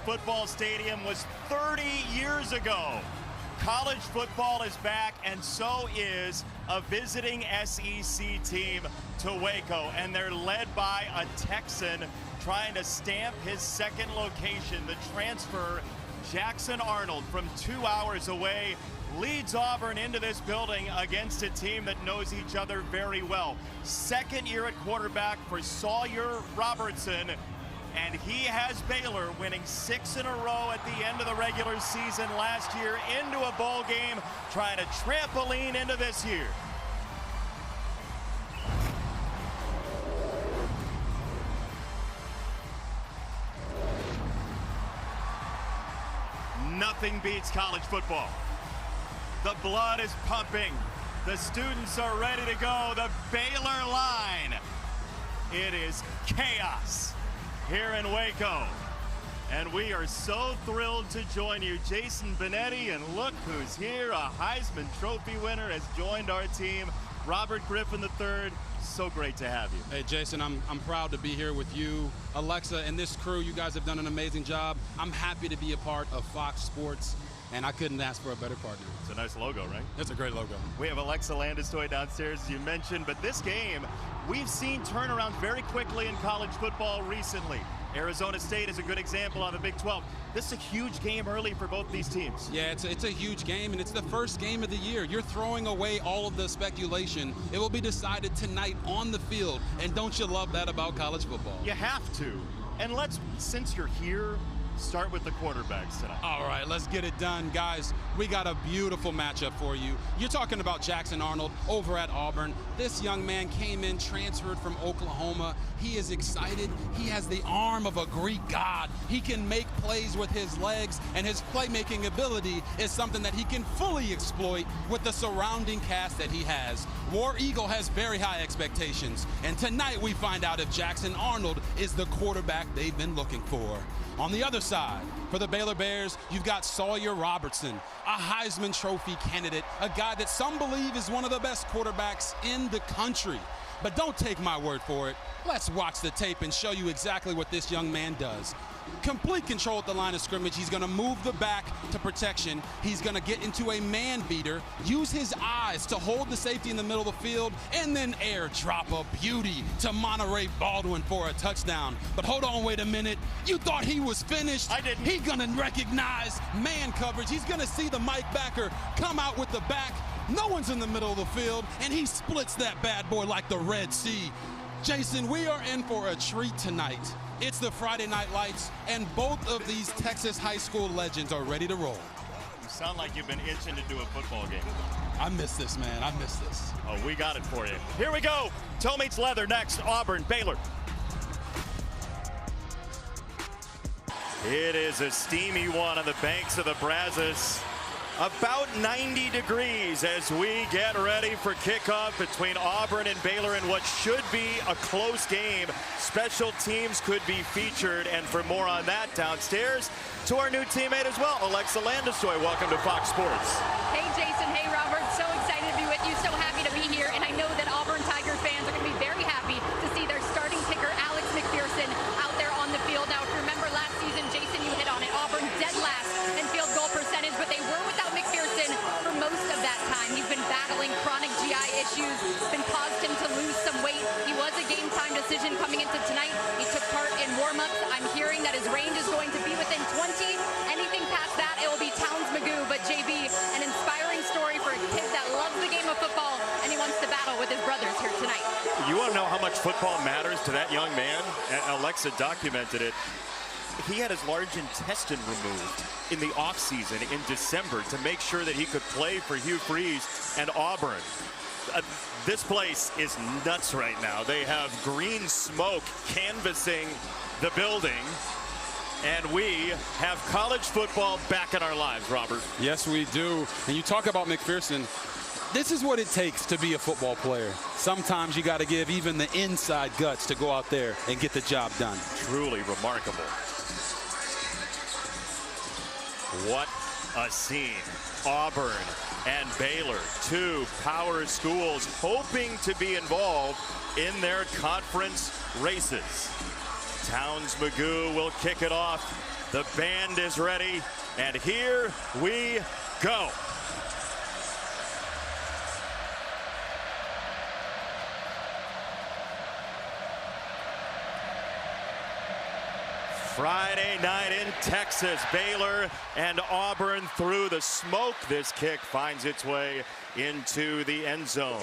football stadium was 30 years ago. College football is back, and so is a visiting SEC team to Waco, and they're led by a Texan trying to stamp his second location. The transfer, Jackson Arnold, from 2 hours away, leads Auburn into this building against a team that knows each other very well. Second year at quarterback for Sawyer Robertson, and he has Baylor winning 6 in a row at the end of the regular season last year into a bowl game, trying to trampoline into this year. Nothing beats college football. The blood is pumping. The students are ready to go. The Baylor line. It is chaos here in Waco. And we are so thrilled to join you. Jason Benetti, and look who's here. A Heisman Trophy winner has joined our team. Robert Griffin III. So great to have you. Hey, Jason, I'm proud to be here with you, Alexa, and this crew. You guys have done an amazing job. I'm happy to be a part of Fox Sports, and I couldn't ask for a better partner. It's a nice logo, right? It's a great logo. We have Alexa Landestoy downstairs, as you mentioned, but this game, we've seen turnarounds very quickly in college football recently. Arizona State is a good example on the Big 12. This is a huge game early for both these teams. Yeah, it's a huge game, and it's the first game of the year. You're throwing away all of the speculation. It will be decided tonight on the field, and don't you love that about college football? You have to. And let's, since you're here, start with the quarterbacks tonight. All right, let's get it done, guys. We got a beautiful matchup for you. You're talking about Jackson Arnold over at Auburn. This young man came in, transferred from Oklahoma. He is excited. He has the arm of a Greek god. He can make plays with his legs, and his playmaking ability is something that he can fully exploit with the surrounding cast that he has. War Eagle has very high expectations, and tonight we find out if Jackson Arnold is the quarterback they've been looking for. On the other side, for the Baylor Bears, you've got Sawyer Robertson, a Heisman Trophy candidate, a guy that some believe is one of the best quarterbacks in the country. But don't take my word for it. Let's watch the tape and show you exactly what this young man does. Complete control at the line of scrimmage. He's going to move the back to protection. He's going to get into a man beater, use his eyes to hold the safety in the middle of the field, and then airdrop a beauty to Monterey Baldwin for a touchdown. But hold on, wait a minute. You thought he was finished? I didn't. He's going to recognize man coverage. He's going to see the Mike backer come out with the back. No one's in the middle of the field, and he splits that bad boy like the Red Sea. Jason, we are in for a treat tonight. It's the Friday Night Lights, and both of these Texas high school legends are ready to roll. You sound like you've been itching to do a football game. I miss this, man. I miss this. Oh, we got it for you. Here we go. Toe meets leather next. Auburn, Baylor. It is a steamy one on the banks of the Brazos. About 90 degrees as we get ready for kickoff between Auburn and Baylor in what should be a close game. Special teams could be featured, and for more on that, downstairs to our new teammate as well, Alexa Landestoy. Welcome to Fox Sports. Hey Jason, hey Robert, so excited to be with you, so happy to be here, and I know that Auburn Tiger fans are going to be very happy to see their starting kicker Alex McPherson out there on the field. Now, if you remember last season, Jason, you hit on it, Auburn dead last in field goal percentage, but they were without McPherson for most of that time. He's been battling chronic GI issues, been caused him to lose some weight. He was a game time decision coming into tonight. He took part in warm-ups. I'm hearing that his range is going to be within 20. Anything past that, it will be Towns-Magoo. But JB, an inspiring story for a kid that loves the game of football, and he wants to battle with his brothers here tonight. You want to know how much football matters to that young man? Alexa documented it. He had his large intestine removed in the offseason in December to make sure that he could play for Hugh Freeze and Auburn. This place is nuts right now. They have green smoke canvassing the building, and we have college football back in our lives, Robert. Yes, we do. And you talk about McPherson. This is what it takes to be a football player. Sometimes you got to give even the inside guts to go out there and get the job done. Truly remarkable. What a scene. Auburn and Baylor, two power schools hoping to be involved in their conference races. Towns-Magoo will kick it off The band is ready, and here we go. Friday night in Texas, Baylor and Auburn through the smoke. This kick finds its way into the end zone.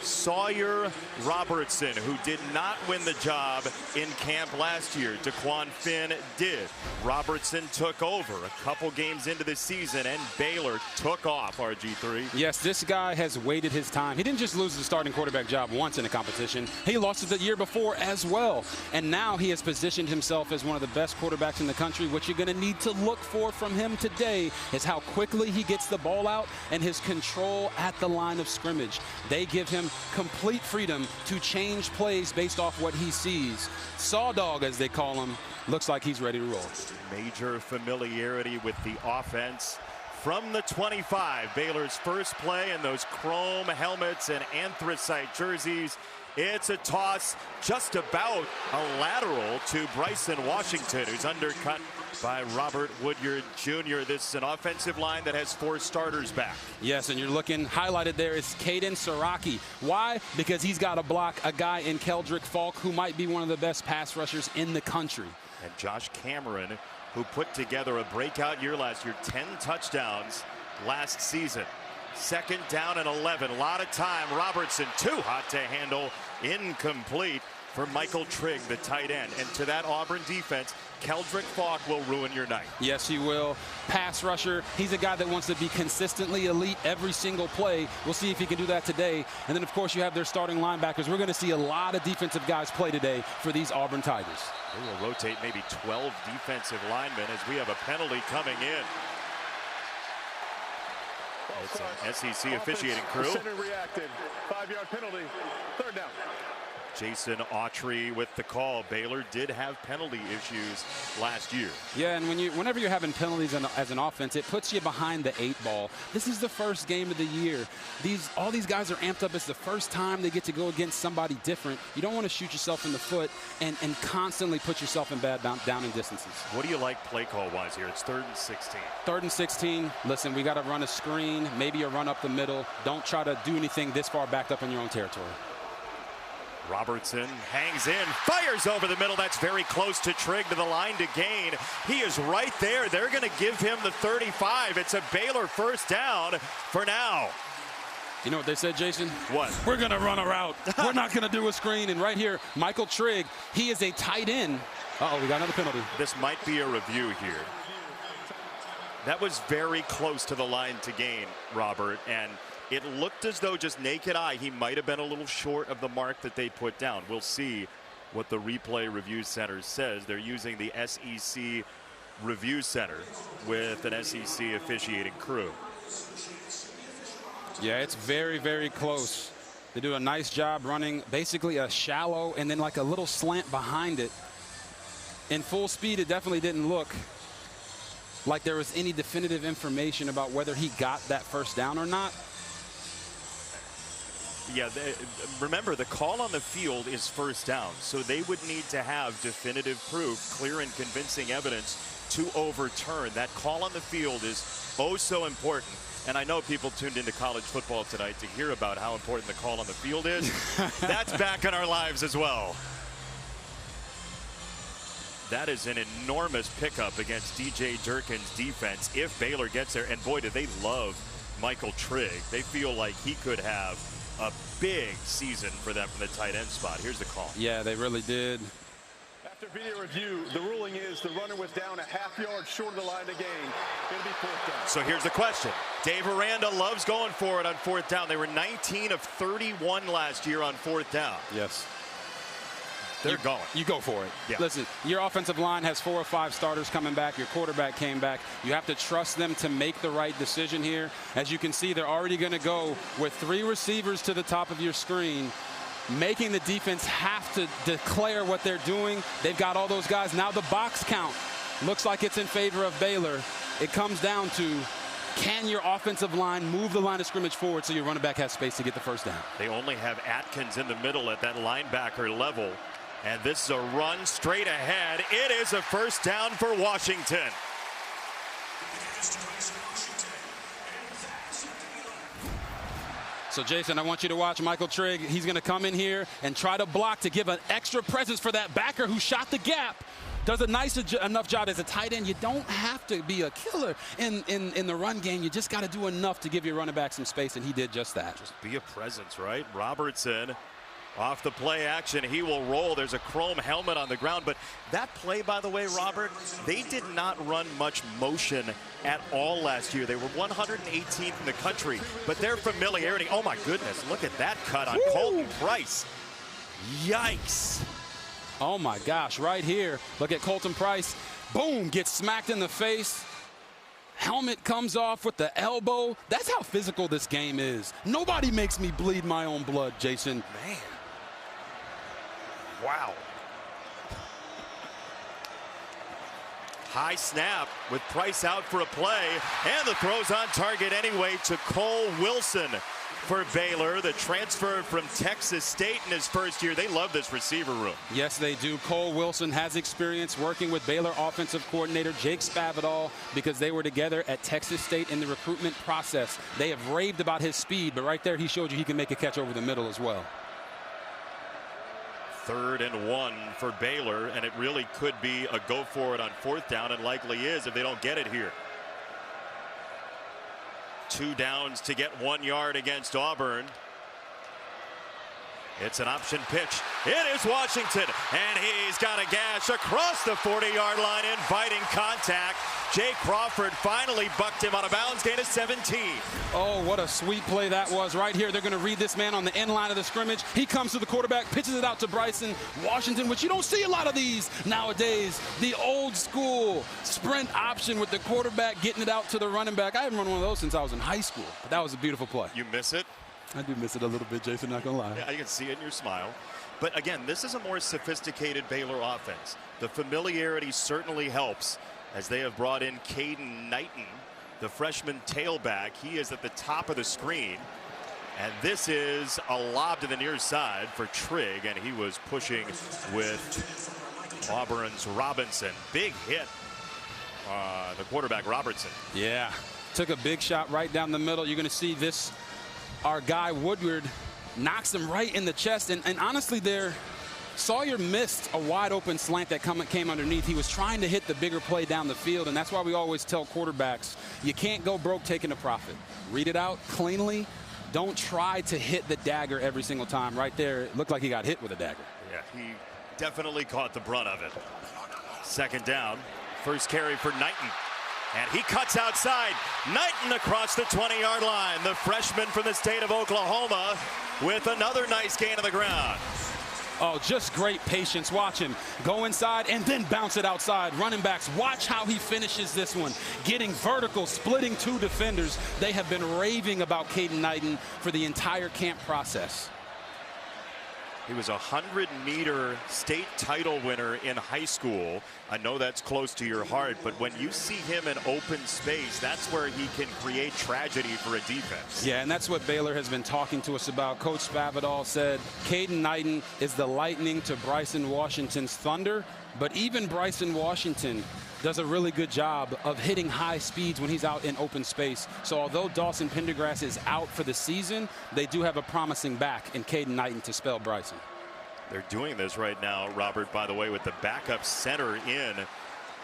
Sawyer Robertson, who did not win the job in camp last year. DeQuan Finn did. Robertson took over a couple games into the season, and Baylor took off, RG3. Yes, this guy has waited his time. He didn't just lose the starting quarterback job once in a competition. He lost it the year before as well. And now he has positioned himself as one of the best quarterbacks in the country. What you're going to need to look for from him today is how quickly he gets the ball out and his control at the line of scrimmage. They give him complete freedom to change plays based off what he sees. Sawdog, as they call him, looks like he's ready to roll. Major familiarity with the offense. From the 25, Baylor's first play in those chrome helmets and anthracite jerseys. It's a toss just about a lateral to Bryson Washington, who's undercut by Robert Woodyard Jr. This is an offensive line that has 4 starters back. Yes, and you're looking, highlighted there is Caden Siraki. Why? Because he's got to block a guy in Keldrick Falk who might be one of the best pass rushers in the country. And Josh Cameron, who put together a breakout year last year, 10 touchdowns last season. Second down and 11. A lot of time. Robertson too hot to handle. Incomplete for Michael Trigg, the tight end. And to that Auburn defense, Keldrick Falk will ruin your night. Yes, he will. Pass rusher. He's a guy that wants to be consistently elite every single play. We'll see if he can do that today. And then, of course, you have their starting linebackers. We're going to see a lot of defensive guys play today for these Auburn Tigers. They will rotate maybe 12 defensive linemen as we have a penalty coming in. It's an SEC officiating crew. Center reacted. 5-yard penalty. 3rd down. Jason Autry with the call. Baylor did have penalty issues last year. Yeah, and whenever you're having penalties as an offense, it puts you behind the 8 ball. This is the first game of the year. All these guys are amped up. It's the first time they get to go against somebody different. You don't want to shoot yourself in the foot and constantly put yourself in bad down and distances. What do you like play call-wise here? It's 3rd and 16. 3rd and 16. Listen, we got to run a screen, maybe a run up the middle. Don't try to do anything this far backed up in your own territory. Robertson hangs in, fires over the middle. That's very close to Trigg to the line to gain. He is right there. They're going to give him the 35. It's a Baylor first down for now. You know what they said, Jason? What? We're going to run a route. We're not going to do a screen. And right here, Michael Trigg, he is a tight end. Uh-oh, we got another penalty. This might be a review here. That was very close to the line to gain, Robert, and it looked as though just naked eye he might have been a little short of the mark that they put down. We'll see what the replay review center says. They're using the SEC review center with an SEC officiating crew. Yeah, it's very, very close. They do a nice job running basically a shallow and then like a little slant behind it. In full speed, it definitely didn't look like there was any definitive information about whether he got that first down or not. Yeah, remember, the call on the field is first down, so they would need to have definitive proof, clear and convincing evidence to overturn. That call on the field is oh so important. And I know people tuned into college football tonight to hear about how important the call on the field is. That's back in our lives as well. That is an enormous pickup against DJ Durkin's defense if Baylor gets there. And boy, do they love Michael Trigg. They feel like he could have a big season for them from the tight end spot. Here's the call. Yeah, they really did. After video review, the ruling is the runner was down a half-yard short of the line to gain. It'll be 4th down. So here's the question. Dave Aranda loves going for it on 4th down. They were 19 of 31 last year on 4th down. Yes. They're going. You go for it. Yeah. Listen, your offensive line has 4 or 5 starters coming back. Your quarterback came back. You have to trust them to make the right decision here. As you can see, they're already going to go with 3 receivers to the top of your screen, making the defense have to declare what they're doing. They've got all those guys. Now the box count looks like it's in favor of Baylor. It comes down to, can your offensive line move the line of scrimmage forward so your running back has space to get the first down? They only have Atkins in the middle at that linebacker level. And this is a run straight ahead. It is a first down for Washington. So, Jason, I want you to watch Michael Trigg. He's going to come in here and try to block to give an extra presence for that backer who shot the gap. Does a nice enough job as a tight end. You don't have to be a killer in the run game. You just got to do enough to give your running back some space, and he did just that. Just be a presence, right? Robertson off the play action. He will roll. There's a chrome helmet on the ground. But that play, by the way, Robert, they did not run much motion at all last year. They were 118th in the country. But their familiarity, oh my goodness, look at that cut on Colton Price. Yikes. Oh my gosh, right here. Look at Colton Price. Boom, gets smacked in the face. Helmet comes off with the elbow. That's how physical this game is. Nobody makes me bleed my own blood, Jason. Man. Wow. High snap with Price out for a play, and the throw's on target anyway to Cole Wilson for Baylor, the transfer from Texas State in his first year. They love this receiver room. Yes, they do. Cole Wilson has experience working with Baylor offensive coordinator Jake Spavital because they were together at Texas State in the recruitment process. They have raved about his speed, but right there he showed you he can make a catch over the middle as well. 3rd and 1 for Baylor, and it really could be a go for it on 4th down, and likely is if they don't get it here. 2 downs to get 1 yard against Auburn. It's an option pitch. It is Washington, and he's got a gash across the 40-yard line, inviting contact. Jay Crawford finally bucked him out of bounds, gain of 17. Oh, what a sweet play that was right here. They're going to read this man on the end line of the scrimmage. He comes to the quarterback, pitches it out to Bryson Washington, which you don't see a lot of these nowadays. The old school sprint option with the quarterback getting it out to the running back. I haven't run one of those since I was in high school, but that was a beautiful play. You miss it? I do miss it a little bit, Jason, not gonna lie. Yeah, you can see it in your smile. But again, this is a more sophisticated Baylor offense. The familiarity certainly helps as they have brought in Caden Knighton, the freshman tailback. He is at the top of the screen. And this is a lob to the near side for Trigg, and he was pushing with Auburn's Robinson. Big hit, the quarterback Robertson. Yeah, took a big shot right down the middle. You're gonna see this. Our guy Woodward knocks him right in the chest, and honestly there, Sawyer missed a wide open slant that came underneath. He was trying to hit the bigger play down the field, and that's why we always tell quarterbacks, you can't go broke taking a profit. Read it out cleanly. Don't try to hit the dagger every single time. Right there, it looked like he got hit with a dagger. Yeah, he definitely caught the brunt of it. 2nd down, first carry for Knighton. And he cuts outside. Knighton across the 20-yard line. The freshman from the state of Oklahoma with another nice gain of the ground. Oh, just great patience. Watch him go inside and then bounce it outside. Running backs, watch how he finishes this one. Getting vertical, splitting 2 defenders. They have been raving about Caden Knighton for the entire camp process. He was a 100-meter state title winner in high school. I know that's close to your heart, but when you see him in open space, that's where he can create tragedy for a defense. Yeah, and that's what Baylor has been talking to us about. Coach Spavital said Caden Knighton is the lightning to Bryson Washington's thunder, but even Bryson Washington does a really good job of hitting high speeds when he's out in open space. So although Dawson Pendergrass is out for the season, they do have a promising back in Caden Knighton to spell Bryson. They're doing this right now, Robert, by the way, with the backup center in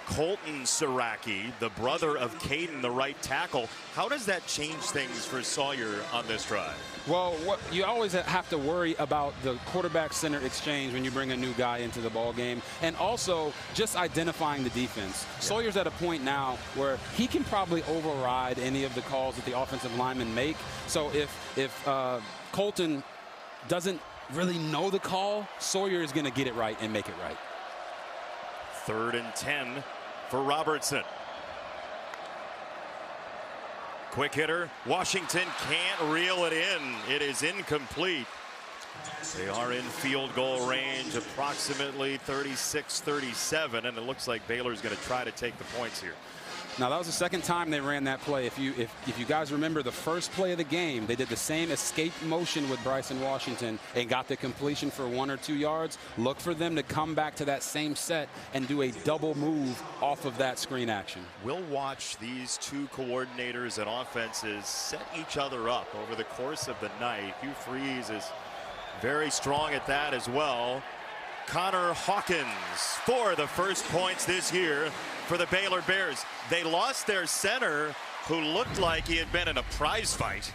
Colton Siraki, the brother of Caden, the right tackle. How does that change things for Sawyer on this drive? Well, you always have to worry about the quarterback-center exchange when you bring a new guy into the ball game, and also just identifying the defense. Yeah. Sawyer's at a point now where he can probably override any of the calls that the offensive linemen make. So if Colton doesn't really know the call, Sawyer is going to get it right and make it right. 3rd and 10 for Robertson. Quick hitter. Washington can't reel it in. It is incomplete. They are in field goal range, approximately 36-37, and it looks like Baylor's going to try to take the points here. Now, that was the second time they ran that play. If you guys remember the first play of the game, they did the same escape motion with Bryson Washington and got the completion for 1 or 2 yards. Look for them to come back to that same set and do a double move off of that screen action. We'll watch these two coordinators and offenses set each other up over the course of the night. Hugh Freeze is very strong at that as well. Connor Hawkins for the first points this year for the Baylor Bears. They lost their center, who looked like he had been in a prize fight,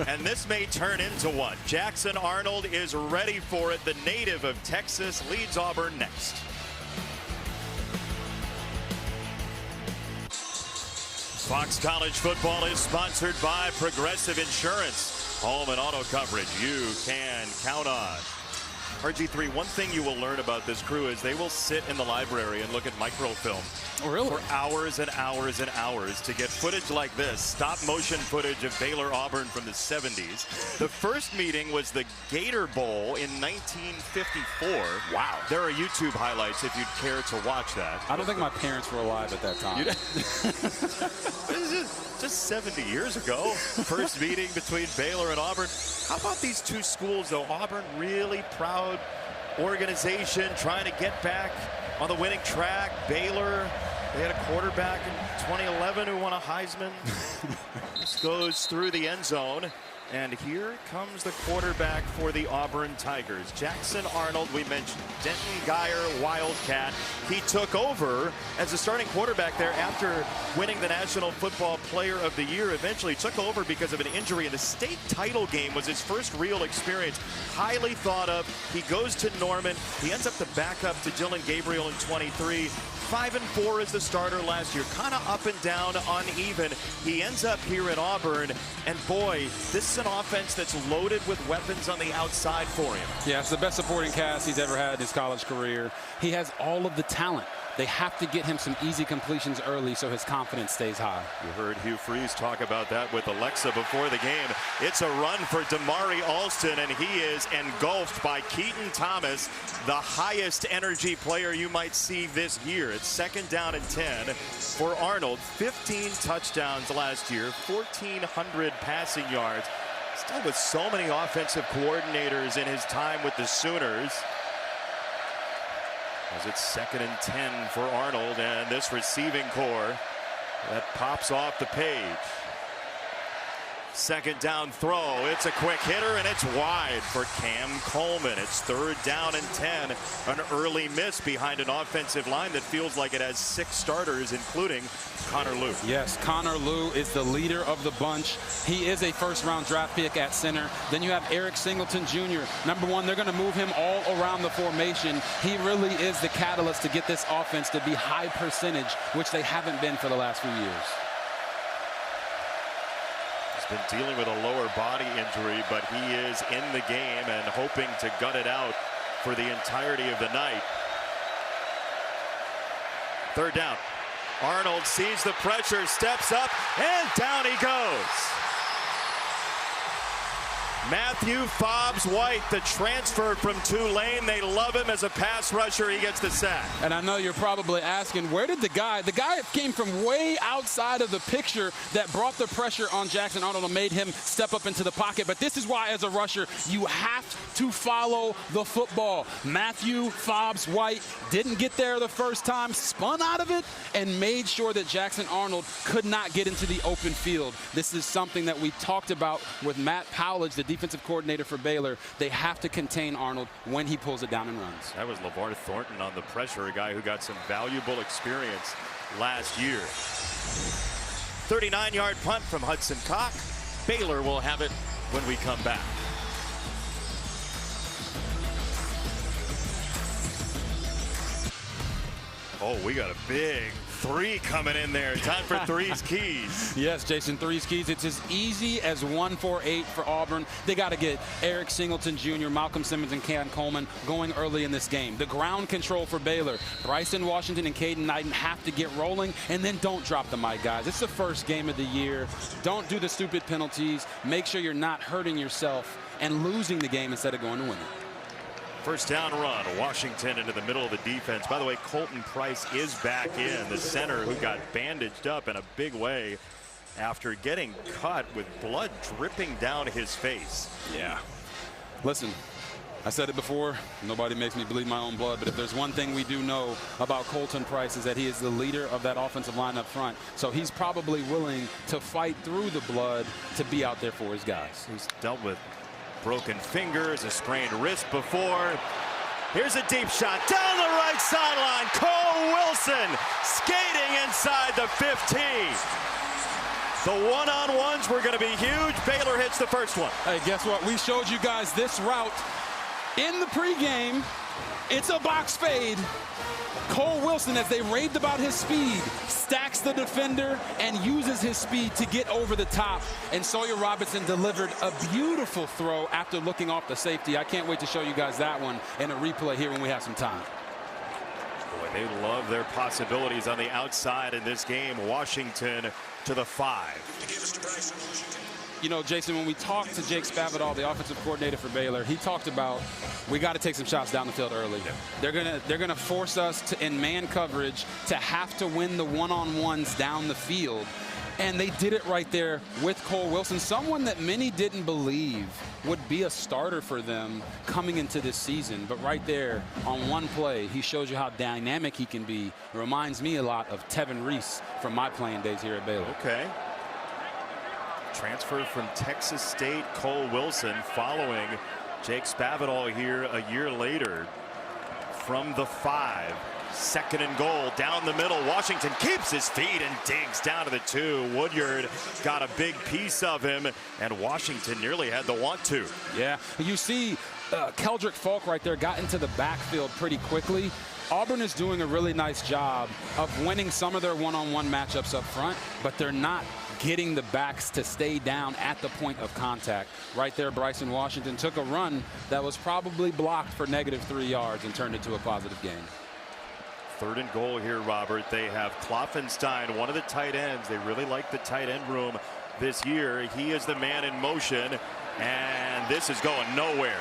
and this may turn into one. Jackson Arnold is ready for it. The native of Texas leads Auburn next. Fox College Football is sponsored by Progressive Insurance. Home and auto coverage you can count on. RG3, one thing you will learn about this crew is they will sit in the library and look at microfilm for hours and hours and hours to get footage like this. Stop motion footage of Baylor Auburn from the 70s. The first meeting was the Gator Bowl in 1954. Wow. There are YouTube highlights if you'd care to watch that. I don't think my parents were alive at that time. Just 70 years ago. First meeting between Baylor and Auburn. How about these two schools, though? Auburn, really proud organization, trying to get back on the winning track. Baylor, they had a quarterback in 2011 who won a Heisman. This goes through the end zone. And here comes the quarterback for the Auburn Tigers. Jackson Arnold, we mentioned. Denton Geyer, Wildcat. He took over as the starting quarterback there after winning the National Football Player of the Year. Eventually took over because of an injury, and the state title game was his first real experience. Highly thought of. He goes to Norman. He ends up the backup to Dylan Gabriel in 23. 5-4 as the starter last year, kind of up and down, uneven. He ends up here at Auburn, and boy, this is an offense that's loaded with weapons on the outside for him. Yeah, it's the best supporting cast he's ever had in his college career. He has all of the talent. They have to get him some easy completions early so his confidence stays high. You heard Hugh Freeze talk about that with Alexa before the game. It's a run for Damari Alston, and he is engulfed by Keaton Thomas, the highest energy player you might see this year. It's 2nd down and 10 for Arnold. 15 touchdowns last year, 1,400 passing yards. Still with so many offensive coordinators in his time with the Sooners. As it's 2nd and 10 for Arnold, and this receiving core that pops off the page. 2nd down throw. It's a quick hitter, and it's wide for Cam Coleman. It's 3rd down and 10. An early miss behind an offensive line that feels like it has 6 starters, including Connor Lew. Yes, Connor Lew is the leader of the bunch. He is a first-round draft pick at center. Then you have Eric Singleton Jr. Number 1, they're going to move him all around the formation. He really is the catalyst to get this offense to be high percentage, which they haven't been for the last few years. Been dealing with a lower body injury, but he is in the game and hoping to gut it out for the entirety of the night. 3rd down. Arnold sees the pressure, steps up, and down he goes. Matthew Fobbs White, the transfer from Tulane. They love him as a pass rusher. He gets the sack. And I know you're probably asking, where did the guy came from way outside of the picture that brought the pressure on Jackson Arnold and made him step up into the pocket. But this is why, as a rusher, you have to follow the football. Matthew Fobbs White didn't get there the first time, spun out of it, and made sure that Jackson Arnold could not get into the open field. This is something that we talked about with Matt Powledge, the defensive coordinator for Baylor. They have to contain Arnold when he pulls it down and runs. That was LeVar Thornton on the pressure, a guy who got some valuable experience last year. 39-yard punt from Hudson Cock. Baylor will have it when we come back. Oh, we got a big 3 coming in there. Time for Three's Keys. Yes, Jason, Three's Keys. It's as easy as 1-4-8 for Auburn. They got to get Eric Singleton Jr., Malcolm Simmons, and Cam Coleman going early in this game. The ground control for Baylor. Bryson Washington and Caden Knighton have to get rolling, and then don't drop the mic, guys. It's the first game of the year. Don't do the stupid penalties. Make sure you're not hurting yourself and losing the game instead of going to win it. First down run. Washington into the middle of the defense. By the way, Colton Price is back in, the center who got bandaged up in a big way after getting cut with blood dripping down his face. Yeah. Listen, I said it before, nobody makes me bleed my own blood, but if there's one thing we do know about Colton Price is that he is the leader of that offensive line up front. So he's probably willing to fight through the blood to be out there for his guys. He's dealt with broken fingers, a sprained wrist before. Here's a deep shot down the right sideline. Cole Wilson skating inside the 15. The one-on-ones were going to be huge. Baylor hits the first one. Hey, guess what? We showed you guys this route in the pregame. It's a box fade. Cole Wilson, as they raved about his speed, stacks the defender and uses his speed to get over the top. And Sawyer Robertson delivered a beautiful throw after looking off the safety. I can't wait to show you guys that one in a replay here when we have some time. Boy, they love their possibilities on the outside in this game. Washington to the 5. You know, Jason, when we talked to Jake Spavital, the offensive coordinator for Baylor, he talked about we got to take some shots down the field early. Yeah. They're gonna force us to, in man coverage, to have to win the one-on-ones down the field. And they did it right there with Cole Wilson, someone that many didn't believe would be a starter for them coming into this season. But right there on one play, he shows you how dynamic he can be. It reminds me a lot of Tevin Reese from my playing days here at Baylor. Okay. Transfer from Texas State, Cole Wilson, following Jake Spavital here a year later from the 5. Second and goal down the middle. Washington keeps his feet and digs down to the 2. Woodyard got a big piece of him, and Washington nearly had the want to. Yeah, you see Keldrick Falk right there got into the backfield pretty quickly. Auburn is doing a really nice job of winning some of their one-on-one matchups up front, but they're not getting the backs to stay down at the point of contact. Right there, Bryson Washington took a run that was probably blocked for -3 yards and turned into a positive gain. Third and goal here, Robert. They have Kloffenstein, one of the tight ends. They really like the tight end room this year. He is the man in motion, and this is going nowhere.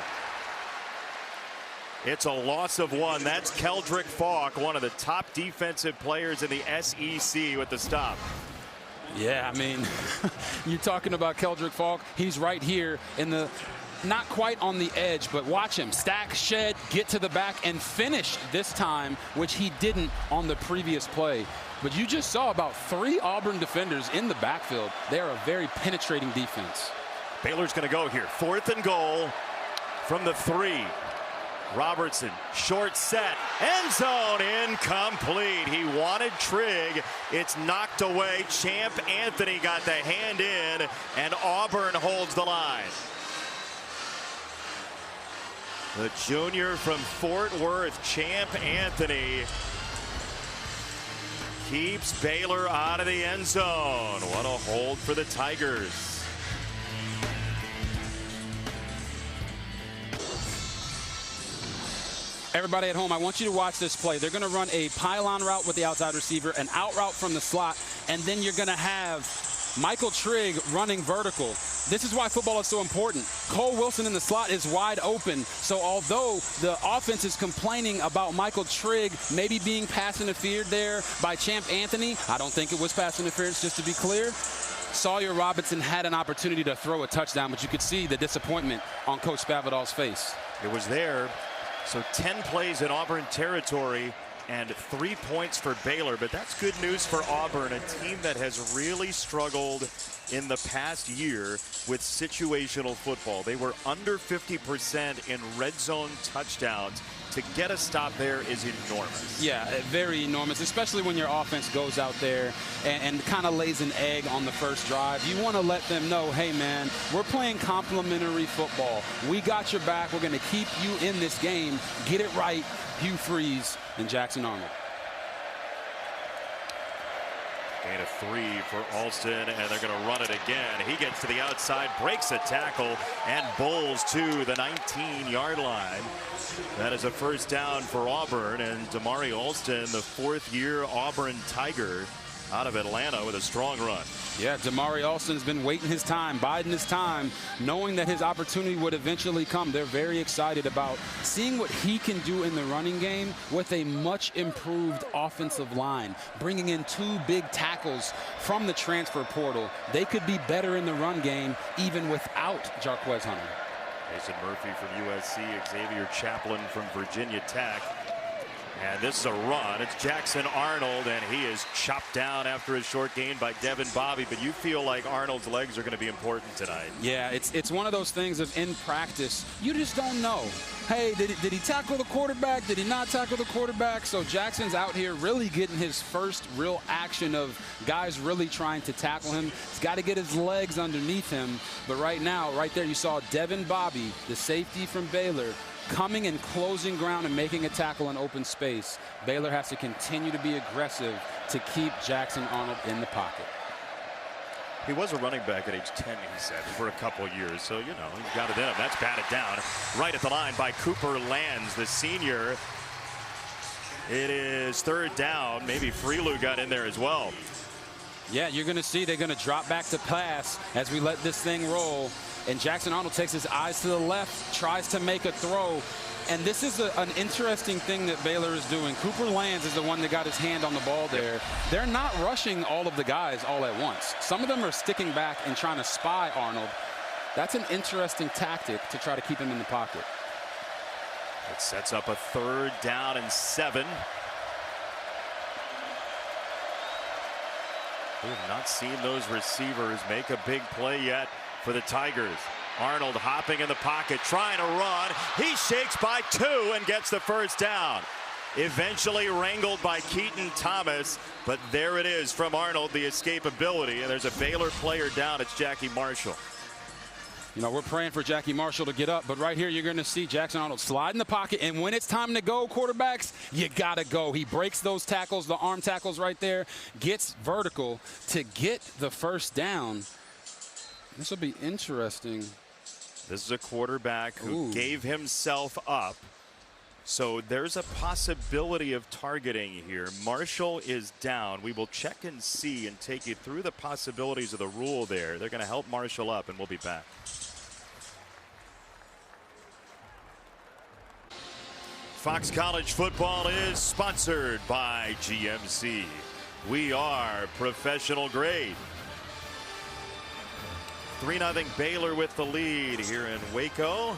It's a loss of 1. That's Keldrick Falk, one of the top defensive players in the SEC with the stop. Yeah, I mean, you're talking about Keldrick Falk. He's right here in the, not quite on the edge, but watch him stack, shed, get to the back, and finish this time, which he didn't on the previous play. But you just saw about 3 Auburn defenders in the backfield. They are a very penetrating defense. Baylor's going to go here. 4th and goal from the 3. Robertson, short set, end zone, incomplete. He wanted Trigg. It's knocked away. Champ Anthony got the hand in, and Auburn holds the line. The junior from Fort Worth, Champ Anthony, keeps Baylor out of the end zone. What a hold for the Tigers. Everybody at home, I want you to watch this play. They're going to run a pylon route with the outside receiver, an out route from the slot, and then you're going to have Michael Trigg running vertical. This is why football is so important. Cole Wilson in the slot is wide open. So although the offense is complaining about Michael Trigg maybe being pass interfered there by Champ Anthony, I don't think it was pass interference, just to be clear. Sawyer Robertson had an opportunity to throw a touchdown, but you could see the disappointment on Coach Spavital's face. It was there. So 10 plays in Auburn territory and 3 points for Baylor. But that's good news for Auburn, a team that has really struggled in the past year with situational football. They were under 50% in red zone touchdowns. To get a stop there is enormous. Yeah, very enormous, especially when your offense goes out there and kind of lays an egg on the first drive. You want to let them know, hey, man, we're playing complementary football. We got your back. We're going to keep you in this game. Get it right, Hugh Freeze and Jackson Arnold. Gain of 3 for Alston, and they're going to run it again. He gets to the outside, breaks a tackle, and bowls to the 19-yard line. That is a first down for Auburn, and Damari Alston, the 4th-year Auburn Tiger, out of Atlanta with a strong run. Yeah, Damari Alston's been waiting his time, biding his time, knowing that his opportunity would eventually come. They're very excited about seeing what he can do in the running game with a much improved offensive line, bringing in 2 big tackles from the transfer portal. They could be better in the run game even without Jarquez Hunter. Mason Murphy from USC, Xavier Chaplin from Virginia Tech. And this is a run. It's Jackson Arnold, and he is chopped down after a short gain by Devin Bobby. But you feel like Arnold's legs are going to be important tonight. Yeah, it's one of those things of in practice, you just don't know. Hey, did he tackle the quarterback? Did he not tackle the quarterback? So Jackson's out here really getting his first real action of guys really trying to tackle him. He's got to get his legs underneath him. But right now, right there, you saw Devin Bobby, the safety from Baylor, coming and closing ground and making a tackle in open space. Baylor has to continue to be aggressive to keep Jackson Arnold in the pocket. He was a running back at age 10, he said, for a couple years. So, you know, he's got it in him. That's batted down right at the line by Cooper Lands, the senior. It is 3rd down. Maybe Freelou got in there as well. Yeah, you're going to see they're going to drop back to pass as we let this thing roll. And Jackson Arnold takes his eyes to the left, tries to make a throw. And this is an interesting thing that Baylor is doing. Cooper Lands is the one that got his hand on the ball there. They're not rushing all of the guys all at once. Some of them are sticking back and trying to spy Arnold. That's an interesting tactic to try to keep him in the pocket. It sets up a 3rd down and 7. We have not seen those receivers make a big play yet for the Tigers. Arnold hopping in the pocket, trying to run. He shakes by 2 and gets the 1st down. Eventually wrangled by Keaton Thomas, but there it is from Arnold, the escapability. And there's a Baylor player down. It's Jackie Marshall. You know, we're praying for Jackie Marshall to get up, but right here you're going to see Jackson Arnold slide in the pocket, and when it's time to go, quarterbacks, you got to go. He breaks those tackles, the arm tackles right there, gets vertical to get the 1st down. This will be interesting. This is a quarterback who gave himself up. So there's a possibility of targeting here. Marshall is down. We will check and see and take you through the possibilities of the rule there. They're going to help Marshall up, and we'll be back. Fox College Football is sponsored by GMC. We are professional grade. 3-0 Baylor with the lead here in Waco.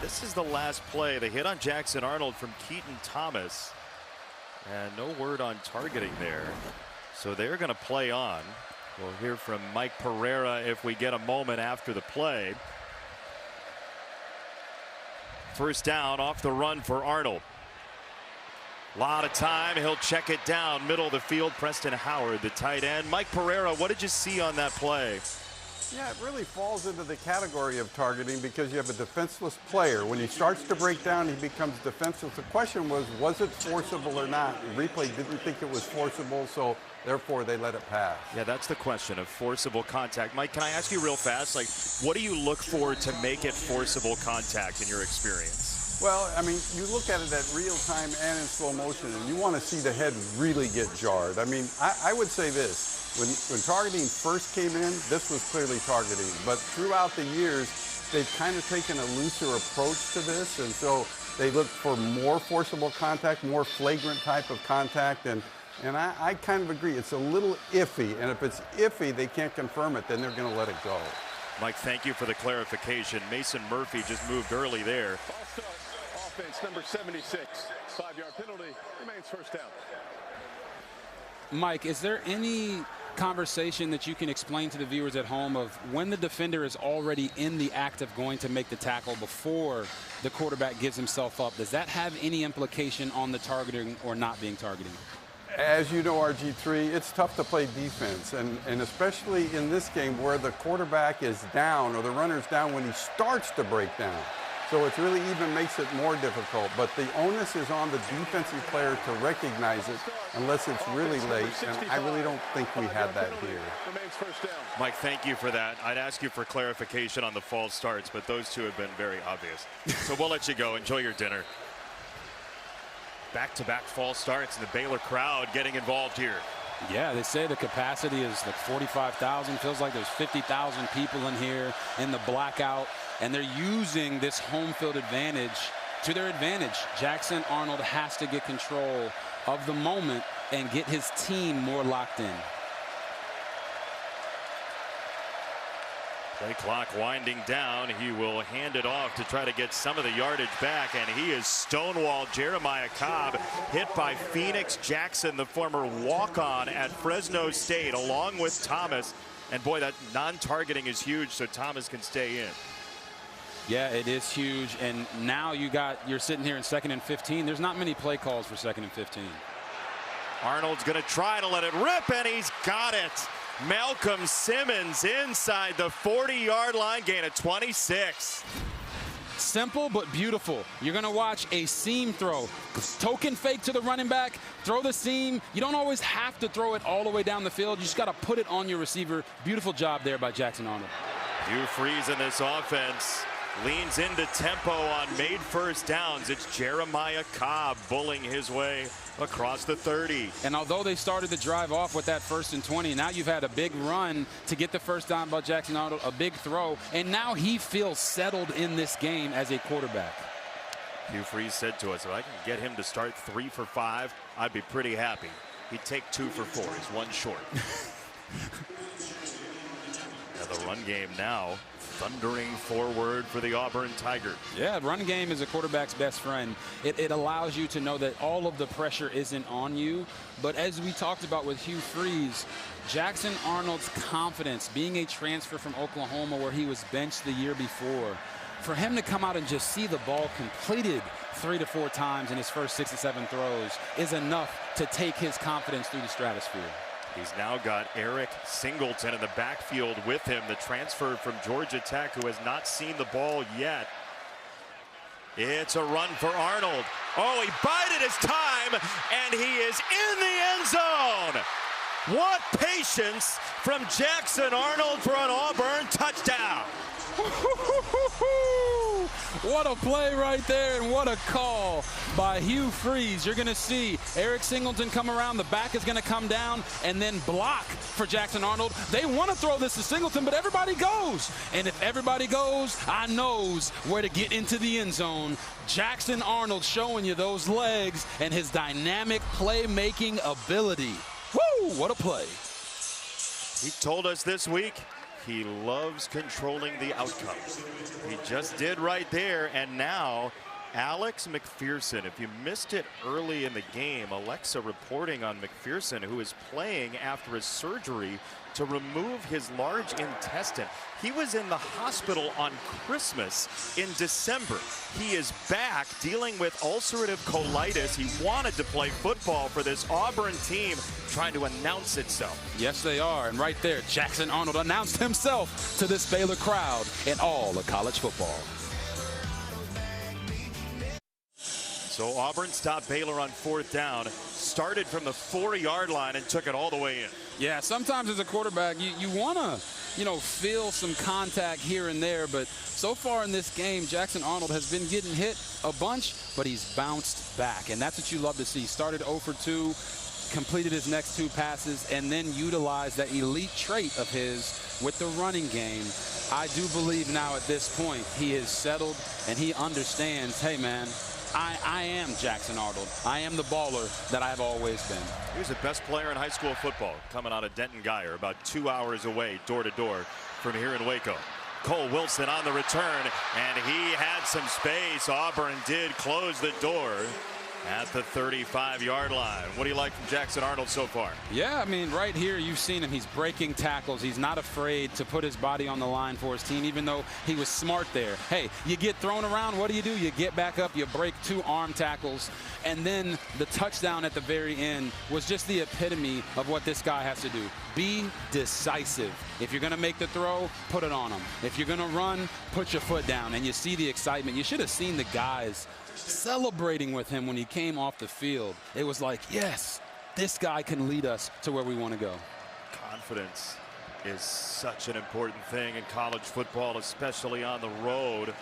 This is the last play. The hit on Jackson Arnold from Keaton Thomas. And no word on targeting there. So they're going to play on. We'll hear from Mike Pereira if we get a moment after the play. 1st down off the run for Arnold. A lot of time. He'll check it down. Middle of the field. Preston Howard, the tight end. Mike Pereira, what did you see on that play? Yeah, it really falls into the category of targeting because you have a defenseless player. When he starts to break down, he becomes defenseless. The question was it forcible or not? The replay didn't think it was forcible, so therefore they let it pass. Yeah, that's the question of forcible contact. Mike, can I ask you real fast, like, what do you look for to make it forcible contact in your experience? Well, I mean, you look at it at real time and in slow motion, and you want to see the head really get jarred. I mean, I would say this. When targeting first came in, this was clearly targeting. But throughout the years, they've kind of taken a looser approach to this. And so they look for more forcible contact, more flagrant type of contact. And I kind of agree. It's a little iffy. And if it's iffy, they can't confirm it, then they're going to let it go. Mike, thank you for the clarification. Mason Murphy just moved early there. Offense number 76. 5-yard penalty. Remains 1st down. Mike, is there any conversation that you can explain to the viewers at home of when the defender is already in the act of going to make the tackle before the quarterback gives himself up? Does that have any implication on the targeting or not being targeting? As you know, RG3, it's tough to play defense, and especially in this game where the quarterback is down or the runner's down when he starts to break down. So it really even makes it more difficult. But the onus is on the defensive player to recognize it unless it's really late, and I really don't think we had that here. Mike, thank you for that. I'd ask you for clarification on the false starts, but those two have been very obvious. So we'll let you go. Enjoy your dinner. Back-to-back false starts, and the Baylor crowd getting involved here. Yeah, they say the capacity is like 45,000. Feels like there's 50,000 people in here in the blackout, and they're using this home field advantage to their advantage. Jackson Arnold has to get control of the moment and get his team more locked in. Play clock winding down. He will hand it off to try to get some of the yardage back, and he is stonewalled. Jeremiah Cobb hit by Phoenix Jackson, the former walk-on at Fresno State, along with Thomas. And boy, that non-targeting is huge, so Thomas can stay in. Yeah, it is huge. And now you're sitting here in 2nd and 15. There's not many play calls for 2nd and 15. Arnold's going to try to let it rip, and he's got it. Malcolm Simmons inside the 40-yard line, gain of 26. Simple but beautiful. You're going to watch a seam throw. Token fake to the running back. Throw the seam. You don't always have to throw it all the way down the field. You just got to put it on your receiver. Beautiful job there by Jackson Arnold. Hugh Freeze in this offense leans into tempo on made first downs. It's Jeremiah Cobb bullying his way across the 30. And although they started the drive off with that 1st and 20, now you've had a big run to get the first down by Jackson Arnold, a big throw, and now he feels settled in this game as a quarterback. Hugh Freeze said to us, if I can get him to start 3 for 5, I'd be pretty happy. He'd take 2 for 4. He's one short. Now the run game now thundering forward for the Auburn Tigers. Yeah, run game is a quarterback's best friend. It allows you to know that all of the pressure isn't on you. But as we talked about with Hugh Freeze, Jackson Arnold's confidence, being a transfer from Oklahoma where he was benched the year before, for him to come out and just see the ball completed 3 to 4 times in his first 6 to 7 throws is enough to take his confidence through the stratosphere. He's now got Eric Singleton in the backfield with him, the transfer from Georgia Tech, who has not seen the ball yet. It's a run for Arnold. Oh, he bided his time, and he is in the end zone. What patience from Jackson Arnold for an Auburn touchdown. What a play right there, and what a call by Hugh Freeze. You're going to see Eric Singleton come around. The back is going to come down and then block for Jackson Arnold. They want to throw this to Singleton, but everybody goes. And if everybody goes, I knows where to get into the end zone. Jackson Arnold showing you those legs and his dynamic playmaking ability. Woo, what a play. He told us this week he loves controlling the outcome. He just did right there, and now Alex McPherson. If you missed it early in the game, Alexa reporting on McPherson, who is playing after a surgery to remove his large intestine. He was in the hospital on Christmas in December. He is back dealing with ulcerative colitis. He wanted to play football for this Auburn team, trying to announce itself. Yes, they are. And right there, Jackson Arnold announced himself to this Baylor crowd in all of college football. So Auburn stopped Baylor on 4th down, started from the 4-yard line and took it all the way in. Yeah, sometimes as a quarterback, you want to, feel some contact here and there. But so far in this game, Jackson Arnold has been getting hit a bunch, but he's bounced back. And that's what you love to see. Started 0 for 2, completed his next 2 passes, and then utilized that elite trait of his with the running game. I do believe now at this point he is settled and he understands, hey, man, I am Jackson Arnold. I am the baller that I've always been. He was the best player in high school football, coming out of Denton Guyer, about 2 hours away, door to door from here in Waco. Cole Wilson on the return, and he had some space. Auburn did close the door at the 35-yard line. What do you like from Jackson Arnold so far? Yeah, I mean, right here you've seen him. He's breaking tackles. He's not afraid to put his body on the line for his team, even though he was smart there. Hey, you get thrown around, what do? You get back up, you break 2 arm tackles, and then the touchdown at the very end was just the epitome of what this guy has to do. Be decisive. If you're going to make the throw, put it on him. If you're going to run, put your foot down. And you see the excitement. You should have seen the guys celebrating with him when he came off the field. It was like, yes, this guy can lead us to where we want to go. Confidence is such an important thing in college football, especially on the road.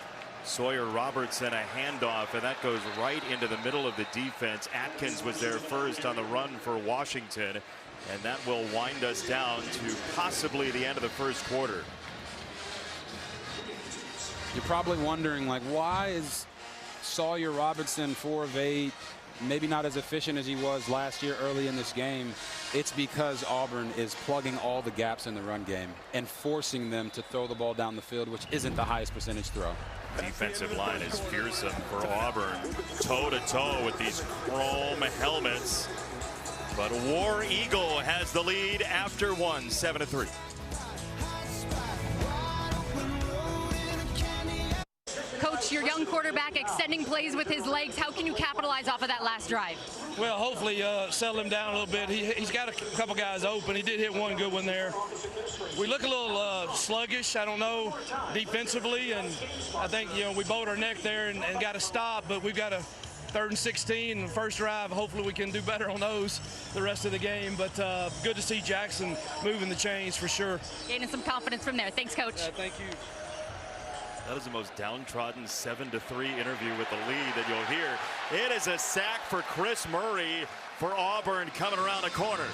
Sawyer Robertson, a handoff, and that goes right into the middle of the defense. Atkins was there first on the run for Washington. And that will wind us down to possibly the end of the first quarter. You're probably wondering, like, why is Sawyer Robertson 4 of 8, maybe not as efficient as he was last year early in this game? It's because Auburn is plugging all the gaps in the run game and forcing them to throw the ball down the field, which isn't the highest percentage throw. Defensive line is fearsome for Auburn, toe-to-toe with these chrome helmets. But War Eagle has the lead after one, 7-3. Coach, your young quarterback extending plays with his legs. How can you capitalize off of that last drive? Well, hopefully settle him down a little bit. He's got a couple guys open. He did hit one good one there. We look a little sluggish, I don't know, defensively, and I think, we bowed our neck there and got to stop, but we've got a 3rd and 16 and first drive. Hopefully we can do better on those the rest of the game, but good to see Jackson moving the chains for sure. Gaining some confidence from there. Thanks, Coach. Thank you. That is the most downtrodden 7-3 interview with the lead that you'll hear. It is a sack for Chris Murray for Auburn coming around the corner.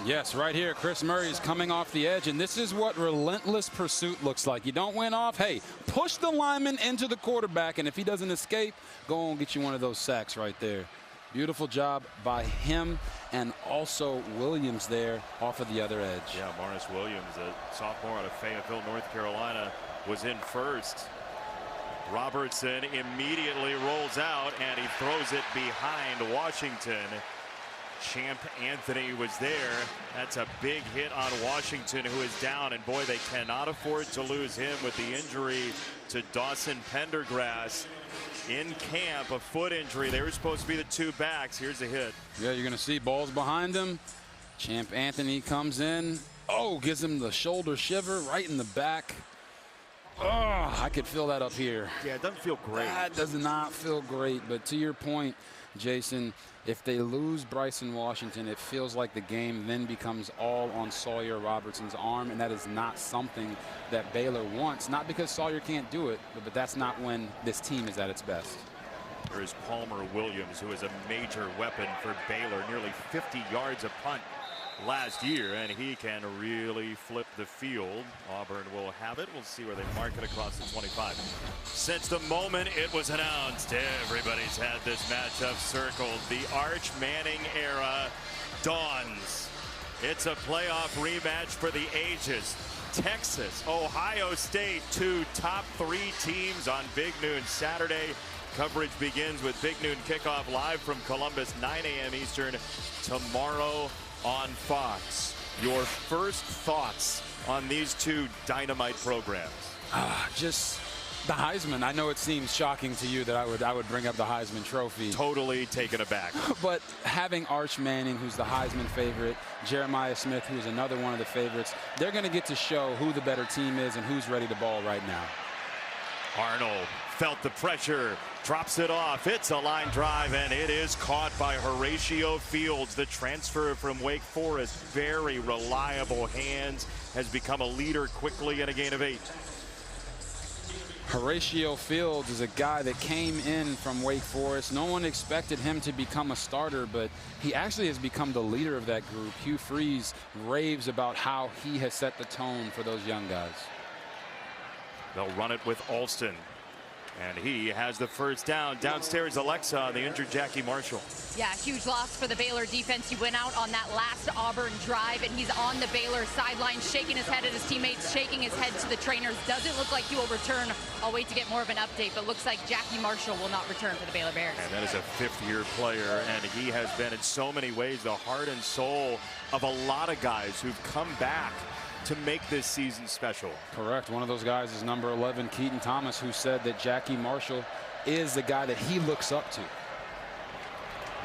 Yes, right here, Chris Murray is coming off the edge, and this is what relentless pursuit looks like. You don't win off, hey, push the lineman into the quarterback, and if he doesn't escape, go on and get you one of those sacks right there. Beautiful job by him, and also Williams there off of the other edge. Yeah, Morris Williams, a sophomore out of Fayetteville, North Carolina, was in first. Robertson immediately rolls out, and he throws it behind Washington. Champ Anthony was there. That's a big hit on Washington, who is down, and boy, they cannot afford to lose him with the injury to Dawson Pendergrass in camp, a foot injury. They were supposed to be the two backs. Here's a hit. Yeah, you're going to see balls behind him. Champ Anthony comes in. Oh, gives him the shoulder shiver right in the back. Oh, I could feel that up here. Yeah, it doesn't feel great. That does not feel great. But to your point, Jason, if they lose Bryson Washington, it feels like the game then becomes all on Sawyer Robertson's arm, and that is not something that Baylor wants. Not because Sawyer can't do it, but that's not when this team is at its best. There is Palmer Williams, who is a major weapon for Baylor, nearly 50 yards a punt last year, and he can really flip the field. Auburn will have it. We'll see where they mark it across the 25. Since the moment it was announced, everybody's had this matchup circled. The Arch Manning era dawns. It's a playoff rematch for the ages. Texas, Ohio State, two top 3 teams on Big Noon Saturday. Coverage begins with Big Noon kickoff live from Columbus, 9 a.m. Eastern tomorrow on Fox. Your first thoughts on these two dynamite programs? Just the Heisman. I know it seems shocking to you that I would bring up the Heisman Trophy. Totally taken aback. But having Arch Manning, who's the Heisman favorite, Jeremiah Smith, who's another one of the favorites, they're going to get to show who the better team is and who's ready to ball right now. Arnold felt the pressure, drops it off. It's a line drive, and it is caught by Horatio Fields, the transfer from Wake Forest. Very reliable hands, has become a leader quickly in a gain of 8. Horatio Fields is a guy that came in from Wake Forest. No one expected him to become a starter, but he actually has become the leader of that group. Hugh Freeze raves about how he has set the tone for those young guys. They'll run it with Alston. And he has the first down. Downstairs, Alexa on the injured Jackie Marshall. Yeah, huge loss for the Baylor defense. He went out on that last Auburn drive, and he's on the Baylor sideline, shaking his head at his teammates, shaking his head to the trainers. Doesn't look like he will return. I'll wait to get more of an update, but looks like Jackie Marshall will not return for the Baylor Bears. And that is a 5th-year player, and he has been in so many ways the heart and soul of a lot of guys who've come back to make this season special. Correct. One of those guys is number 11, Keaton Thomas, who said that Jackie Marshall is the guy that he looks up to.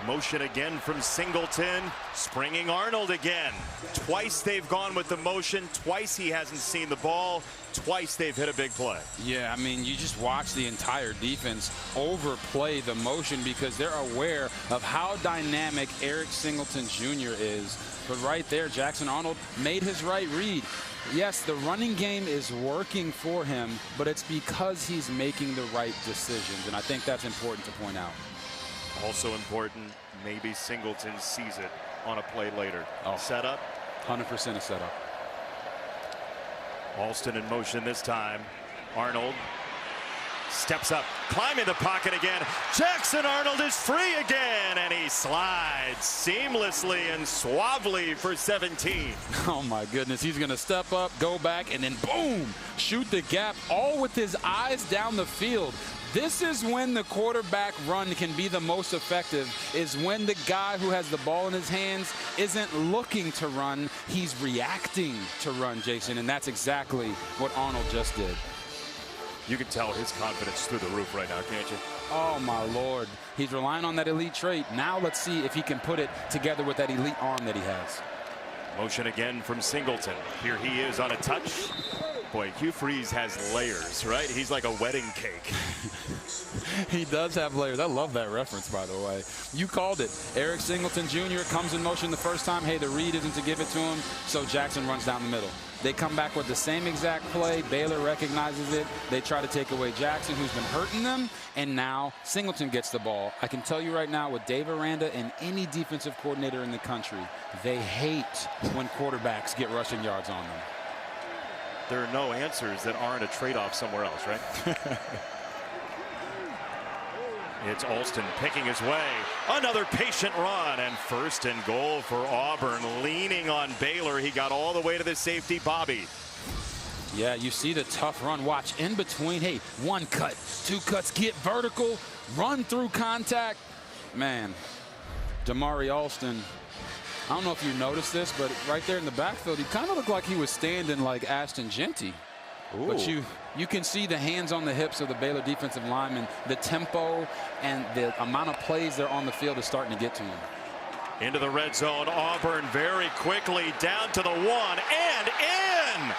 Motion again from Singleton, springing Arnold again. Twice they've gone with the motion, twice he hasn't seen the ball, twice they've hit a big play. Yeah, I mean, you just watch the entire defense overplay the motion because they're aware of how dynamic Eric Singleton Jr. is. But right there, Jackson Arnold made his right read. Yes, the running game is working for him, but it's because he's making the right decisions, and I think that's important to point out. Also important, maybe Singleton sees it on a play later. Setup. 100% a setup. Alston in motion this time. Arnold steps up, climbing the pocket again. Jackson Arnold is free again, and he slides seamlessly and suavely for 17. Oh my goodness, he's gonna step up, go back, and then boom, shoot the gap, all with his eyes down the field. This is when the quarterback run can be the most effective, is when the guy who has the ball in his hands isn't looking to run, he's reacting to run, Jason, and that's exactly what Arnold just did. You can tell his confidence through the roof right now, can't you? Oh my Lord, he's relying on that elite trait. Now let's see if he can put it together with that elite arm that he has. Motion again from Singleton. Here he is on a touch. Boy, Hugh Freeze has layers, right? He's like a wedding cake. He does have layers. I love that reference, by the way. You called it. Eric Singleton Jr. comes in motion the first time. Hey, the read isn't to give it to him, so Jackson runs down the middle. They come back with the same exact play. Baylor recognizes it. They try to take away Jackson, who's been hurting them, and now Singleton gets the ball. I can tell you right now, with Dave Aranda and any defensive coordinator in the country, they hate when quarterbacks get rushing yards on them. There are no answers that aren't a trade-off somewhere else, right? It's Alston picking his way. Another patient run, and 1st and goal for Auburn. Leaning on Baylor. He got all the way to the safety, Bobby. Yeah, you see the tough run. Watch in between. Hey, 1 cut, 2 cuts, get vertical, run through contact. Man, Damari Alston, I don't know if you noticed this, but right there in the backfield, he kind of looked like he was standing like Ashton Genty. Ooh. But you can see the hands on the hips of the Baylor defensive linemen. The tempo and the amount of plays they're on the field is starting to get to him. Into the red zone, Auburn very quickly down to the 1 and in.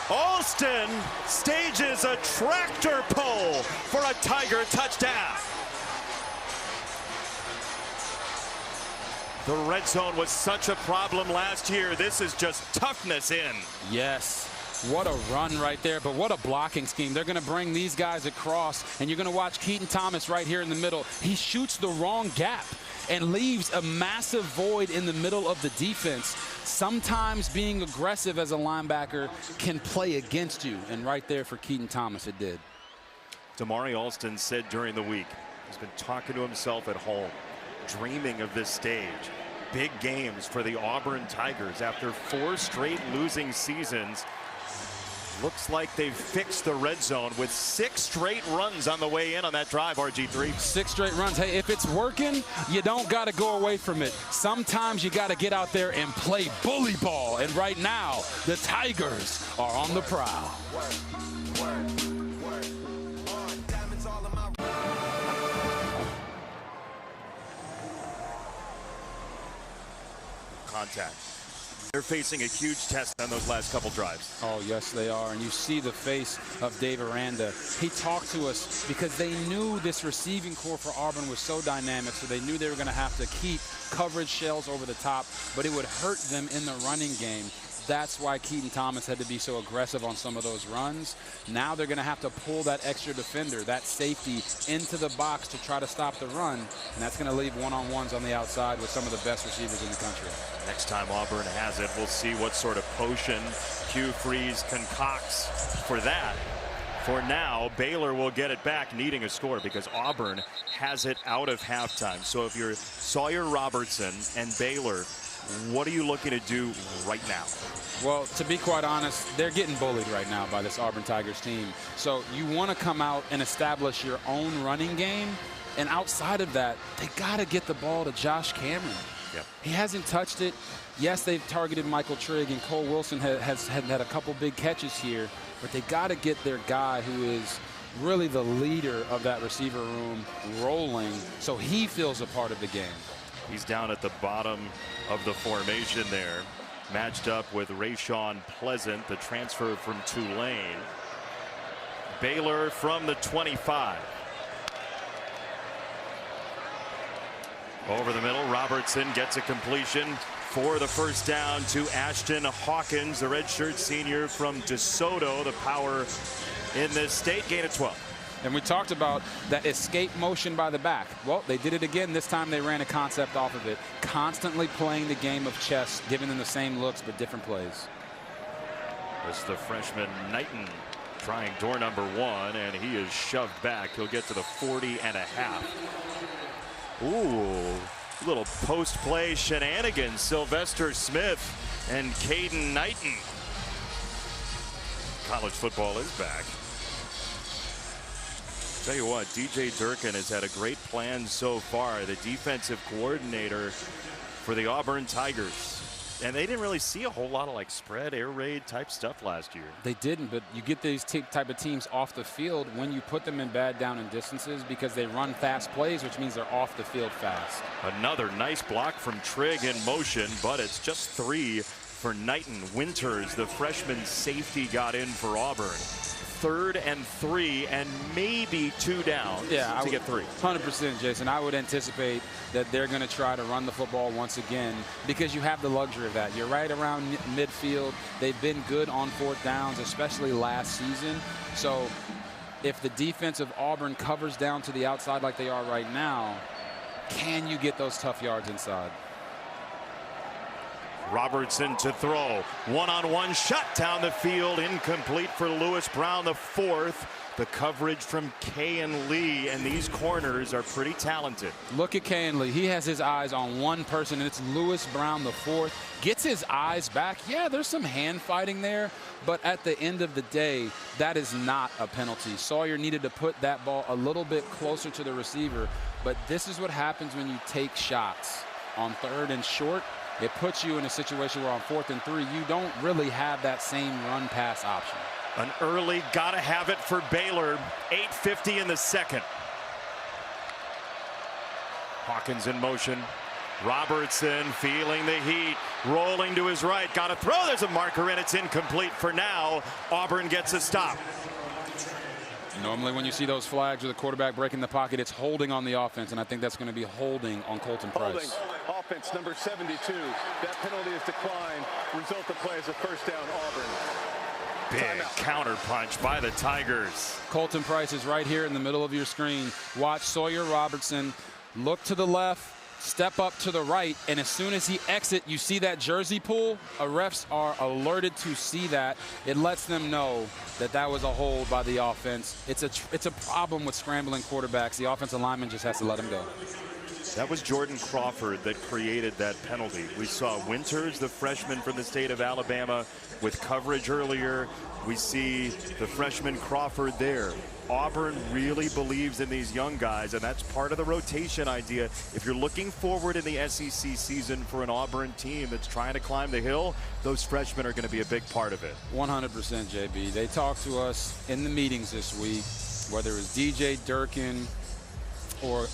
Alston stages a tractor pull for a Tiger touchdown. The red zone was such a problem last year. This is just toughness in. Yes. What a run right there, but what a blocking scheme. They're going to bring these guys across, and you're going to watch Keaton Thomas right here in the middle. He shoots the wrong gap and leaves a massive void in the middle of the defense. Sometimes being aggressive as a linebacker can play against you, and right there for Keaton Thomas, it did. Damari Alston said during the week, he's been talking to himself at home, dreaming of this stage. Big games for the Auburn Tigers after 4 straight losing seasons. Looks like they've fixed the red zone with 6 straight runs on the way in on that drive, RG3. 6 straight runs. Hey, if it's working, you don't got to go away from it. Sometimes you got to get out there and play bully ball. And right now, the Tigers are on the prowl. Contact. They're facing a huge test on those last couple drives. Oh, yes, they are. And you see the face of Dave Aranda. He talked to us because they knew this receiving core for Auburn was so dynamic, so they knew they were going to have to keep coverage shells over the top, but it would hurt them in the running game. That's why Keaton Thomas had to be so aggressive on some of those runs. Now they're going to have to pull that extra defender, that safety, into the box to try to stop the run, and that's going to leave one-on-ones on the outside with some of the best receivers in the country. Next time Auburn has it, we'll see what sort of potion Hugh Freeze concocts for that. For now, Baylor will get it back, needing a score, because Auburn has it out of halftime. So if you're Sawyer Robertson and Baylor, what are you looking to do right now? Well, to be quite honest, they're getting bullied right now by this Auburn Tigers team. So you want to come out and establish your own running game. And outside of that, they got to get the ball to Josh Cameron. Yep. He hasn't touched it. Yes, they've targeted Michael Trigg, and Cole Wilson has had a couple big catches here. But they got to get their guy who is really the leader of that receiver room rolling so he feels a part of the game. He's down at the bottom of the formation there, matched up with Rayshawn Pleasant, the transfer from Tulane. Baylor from the 25. Over the middle, Robertson gets a completion for the first down to Ashton Hawkins, the redshirt senior from DeSoto, the power in this state. Gain of 12. And we talked about that escape motion by the back. Well, they did it again. This time they ran a concept off of it. Constantly playing the game of chess, giving them the same looks but different plays. It's the freshman Knighton trying door number 1, and he is shoved back. He'll get to the 40.5. Ooh, little post-play shenanigans. Sylvester Smith and Caden Knighton. College football is back. Tell you what, DJ Durkin has had a great plan so far, the defensive coordinator for the Auburn Tigers. And they didn't really see a whole lot of like spread, air raid type stuff last year. They didn't, but you get these type of teams off the field when you put them in bad down and distances because they run fast plays, which means they're off the field fast. Another nice block from Trigg in motion, but it's just 3 for Knighton. Winters, the freshman safety, got in for Auburn. 3rd and 3 and maybe 2 down to get 3. 100%, Jason. I would anticipate that they're going to try to run the football once again because you have the luxury of that. You're right around midfield. They've been good on 4th downs, especially last season. So if the defense of Auburn covers down to the outside like they are right now, can you get those tough yards inside? Robertson to throw. One-on-one shot down the field. Incomplete for Lewis Brown, the 4th. The coverage from Kay and Lee, and these corners are pretty talented. Look at Kay and Lee. He has his eyes on one person, and it's Lewis Brown, the 4th. Gets his eyes back. Yeah, there's some hand fighting there, but at the end of the day, that is not a penalty. Sawyer needed to put that ball a little bit closer to the receiver, but this is what happens when you take shots. On 3rd and short, it puts you in a situation where on 4th and 3, you don't really have that same run pass option. An early gotta have it for Baylor. 8:50 in the 2nd. Hawkins in motion. Robertson feeling the heat, rolling to his right. Got to throw. There's a marker and it's incomplete for now. Auburn gets a stop. Normally when you see those flags or the quarterback breaking the pocket, it's holding on the offense, and I think that's going to be holding on Colton Price. Holding, offense number 72. That penalty is declined. Result of play is a first down, Auburn. Big counter punch by the Tigers. Colton Price is right here in the middle of your screen. Watch Sawyer Robertson look to the left, step up to the right, and as soon as he exits, you see that jersey pull. Refs are alerted to see that. It lets them know that that was a hold by the offense. It's a problem with scrambling quarterbacks. The offensive lineman just has to let him go. That was Jordan Crawford that created that penalty. We saw Winters, the freshman from the state of Alabama, with coverage earlier. We see the freshman Crawford there. Auburn really believes in these young guys, and that's part of the rotation idea. If you're looking forward in the SEC season for an Auburn team that's trying to climb the hill, those freshmen are going to be a big part of it. 100%, JB. They talked to us in the meetings this week, whether it was DJ Durkin or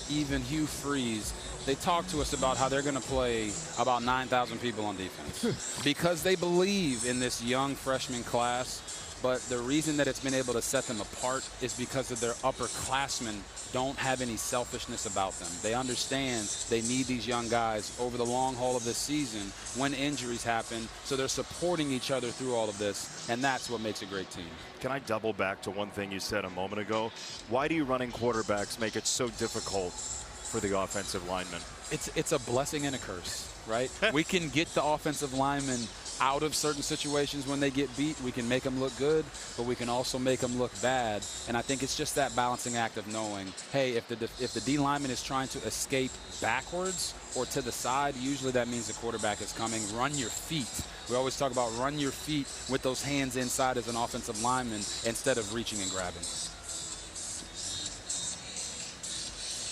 even Hugh Freeze. They talked to us about how they're going to play about 9,000 people on defense because they believe in this young freshman class. But the reason that it's been able to set them apart is because of their upperclassmen don't have any selfishness about them. They understand they need these young guys over the long haul of this season when injuries happen, so they're supporting each other through all of this, and that's what makes a great team. Can I double back to one thing you said a moment ago? Why do you running quarterbacks make it so difficult for the offensive linemen? It's a blessing and a curse, right? We can get the offensive linemen out of certain situations when they get beat. We can make them look good, but we can also make them look bad. And I think it's just that balancing act of knowing, hey, if the D lineman is trying to escape backwards or to the side, usually that means the quarterback is coming. Run your feet. We always talk about run your feet with those hands inside as an offensive lineman instead of reaching and grabbing.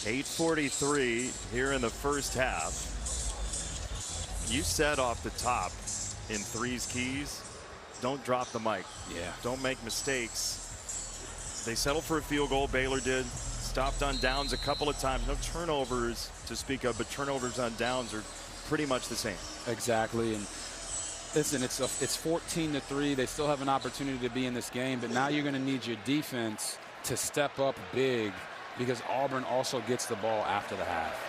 8:43 here in the first half. You said off the top in Three's keys, don't drop the mic. Yeah. Don't make mistakes. They settled for a field goal, Baylor did. Stopped on downs a couple of times. No turnovers to speak of, but turnovers on downs are pretty much the same. Exactly. And listen, it's 14-3. They still have an opportunity to be in this game, but now you're going to need your defense to step up big because Auburn also gets the ball after the half.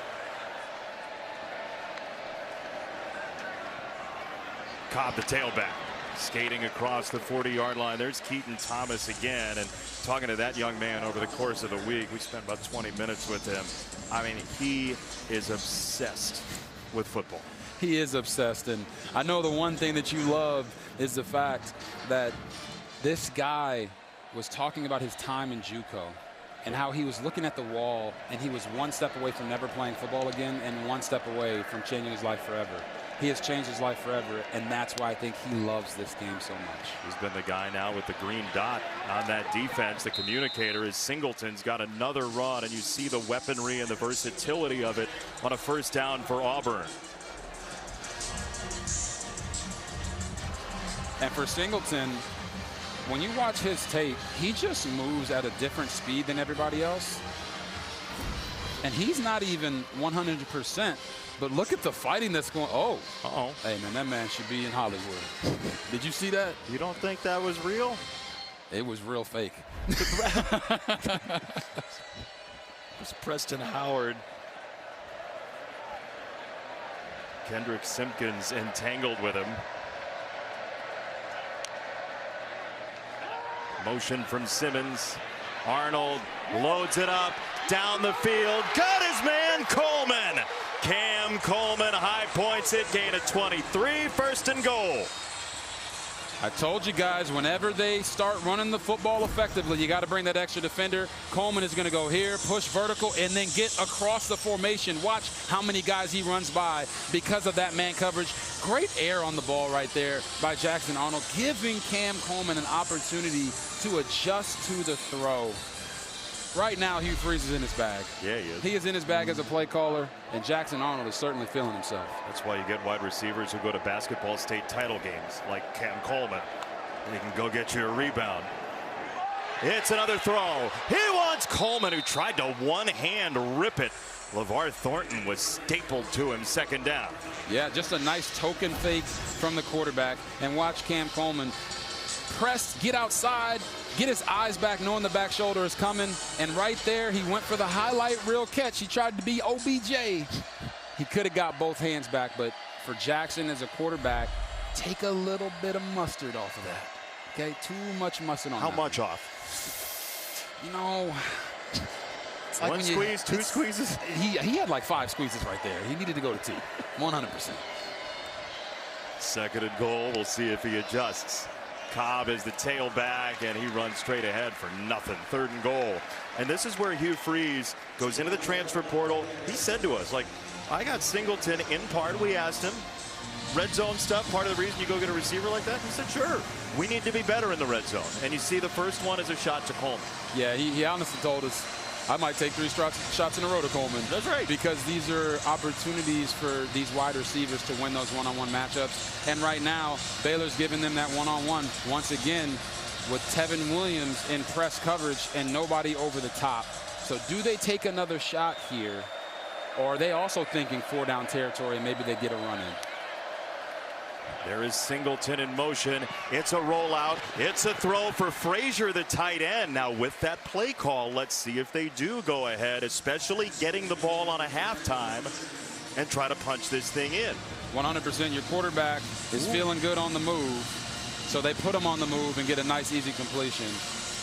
Cobb, the tailback. Skating across the 40-yard line. There's Keaton Thomas again. And talking to that young man over the course of the week, we spent about 20 minutes with him. I mean, he is obsessed with football. He is obsessed. And I know the one thing that you love is the fact that this guy was talking about his time in JUCO and how he was looking at the wall and he was one step away from never playing football again and one step away from changing his life forever. He has changed his life forever, and that's why I think he loves this game so much. He's been the guy now with the green dot on that defense. The communicator is Singleton's got another run, and you see the weaponry and the versatility of it on a first down for Auburn. And for Singleton, when you watch his tape, he just moves at a different speed than everybody else. And he's not even 100%. But look at the fighting that's going. Oh, hey man, that man should be in Hollywood. Did you see that? You don't think that was real? It was real fake. It's Preston Howard. Kendrick Simpkins entangled with him. Motion from Simmons. Arnold loads it up down the field. Got his man Coleman. Cam Coleman high points it, gain of 23, first and goal. I told you guys, whenever they start running the football effectively, you got to bring that extra defender. Coleman is going to go here, push vertical, and then get across the formation. Watch how many guys he runs by because of that man coverage. Great air on the ball right there by Jackson Arnold, giving Cam Coleman an opportunity to adjust to the throw. Right now, Hugh Freeze is in his bag. Yeah, he is. He is in his bag as a play caller, and Jackson Arnold is certainly feeling himself. That's why you get wide receivers who go to basketball state title games, like Cam Coleman. And he can go get you a rebound. It's another throw. He wants Coleman, who tried to one-hand rip it. LeVar Thornton was stapled to him, second down. Yeah, just a nice token fake from the quarterback. And watch Cam Coleman press, get outside, get his eyes back, knowing the back shoulder is coming. And right there, he went for the highlight reel catch. He tried to be OBJ. He could have got both hands back, but for Jackson as a quarterback, take a little bit of mustard off of that. Okay, too much mustard on that. How much off? You know, it's like one squeeze, two squeezes? He had like 5 squeezes right there. He needed to go to 2, 100%. Second and goal, we'll see if he adjusts. Cobb is the tailback, and he runs straight ahead for nothing. Third and goal. And this is where Hugh Freeze goes into the transfer portal. He said to us, like, I got Singleton in part. We asked him, red zone stuff, part of the reason you go get a receiver like that? He said, sure. We need to be better in the red zone. And you see the first one is a shot to Coleman. Yeah, he honestly told us, I might take 3 shots in a row to Coleman. That's right. Because these are opportunities for these wide receivers to win those one-on-one matchups. And right now, Baylor's giving them that one-on-one once again with Tevin Williams in press coverage and nobody over the top. So do they take another shot here? Or are they also thinking 4-down territory and maybe they get a run in? There is Singleton in motion. It's a rollout. It's a throw for Frazier, the tight end. Now with that play call, let's see if they do go ahead, especially getting the ball on a halftime and try to punch this thing in. 100%. Your quarterback is feeling good on the move. So they put him on the move and get a nice, easy completion.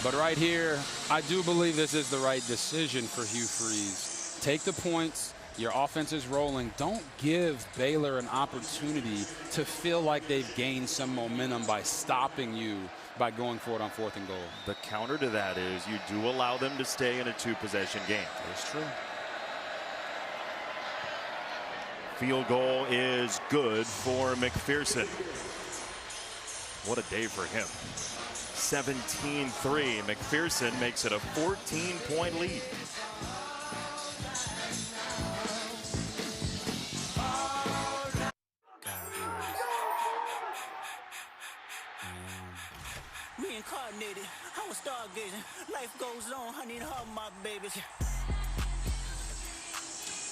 But right here, I do believe this is the right decision for Hugh Freeze. Take the points. Your offense is rolling. Don't give Baylor an opportunity to feel like they've gained some momentum by stopping you by going for it on 4th and goal. The counter to that is you do allow them to stay in a 2-possession game. That's true. Field goal is good for McPherson. What a day for him. 17-3. McPherson makes it a 14-point lead. Reincarnated, I was stargazing. Life goes on, I need all my babies.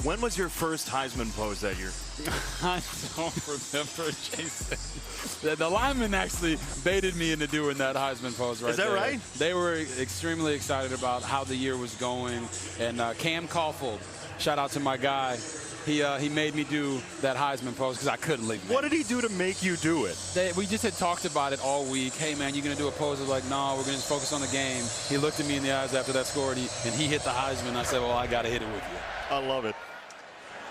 When was your first Heisman pose that year? I don't remember, Jason. The lineman actually baited me into doing that Heisman pose right there. Is that right? They were extremely excited about how the year was going. And Cam Caulfield, shout out to my guy. He made me do that Heisman pose because I couldn't leave him. What did he do to make you do it? We just had talked about it all week. Hey, man, you going to do a pose? I was like, no, we're going to just focus on the game. He looked at me in the eyes after that score, and he hit the Heisman. I said, well, I got to hit it with you. I love it.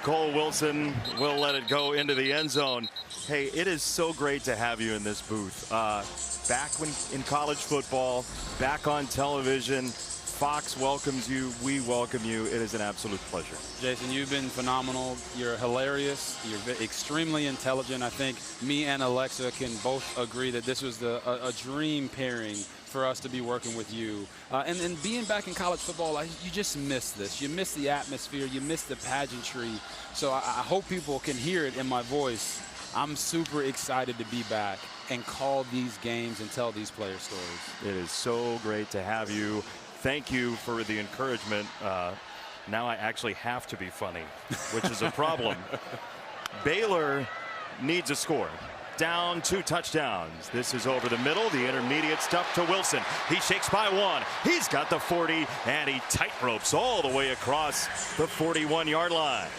Cole Wilson will let it go into the end zone. Hey, it is so great to have you in this booth. Back in college football, back on television. Fox welcomes you. We welcome you. It is an absolute pleasure. Jason, you've been phenomenal. You're hilarious. You're extremely intelligent. I think me and Alexa can both agree that this was a dream pairing for us to be working with you. And being back in college football, you just miss this. You miss the atmosphere. You miss the pageantry. So I hope people can hear it in my voice. I'm super excited to be back and call these games and tell these player stories. It is so great to have you. Thank you for the encouragement. Now I actually have to be funny, which is a problem. Baylor needs a score. Down 2 touchdowns. This is over the middle. The intermediate stuff to Wilson. He shakes by 1. He's got the 40, and he tight ropes all the way across the 41-yard line.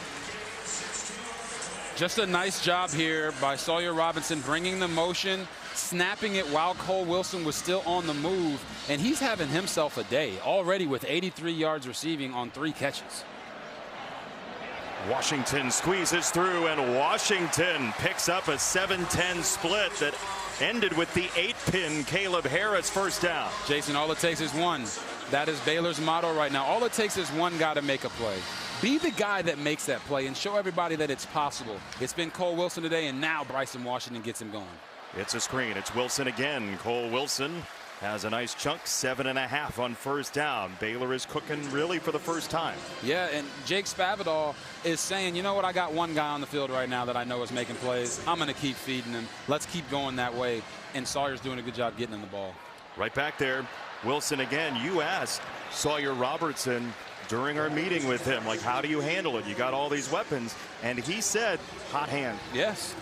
Just a nice job here by Sawyer Robinson, bringing the motion, snapping it while Cole Wilson was still on the move, and he's having himself a day already with 83 yards receiving on 3 catches. Washington squeezes through, and Washington picks up a 7-10 split that ended with the 8-pin Caleb Harris first down. Jason, all it takes is one. That is Baylor's motto right now. All it takes is one guy to make a play. Be the guy that makes that play and show everybody that it's possible. It's been Cole Wilson today, and now Bryson Washington gets him going. It's a screen. It's Wilson again. Cole Wilson has a nice chunk, 7.5 on first down. Baylor is cooking really for the first time. Yeah, and Jake Spavital is saying, you know what, I got one guy on the field right now that I know is making plays. I'm going to keep feeding him. Let's keep going that way. And Sawyer's doing a good job getting him the ball. Right back there, Wilson again. You asked Sawyer Robertson during our meeting with him, like, how do you handle it? You got all these weapons. And he said, hot hand. Yes.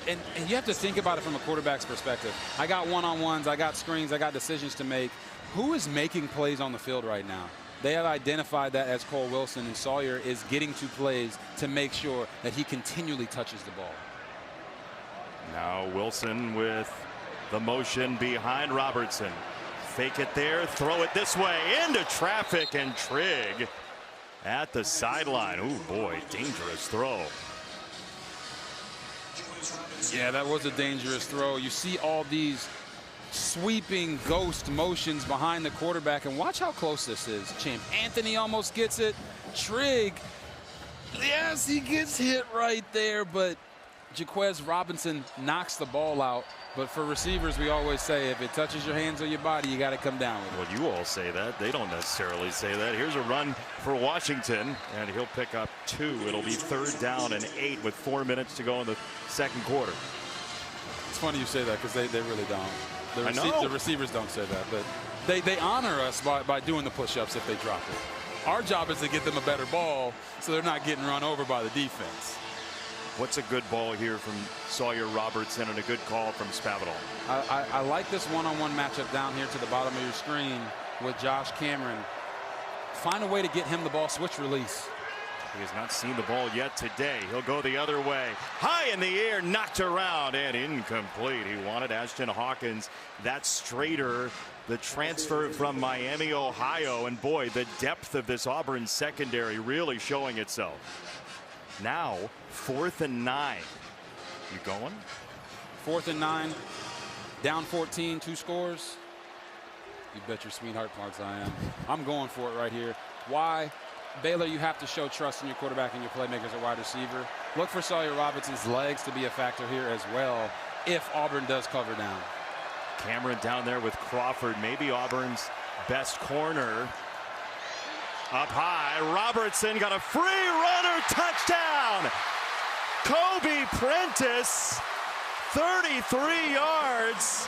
And you have to think about it from a quarterback's perspective. I got one-on-ones, I got screens, I got decisions to make. Who is making plays on the field right now? They have identified that as Cole Wilson, and Sawyer is getting to plays to make sure that he continually touches the ball. Now Wilson with the motion behind Robertson. Fake it there, throw it this way into traffic, and Trigg at the sideline. Oh boy, dangerous throw. Yeah, that was a dangerous throw. You see all these sweeping ghost motions behind the quarterback, and watch how close this is. Champ Anthony almost gets it. Trigg, yes, he gets hit right there, but Jaquez Robinson knocks the ball out. But for receivers, we always say, if it touches your hands or your body, you got to come down with it. Well, you all say that. They don't necessarily say that. Here's a run for Washington, and he'll pick up 2. It'll be 3rd down and 8 with 4 minutes to go in the second quarter. It's funny you say that because they really don't. I know. The receivers don't say that, but they honor us by doing the push-ups if they drop it. Our job is to get them a better ball so they're not getting run over by the defense. What's a good ball here from Sawyer Robertson and a good call from Spavital? I like this one-on-one matchup down here to the bottom of your screen with Josh Cameron. Find a way to get him the ball, switch release. He has not seen the ball yet today. He'll go the other way. High in the air, knocked around, and incomplete. He wanted Ashton Hawkins, that straighter, the transfer from Miami, Ohio. And boy, the depth of this Auburn secondary really showing itself. Now, 4th and 9. You going? 4th and 9. Down 14, 2 scores. You bet your sweetheart marks I am. I'm going for it right here. Why? Baylor, you have to show trust in your quarterback and your playmakers at wide receiver. Look for Sawyer Robinson's legs to be a factor here as well if Auburn does cover down. Cameron down there with Crawford, maybe Auburn's best corner. Up high, Robertson got a free runner, touchdown! Kobe Prentice, 33 yards.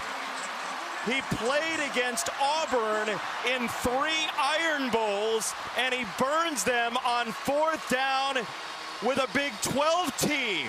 He played against Auburn in 3 Iron Bowls, and he burns them on 4th down with a Big 12 team.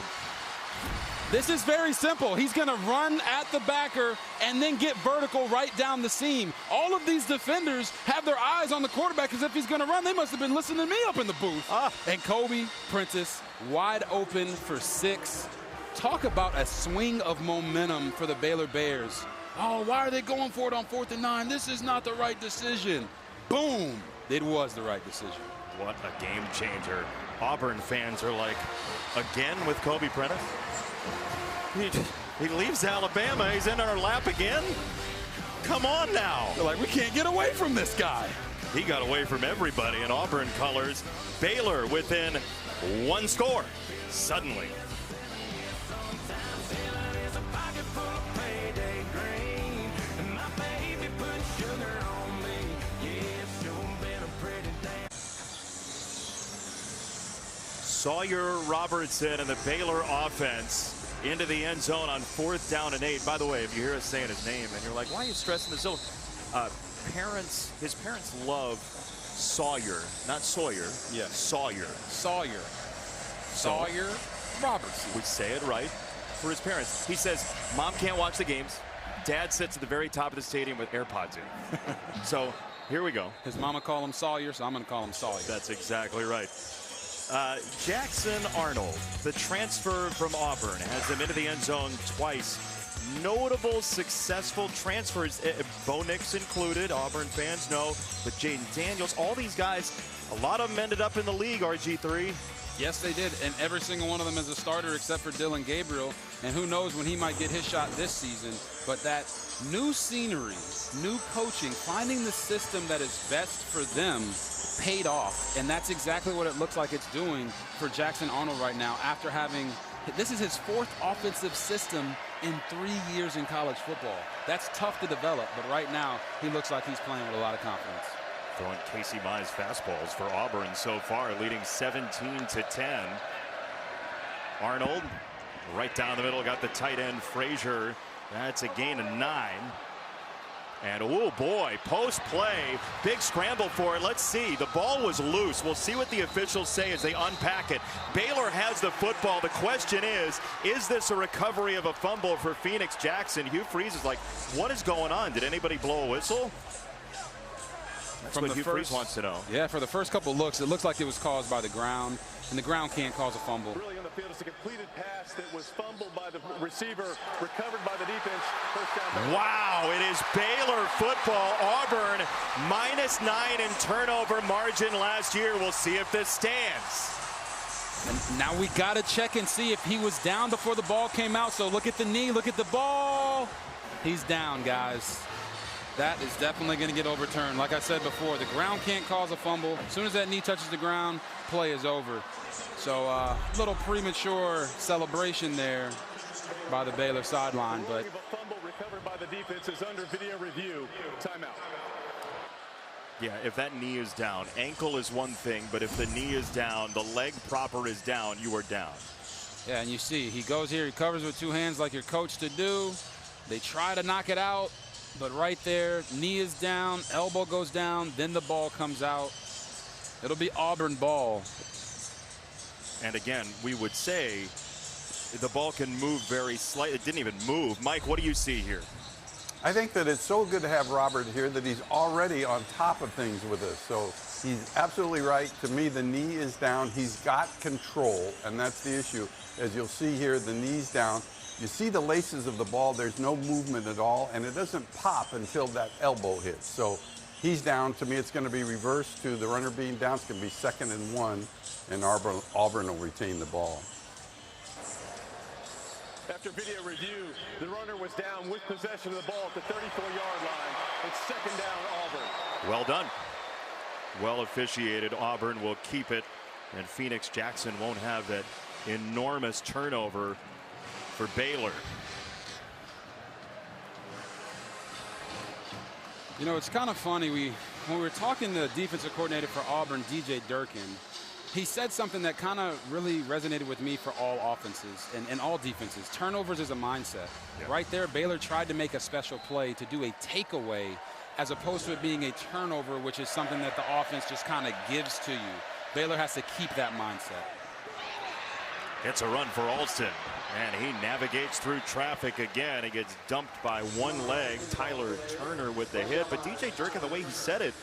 This is very simple. He's going to run at the backer and then get vertical right down the seam. All of these defenders have their eyes on the quarterback as if he's going to run. They must have been listening to me up in the booth. And Kobe Prentice wide open for 6. Talk about a swing of momentum for the Baylor Bears. Oh, why are they going for it on 4th and 9? This is not the right decision. Boom. It was the right decision. What a game changer. Auburn fans are like, again with Kobe Prentice? He leaves Alabama. He's in our lap again? Come on now. They're like, we can't get away from this guy. He got away from everybody in Auburn colors. Baylor within 1 score. Suddenly. Sawyer Robertson and the Baylor offense into the end zone on 4th down and 8. By the way, if you hear us saying his name and you're like, why are you stressing the zone? His parents love Sawyer, not Sawyer. Yeah. Sawyer. Sawyer Robertson. We say it right for his parents. He says, Mom can't watch the games. Dad sits at the very top of the stadium with AirPods in. So here we go. His mama call him Sawyer, so I'm going to call him Sawyer. That's exactly right. Jackson Arnold, the transfer from Auburn, has him into the end zone twice. Notable successful transfers, Bo Nix included, Auburn fans know, but Jaden Daniels, all these guys, a lot of them ended up in the league, RG3. Yes, they did, and every single one of them is a starter except for Dylan Gabriel, and who knows when he might get his shot this season. But that new scenery, new coaching, finding the system that is best for them paid off, and that's exactly what it looks like it's doing for Jackson Arnold right now after having, this is his 4th offensive system in 3 years in college football. That's tough to develop, but right now he looks like he's playing with a lot of confidence. Throwing Casey Mize fastballs for Auburn so far, leading 17-10. Arnold right down the middle, got the tight end Frazier. That's a gain of 9. And oh boy, post play, big scramble for it. Let's see, the ball was loose. We'll see what the officials say as they unpack it. Baylor has the football. The question is this a recovery of a fumble for Phoenix Jackson? Hugh Freeze is like, what is going on? Did anybody blow a whistle? That's what Hugh Freeze wants to know. Yeah, for the first couple looks, it looks like it was caused by the ground, and the ground can't cause a fumble. Really on the field, it's a completed pass that was fumbled by the receiver, recovered by the defense. First down. Wow, it is Baylor football. Auburn -9 in turnover margin last year. We'll see if this stands. And now we got to check and see if he was down before the ball came out. So look at the knee, look at the ball. He's down, guys. That is definitely going to get overturned. Like I said before, the ground can't cause a fumble. As soon as that knee touches the ground, play is over. So a little premature celebration there by the Baylor sideline. But A fumble recovered by the defense is under video review. Timeout. Yeah, if that knee is down, ankle is one thing, but if the knee is down, the leg proper is down, you are down. Yeah, and you see, he goes here, he covers with 2 hands like you're coached to do. They try to knock it out. But right there, knee is down, elbow goes down, then the ball comes out. It'll be Auburn ball. And again, we would say the ball can move very slightly. It didn't even move. Mike, what do you see here? I think that it's so good to have Robert here that he's already on top of things with us. So he's absolutely right. To me, the knee is down. He's got control, and that's the issue. As you'll see here, the knee's down. You see the laces of the ball, there's no movement at all, and it doesn't pop until that elbow hits. So he's down. To me, it's going to be reversed to the runner being down. It's going to be 2nd and 1, and Auburn will retain the ball. After video review, the runner was down with possession of the ball at the 34-yard line. It's 2nd down, Auburn. Well done. Well officiated. Auburn will keep it, and Phoenix Jackson won't have that enormous turnover for Baylor. You know, it's kind of funny. When we were talking to the defensive coordinator for Auburn, DJ Durkin, he said something that kind of really resonated with me for all offenses and all defenses. Turnovers is a mindset. Yeah. Right there, Baylor tried to make a special play to do a takeaway as opposed to it being a turnover, which is something that the offense just kind of gives to you. Baylor has to keep that mindset. It's a run for Alston, and he navigates through traffic again. He gets dumped by one leg. Tyler Turner with the hit, but DJ Durkin, the way he said it,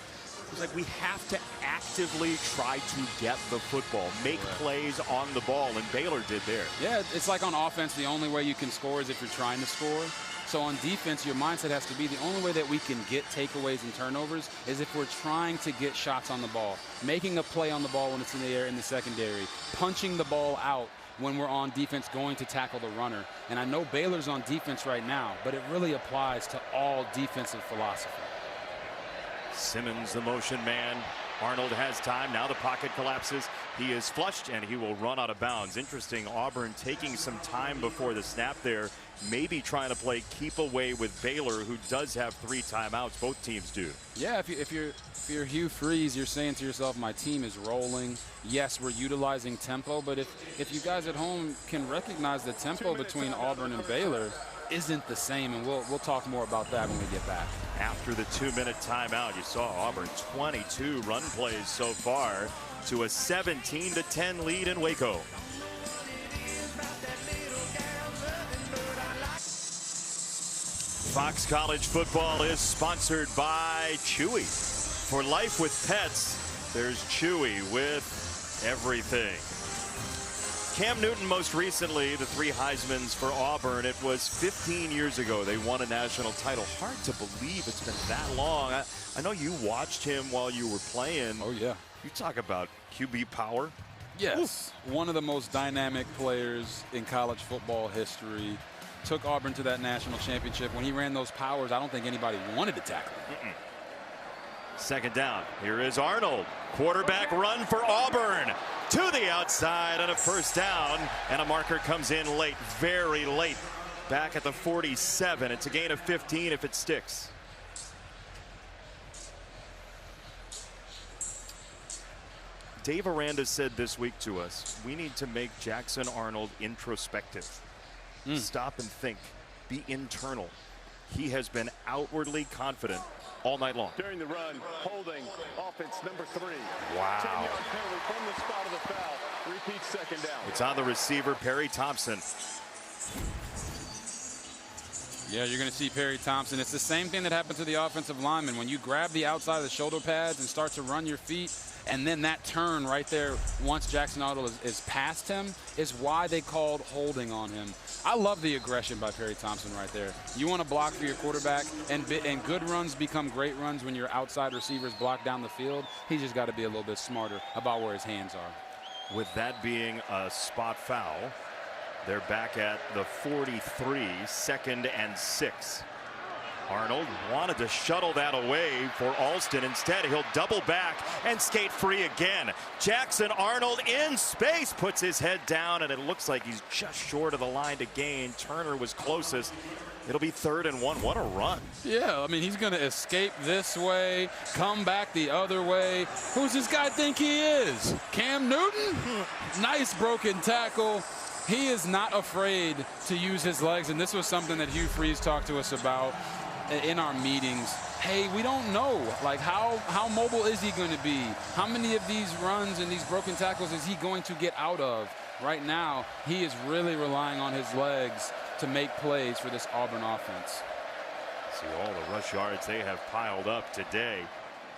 was like, we have to actively try to get the football, make plays on the ball, and Baylor did there. Yeah, it's like on offense, the only way you can score is if you're trying to score. So on defense, your mindset has to be the only way that we can get takeaways and turnovers is if we're trying to get shots on the ball, making a play on the ball when it's in the air in the secondary, punching the ball out when we're on defense going to tackle the runner. And I know Baylor's on defense right now, but it really applies to all defensive philosophy. Simmons, the motion man. Arnold has time. Now the pocket collapses. He is flushed, and he will run out of bounds. Interesting, Auburn taking some time before the snap there, maybe trying to play keep away with Baylor, who does have 3 timeouts. Both teams do. Yeah, if you're Hugh Freeze, you're saying to yourself, my team is rolling. Yes, we're utilizing tempo, but if you guys at home can recognize the tempo between Auburn and Baylor isn't the same, and we'll talk more about that when we get back. After the 2-minute timeout, you saw Auburn 22 run plays so far to a 17-10 lead in Waco. Fox College football is sponsored by Chewy. For life with pets, there's Chewy with everything. Cam Newton most recently, the 3 Heismans for Auburn. It was 15 years ago they won a national title. Hard to believe it's been that long. I know you watched him while you were playing. Oh, yeah. You talk about QB power. Yes. Oof. One of the most dynamic players in college football history. Took Auburn to that national championship. When he ran those powers, I don't think anybody wanted to tackle him. Second down. Here is Arnold. Quarterback run for Auburn. To the outside and a first down. And a marker comes in late, very late. Back at the 47. It's a gain of 15 if it sticks. Dave Aranda said this week to us, we need to make Jackson Arnold introspective. Stop and think. Be internal. He has been outwardly confident all night long. During the run, holding, offense number 3. Wow. 10-yard penalty from the spot of the foul. Repeat second down. It's on the receiver, Perry Thompson. Yeah, you're going to see Perry Thompson. It's the same thing that happened to the offensive lineman. When you grab the outside of the shoulder pads and start to run your feet, and then that turn right there, once Jackson Arnold is past him, is why they called holding on him. I love the aggression by Perry Thompson right there. You want to block for your quarterback, and good runs become great runs when your outside receivers block down the field. He's just got to be a little bit smarter about where his hands are. With that being a spot foul, they're back at the 43, 2nd and 6. Arnold wanted to shuttle that away for Alston. Instead, he'll double back and skate free again. Jackson Arnold in space puts his head down, and it looks like he's just short of the line to gain. Turner was closest. It'll be 3rd and 1. What a run. Yeah, I mean, he's going to escape this way, come back the other way. Who's this guy think he is? Cam Newton? Nice broken tackle. He is not afraid to use his legs, and this was something that Hugh Freeze talked to us about in our meetings. Hey, we don't know, like, how mobile is he going to be? How many of these runs and these broken tackles is he going to get out of? Right now, he is really relying on his legs to make plays for this Auburn offense. See all the rush yards they have piled up today.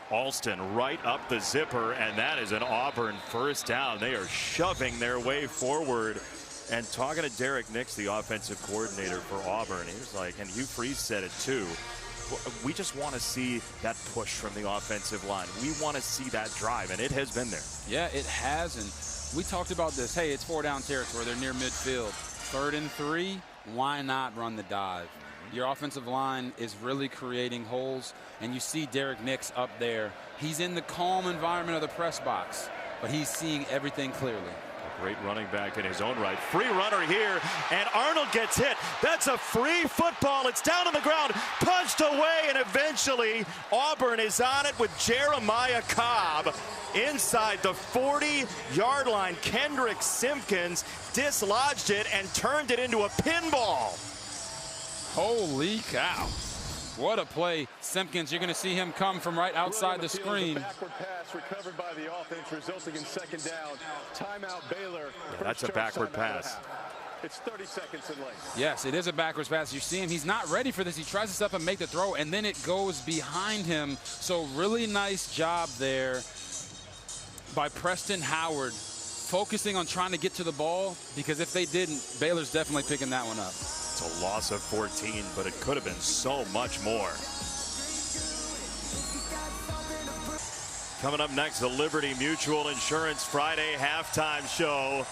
Alston right up the zipper, and that is an Auburn first down. They are shoving their way forward. And talking to Derek Nix, the offensive coordinator for Auburn, he was like, and Hugh Freeze said it too, we just want to see that push from the offensive line. We want to see that drive, and it has been there. Yeah, it has, and we talked about this. Hey, it's 4-down territory. They're near midfield. 3rd and 3, why not run the dive? Your offensive line is really creating holes, and you see Derek Nix up there. He's in the calm environment of the press box, but he's seeing everything clearly. Great running back in his own right. Free runner here, and Arnold gets hit. That's a free football. It's down on the ground, punched away, and eventually Auburn is on it with Jeremiah Cobb inside the 40-yard line. Kendrick Simpkins dislodged it and turned it into a pinball. Holy cow. What a play. Simpkins, you're going to see him come from right outside the screen. Backward pass recovered by the offense, resulting in second down. Timeout Baylor. Yeah, that's a backward pass. It's 30 seconds in length. Yes, it is a backwards pass. You see him. He's not ready for this. He tries to step and make the throw, and then it goes behind him. So really nice job there by Preston Howard, focusing on trying to get to the ball, because if they didn't, Baylor's definitely picking that one up. It's a loss of 14, but it could have been so much more. Coming up next, the Liberty Mutual Insurance Friday halftime show.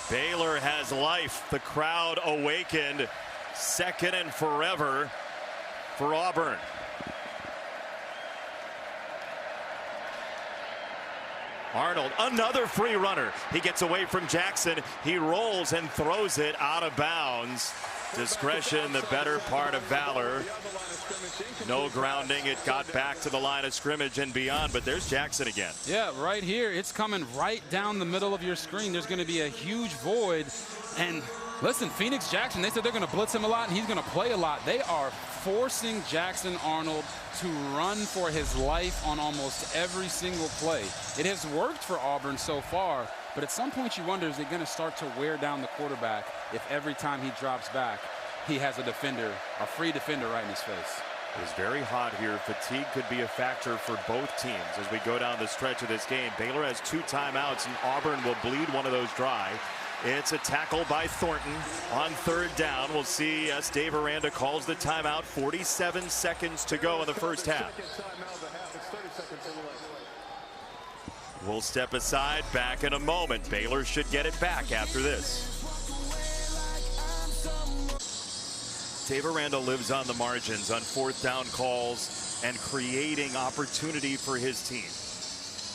Baylor has life. The crowd awakened. Second and forever for Auburn. Arnold, another free runner. He gets away from Jackson. He rolls and throws it out of bounds. Discretion, the better part of valor. No grounding. It got back to the line of scrimmage and beyond, but there's Jackson again. Yeah, right here. It's coming right down the middle of your screen. There's going to be a huge void. And listen, Phoenix Jackson, they said they're going to blitz him a lot, and he's going to play a lot. They are forcing Jackson Arnold to run for his life on almost every single play. It has worked for Auburn so far, but at some point you wonder, is it going to start to wear down the quarterback if every time he drops back, he has a defender, a free defender right in his face? It is very hot here. Fatigue could be a factor for both teams as we go down the stretch of this game. Baylor has 2 timeouts, and Auburn will bleed one of those dry. It's a tackle by Thornton on third down. We'll see as Dave Aranda calls the timeout. 47 seconds to go in the first half. We'll step aside, back in a moment. Baylor should get it back after this. Dave Aranda lives on the margins on fourth down calls and creating opportunity for his team.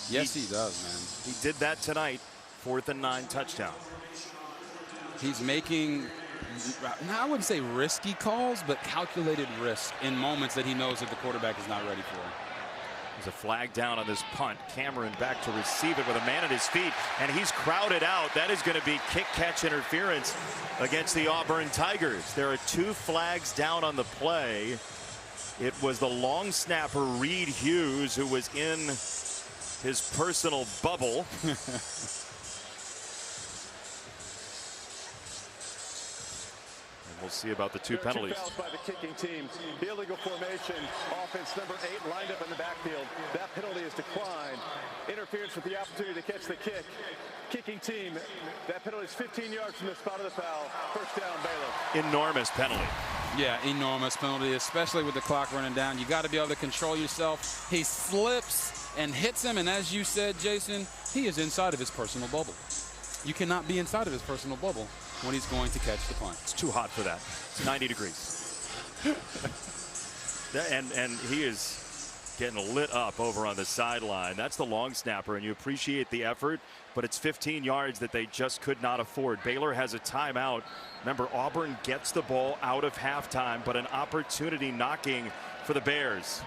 Yes, he does, man. He did that tonight. 4th and 9 touchdown. He's making, I wouldn't say risky calls, but calculated risk in moments that he knows that the quarterback is not ready for. There's a flag down on this punt. Cameron back to receive it with a man at his feet, and he's crowded out. That is going to be kick-catch interference against the Auburn Tigers. There are 2 flags down on the play. It was the long snapper, Reed Hughes, who was in his personal bubble. We'll see about the 2 penalties. Fouls by the kicking team. The illegal formation. Offense number 8 lined up in the backfield. That penalty is declined. Interference with the opportunity to catch the kick. Kicking team. That penalty is 15 yards from the spot of the foul. First down, Baylor. Enormous penalty. Yeah, enormous penalty, especially with the clock running down. You got to be able to control yourself. He slips and hits him, and as you said, Jason, he is inside of his personal bubble. You cannot be inside of his personal bubble when he's going to catch the punt. It's too hot for that. It's 90 degrees. and he is getting lit up over on the sideline. That's the long snapper, and you appreciate the effort, but it's 15 yards that they just could not afford. Baylor has a timeout. Remember, Auburn gets the ball out of halftime, but an opportunity knocking for the Bears.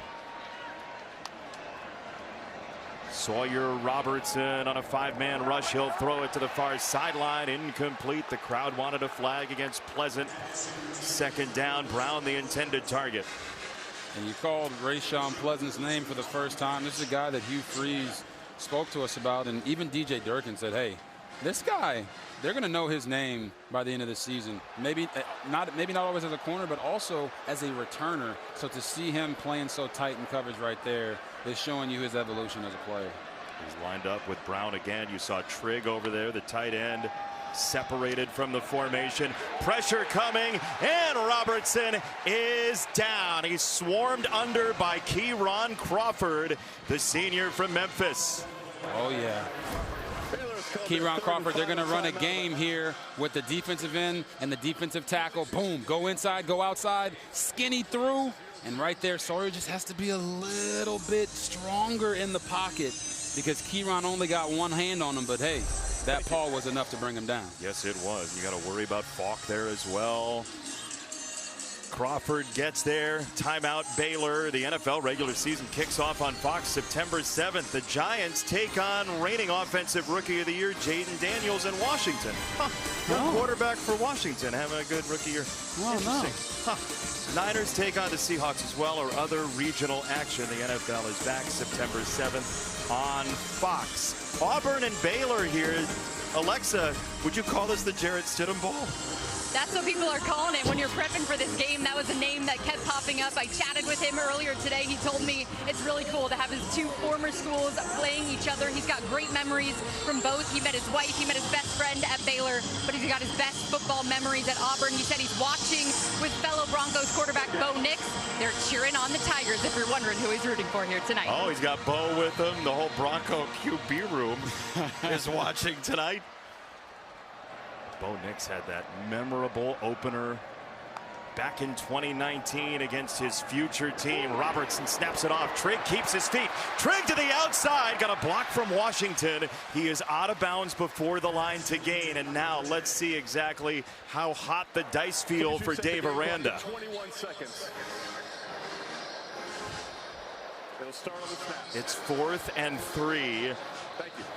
Sawyer Robertson on a 5-man rush. He'll throw it to the far sideline. Incomplete. The crowd wanted a flag against Pleasant. Second down. Brown the intended target. And you called Rayshawn Pleasant's name for the first time. This is a guy that Hugh Freeze spoke to us about, and even DJ Durkin said, hey, this guy, they're going to know his name by the end of the season. Maybe not always as a corner, but also as a returner. So to see him playing so tight in coverage right there is showing you his evolution as a player. He's lined up with Brown again. You saw Trigg over there, the tight end, separated from the formation. Pressure coming, and Robertson is down. He's swarmed under by Keyron Crawford, the senior from Memphis. Oh, yeah. Keyron Crawford, they're going to run a game here with the defensive end and the defensive tackle. Boom, go inside, go outside, skinny through. And right there, Sawyer just has to be a little bit stronger in the pocket because Keyron only got one hand on him. But, hey, that paw was enough to bring him down. Yes, it was. You got to worry about Falk there as well. Crawford gets there. Timeout Baylor. The NFL regular season kicks off on Fox September 7th. The Giants take on reigning Offensive Rookie of the Year, Jaden Daniels in Washington. Good quarterback for Washington, having a good rookie year. Interesting. Niners take on the Seahawks as well, or other regional action. The NFL is back September 7th on Fox. Auburn and Baylor here. Alexa, would you call this the Jarrett Stidham Bowl? That's what people are calling it when you're prepping for this game. That was a name that kept popping up. I chatted with him earlier today. He told me it's really cool to have his two former schools playing each other. He's got great memories from both. He met his wife, he met his best friend at Baylor, but he's got his best football memories at Auburn. He said he's watching with fellow Broncos quarterback Bo Nix. They're cheering on the Tigers, if you're wondering who he's rooting for here tonight. Oh, he's got Bo with him. The whole Bronco QB room is watching tonight. Bo Nix had that memorable opener back in 2019 against his future team. Robertson snaps it off. Trigg keeps his feet. Trigg to the outside. Got a block from Washington. He is out of bounds before the line to gain. And now let's see exactly how hot the dice feel for Dave Aranda. 21 seconds. It'll start on the snap. It's 4th and 3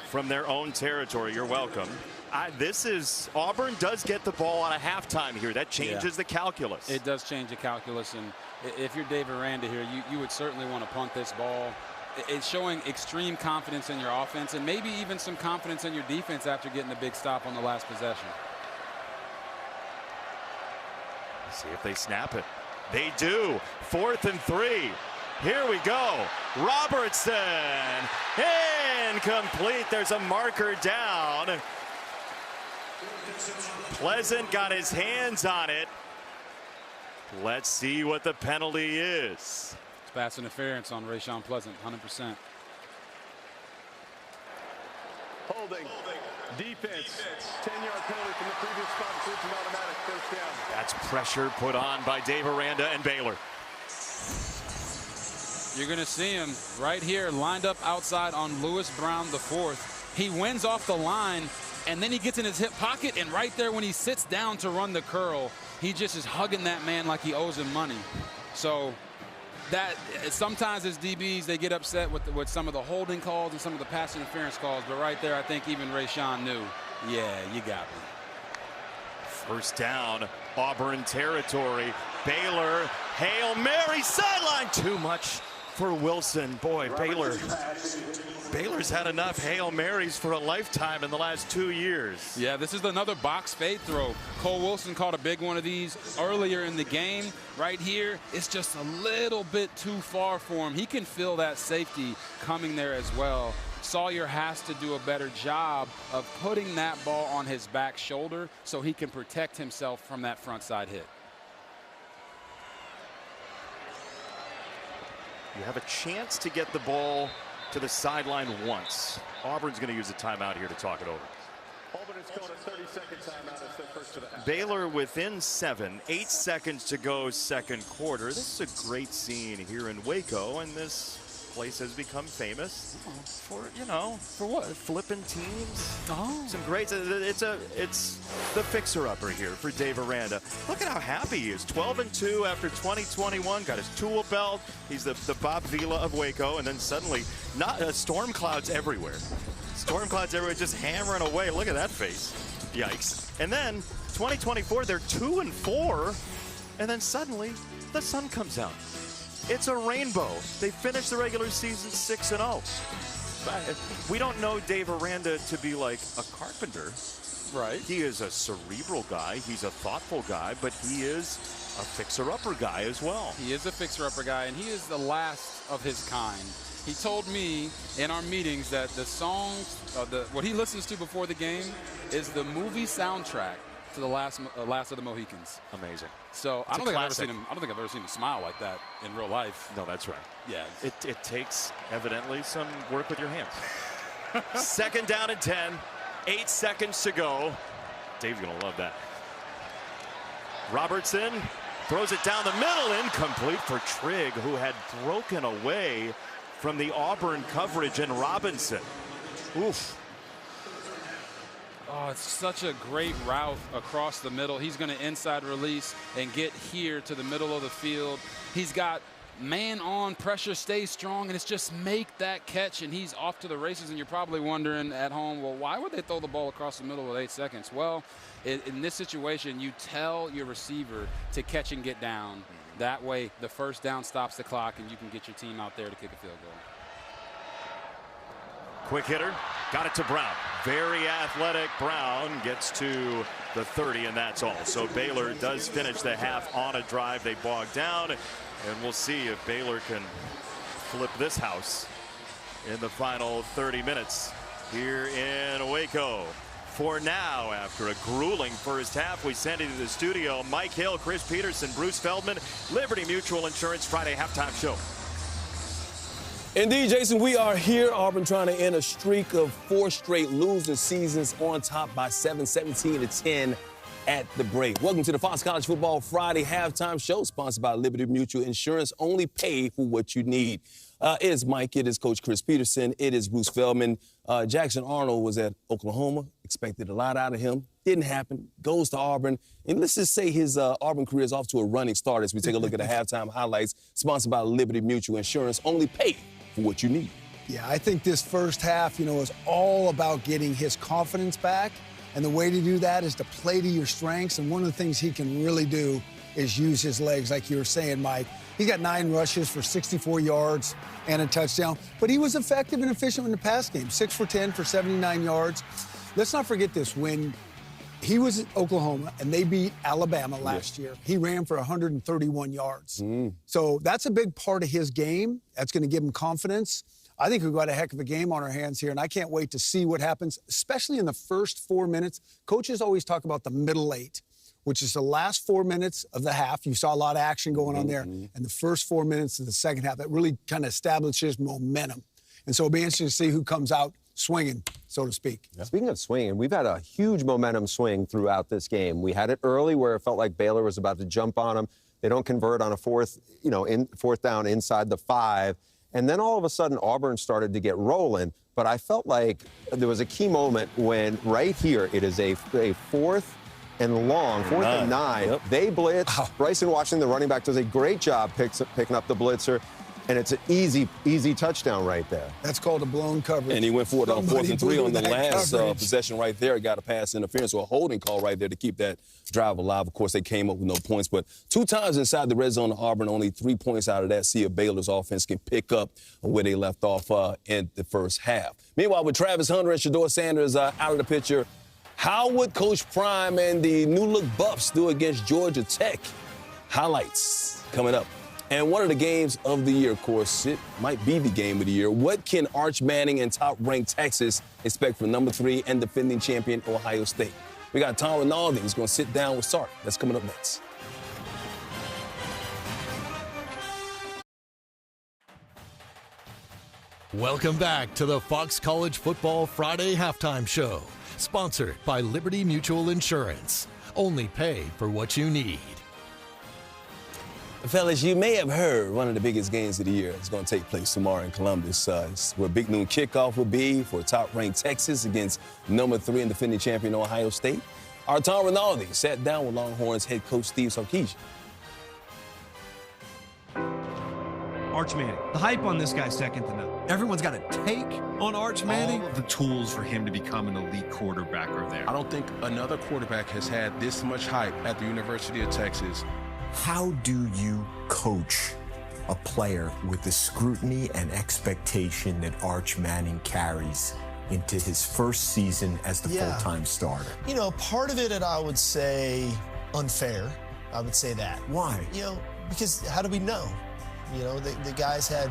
from their own territory. You're welcome. This is Auburn does get the ball on a halftime here. That changes the calculus. It does change the calculus, and if you're Dave Aranda here, you would certainly want to punt this ball. It's showing extreme confidence in your offense and maybe even some confidence in your defense after getting a big stop on the last possession. See if they snap it. They do. 4th and 3. Here we go. Robertson. Incomplete. There's a marker down. Pleasant got his hands on it. Let's see what the penalty is. It's pass interference on Rashawn Pleasant, 100%. Holding. Defense. 10-yard penalty from the previous spot. Includes an automatic first down. That's pressure put on by Dave Aranda and Baylor. You're going to see him right here lined up outside on Lewis Brown IV. He wins off the line, and then he gets in his hip pocket, and right there when he sits down to run the curl, he just is hugging that man like he owes him money. So that sometimes as DBs, they get upset with some of the holding calls and some of the pass interference calls, but right there I think even Rashawn knew, yeah, you got me. First down, Auburn territory. Baylor, Hail Mary, sideline. Too much for Wilson. Boy, Baylor's had enough Hail Marys for a lifetime in the last 2 years. Yeah, this is another box fade throw. Cole Wilson caught a big one of these earlier in the game. Right here, it's just a little bit too far for him. He can feel that safety coming there as well. Sawyer has to do a better job of putting that ball on his back shoulder so he can protect himself from that front side hit. You have a chance to get the ball to the sideline once. Auburn's going to use a timeout here to talk it over. Auburn is called a 30-second timeout as their first to the half. Baylor within 7, 8 seconds to go second quarter. This is a great scene here in Waco, and this place has become famous for, for what? Flipping teams. Oh. Some great, it's the fixer-upper here for Dave Aranda. Look at how happy he is. 12-2 after 2021, got his tool belt. He's the Bob Vila of Waco, and then suddenly, storm clouds everywhere. Storm clouds everywhere, just hammering away. Look at that face. Yikes. And then 2024, they're 2-4, and then suddenly the sun comes out. It's a rainbow. They finished the regular season 6-0. We don't know Dave Aranda to be like a carpenter. Right. He is a cerebral guy. He's a thoughtful guy, but he is a fixer-upper guy as well. He is a fixer-upper guy, and he is the last of his kind. He told me in our meetings that the songs, what he listens to before the game is the movie soundtrack to the last of the Mohicans. Amazing. So I don't think I've ever seen him smile like that in real life. No, that's right. Yeah. It takes evidently some work with your hands. Second down and 10. 8 seconds to go. Dave's gonna love that. Robertson throws it down the middle, incomplete for Trigg, who had broken away from the Auburn coverage, and Robinson. Oof. Oh, it's such a great route across the middle. He's going to inside release and get here to the middle of the field. He's got man on, pressure stays strong, and it's just make that catch, and he's off to the races. And you're probably wondering at home, well, why would they throw the ball across the middle with 8 seconds? Well, in this situation, you tell your receiver to catch and get down. That way, the first down stops the clock, and you can get your team out there to kick a field goal. Quick hitter, got it to Brown. Very athletic. Brown gets to the 30, and that's all. So Baylor does finish the half on a drive. They bogged down, and we'll see if Baylor can flip this house in the final 30 minutes here in Waco. For now, after a grueling first half, we send it to the studio. Mike Hill, Chris Peterson, Bruce Feldman, Liberty Mutual Insurance Friday halftime show. Indeed, Jason, we are here. Auburn trying to end a streak of 4 straight losing seasons, on top by 17-10 at the break. Welcome to the Fox College Football Friday halftime show, sponsored by Liberty Mutual Insurance. Only pay for what you need. It is Mike. It is Coach Chris Peterson. It is Bruce Feldman. Jackson Arnold was at Oklahoma. Expected a lot out of him. Didn't happen. Goes to Auburn. And let's just say his Auburn career is off to a running start as we take a look at the halftime highlights, sponsored by Liberty Mutual Insurance. Only pay for what you need. Yeah, I think this first half, is all about getting his confidence back. And the way to do that is to play to your strengths. And one of the things he can really do is use his legs, like you were saying, Mike. He got 9 rushes for 64 yards and a touchdown. But he was effective and efficient in the pass game. 6 for 10 for 79 yards. Let's not forget this. When he was at Oklahoma and they beat Alabama last year, he ran for 131 yards. So that's a big part of his game. That's going to give him confidence. I think we've got a heck of a game on our hands here, and I can't wait to see what happens, especially in the first 4 minutes. Coaches always talk about the middle 8, which is the last 4 minutes of the half. You saw a lot of action going on there. And the first 4 minutes of the second half, that really kind of establishes momentum. And so it'll be interesting to see who comes out swinging, so to speak. Yeah. Speaking of swinging, we've had a huge momentum swing throughout this game. We had it early where it felt like Baylor was about to jump on them. They don't convert on a fourth down inside the 5. And then all of a sudden, Auburn started to get rolling. But I felt like there was a key moment when right here, it is a 4th and long, 4th and 9. Yep. They blitz. Wow. Bryson Washington, the running back, does a great job picking up the blitzer. And it's an easy touchdown right there. That's called a blown coverage. And he went for it on 4th and 3 on the last possession right there. Got a pass interference or a holding call right there to keep that drive alive. Of course, they came up with no points. But 2 times inside the red zone of Auburn, only 3 points out of that. See if Baylor's offense can pick up where they left off in the first half. Meanwhile, with Travis Hunter and Shedeur Sanders out of the picture, how would Coach Prime and the new-look Buffs do against Georgia Tech? Highlights coming up. And one of the games of the year, of course, it might be the game of the year. What can Arch Manning and top-ranked Texas expect from number 3 and defending champion Ohio State? We got Tom Rinaldi who's going to sit down with Sark. That's coming up next. Welcome back to the Fox College Football Friday Halftime Show, sponsored by Liberty Mutual Insurance. Only pay for what you need. Fellas, you may have heard one of the biggest games of the year is going to take place tomorrow in Columbus. It's where Big Noon Kickoff will be for top-ranked Texas against number 3 and defending champion Ohio State. Our Tom Rinaldi sat down with Longhorns head coach Steve Sarkisian. Arch Manning. The hype on this guy's second to none. Everyone's got a take on Arch Manning. All of the tools for him to become an elite quarterback are there. I don't think another quarterback has had this much hype at the University of Texas. How do you coach a player with the scrutiny and expectation that Arch Manning carries into his first season as the full-time starter? Part of it, I would say, unfair. I would say that. Why? Because how do we know? The guys had,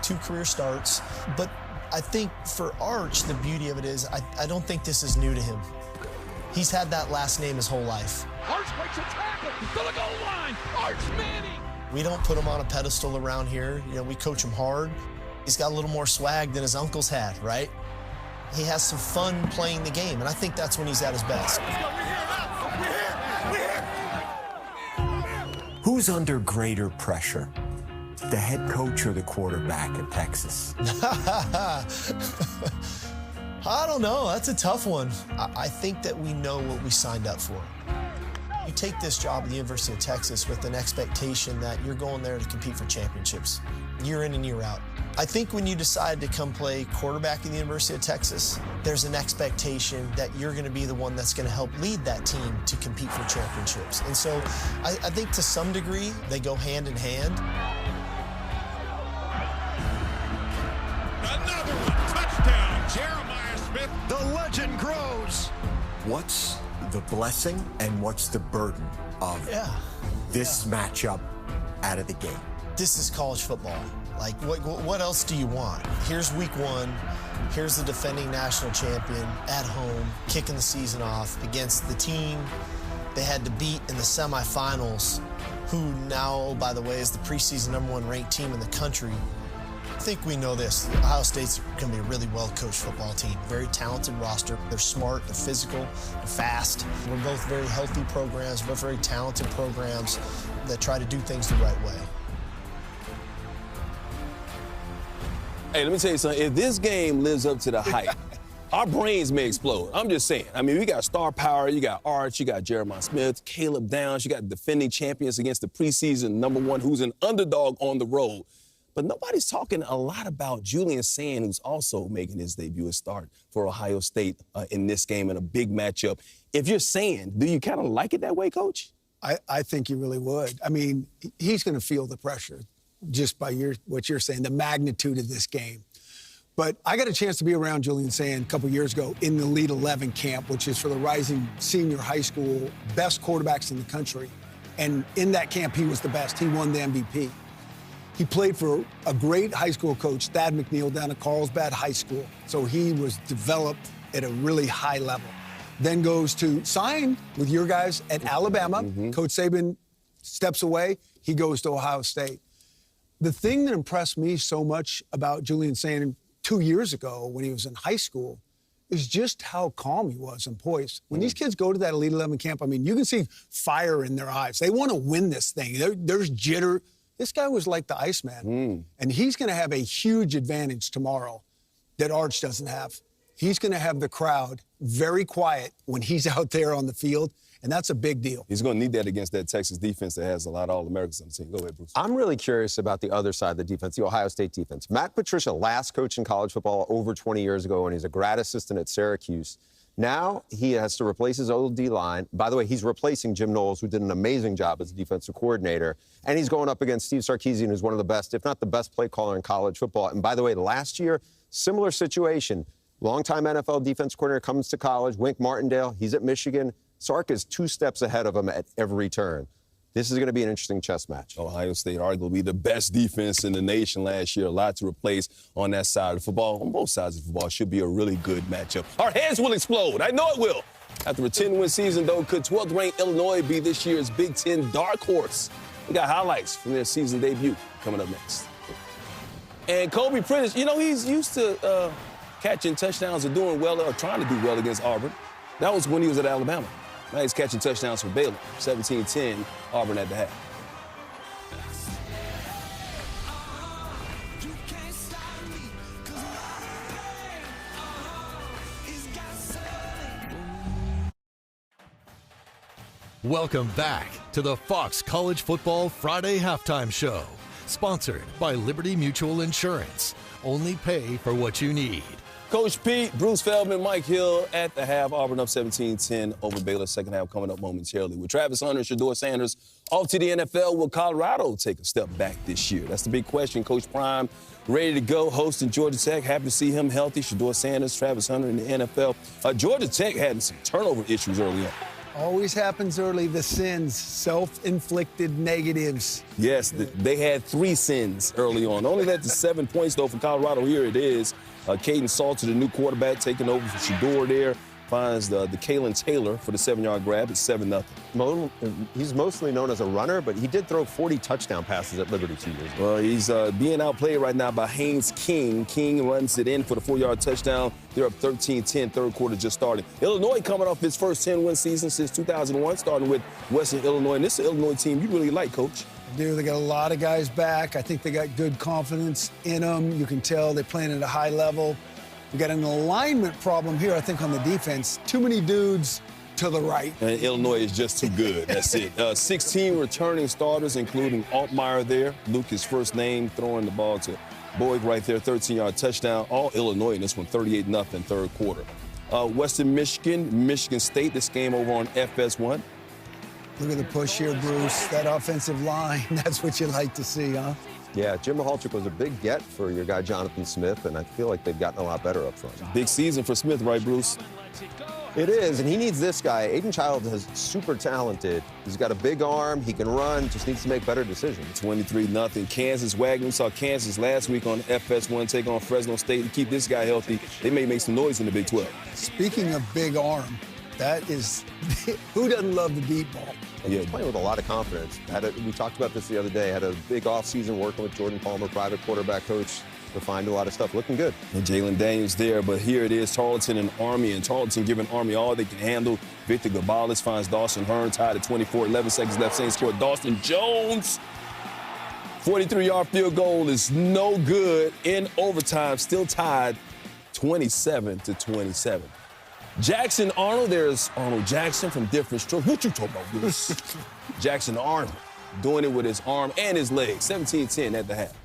2 career starts. But I think for Arch, the beauty of it is I don't think this is new to him. He's had that last name his whole life. Arch makes a tackle to the goal line. Arch Manning. We don't put him on a pedestal around here. We coach him hard. He's got a little more swag than his uncles had, right? He has some fun playing the game, and I think that's when he's at his best. Who's under greater pressure, the head coach or the quarterback at Texas? I don't know. That's a tough one. I think that we know what we signed up for. You take this job at the University of Texas with an expectation that you're going there to compete for championships, year in and year out. I think when you decide to come play quarterback in the University of Texas, there's an expectation that you're going to be the one that's going to help lead that team to compete for championships. And so I think to some degree, they go hand in hand. Another one, touchdown, Jeremiah Smith. The legend grows. What's the blessing and what's the burden of this matchup out of the gate? This is college football. Like, what else do you want? Here's week one. Here's the defending national champion at home, kicking the season off against the team they had to beat in the semifinals, who now, by the way, is the preseason #1 ranked team in the country. I think we know this. Ohio State's going to be a really well-coached football team. Very talented roster. They're smart, they're physical, they're fast. We're both very healthy programs, both very talented programs that try to do things the right way. Hey, let me tell you something. If this game lives up to the hype, our brains may explode. I'm just saying. I mean, we got star power. You got Arch. You got Jeremiah Smith, Caleb Downs. You got defending champions against the preseason #1 who's an underdog on the road. But nobody's talking a lot about Julian Sand, who's also making his debut and start for Ohio State in this game in a big matchup. If you're Sand, do you kind of like it that way, Coach? I think you really would. I mean, he's going to feel the pressure just by what you're saying, the magnitude of this game. But I got a chance to be around Julian Sand a couple years ago in the Elite 11 camp, which is for the rising senior high school best quarterbacks in the country. And in that camp, he was the best. He won the MVP. He played for a great high school coach, Thad McNeil, down at Carlsbad High School. So he was developed at a really high level. Then goes to sign with your guys at Alabama. Coach Saban steps away. He goes to Ohio State. The thing that impressed me so much about Julian Sand 2 years ago when he was in high school is just how calm he was and poised. When these kids go to that Elite 11 camp, I mean, you can see fire in their eyes. They want to win this thing. There's jitter. This guy was like the Iceman. And he's going to have a huge advantage tomorrow that Arch doesn't have. He's going to have the crowd very quiet when he's out there on the field, and that's a big deal. He's going to need that against that Texas defense that has a lot of All-Americans on the team. Go ahead, Bruce. I'm really curious about the other side of the defense, the Ohio State defense. Matt Patricia last coached in college football over 20 years ago, and he's a grad assistant at Syracuse. Now he has to replace his old D-line. By the way, he's replacing Jim Knowles, who did an amazing job as a defensive coordinator. And he's going up against Steve Sarkisian, who's one of the best, if not the best play caller in college football. And by the way, last year, similar situation. Longtime NFL defense coordinator comes to college, Wink Martindale. He's at Michigan. Sark is 2 steps ahead of him at every turn. This is going to be an interesting chess match. Ohio State arguably the best defense in the nation last year. A lot to replace on that side of the football. On both sides of the football should be a really good matchup. Our heads will explode. I know it will. After a 10-win season, though, could 12th-ranked Illinois be this year's Big Ten dark horse? We got highlights from their season debut coming up next. And Kobe Prentice, you know, he's used to catching touchdowns or doing well or trying to do well against Auburn. That was when he was at Alabama. Now he's catching touchdowns for Baylor. 17-10, Auburn at the half. Welcome back to the Fox College Football Friday Halftime Show, sponsored by Liberty Mutual Insurance. Only pay for what you need. Coach Pete, Bruce Feldman, Mike Hill at the half. Auburn up 17-10 over Baylor. Second half coming up momentarily. With Travis Hunter and Shedeur Sanders off to the NFL, will Colorado take a step back this year? That's the big question. Coach Prime ready to go, hosting Georgia Tech. Happy to see him healthy. Shedeur Sanders, Travis Hunter in the NFL. Georgia Tech had some turnover issues early on. Always happens early, the sins, self-inflicted negatives. Yes, they had 3 sins early on. Only led to 7 points, though, for Colorado. Here it is. Caden Salter, the new quarterback, taking over for Shedeur there. Finds the Kalen Taylor for the 7-yard grab. It's 7-0. He's mostly known as a runner, but he did throw 40 touchdown passes at Liberty 2 years ago. Well, he's being outplayed right now by Haynes King. King runs it in for the 4-yard touchdown. They're up 13-10, third quarter just started. Illinois coming off its first 10-win season since 2001, starting with Western Illinois. And this is an Illinois team you really like, Coach. They got a lot of guys back. I think they got good confidence in them. You can tell they're playing at a high level. We got an alignment problem here, I think, on the defense. Too many dudes to the right. And Illinois is just too good. That's it. 16 returning starters, including Altmaier there. Luke, his first name, throwing the ball to Boyd right there, 13-yard touchdown. All Illinois in this one, 38-0 third quarter. Western Michigan, Michigan State, this game over on FS1. Look at the push here, Bruce. That offensive line, that's what you like to see, huh? Yeah, Jim Mahalchik was a big get for your guy Jonathan Smith, and I feel like they've gotten a lot better up front. Big season for Smith, right, Bruce? It is, and he needs this guy. Aiden Child is super talented. He's got a big arm. He can run. Just needs to make better decisions. 23-0. Kansas Wagner. We saw Kansas last week on FS1 take on Fresno State. To keep this guy healthy, they may make some noise in the Big 12. Speaking of big arm, that is, who doesn't love the deep ball? And he's playing with a lot of confidence. We talked about this the other day. Had a big offseason working with Jordan Palmer, private quarterback coach, to find a lot of stuff. Looking good. And Jalen Daniels there, but here it is, Tarleton and Army. And Tarleton giving Army all they can handle. Victor Gabales finds Dawson Hearn tied at 24, 11 seconds left. Saints score. Dawson Jones, 43-yard field goal is no good in overtime. Still tied 27-27. Jackson Arnold, there's Arnold Jackson from Different Strokes. What you talking about, Bruce? Jackson Arnold doing it with his arm and his leg. 17-10 at the half.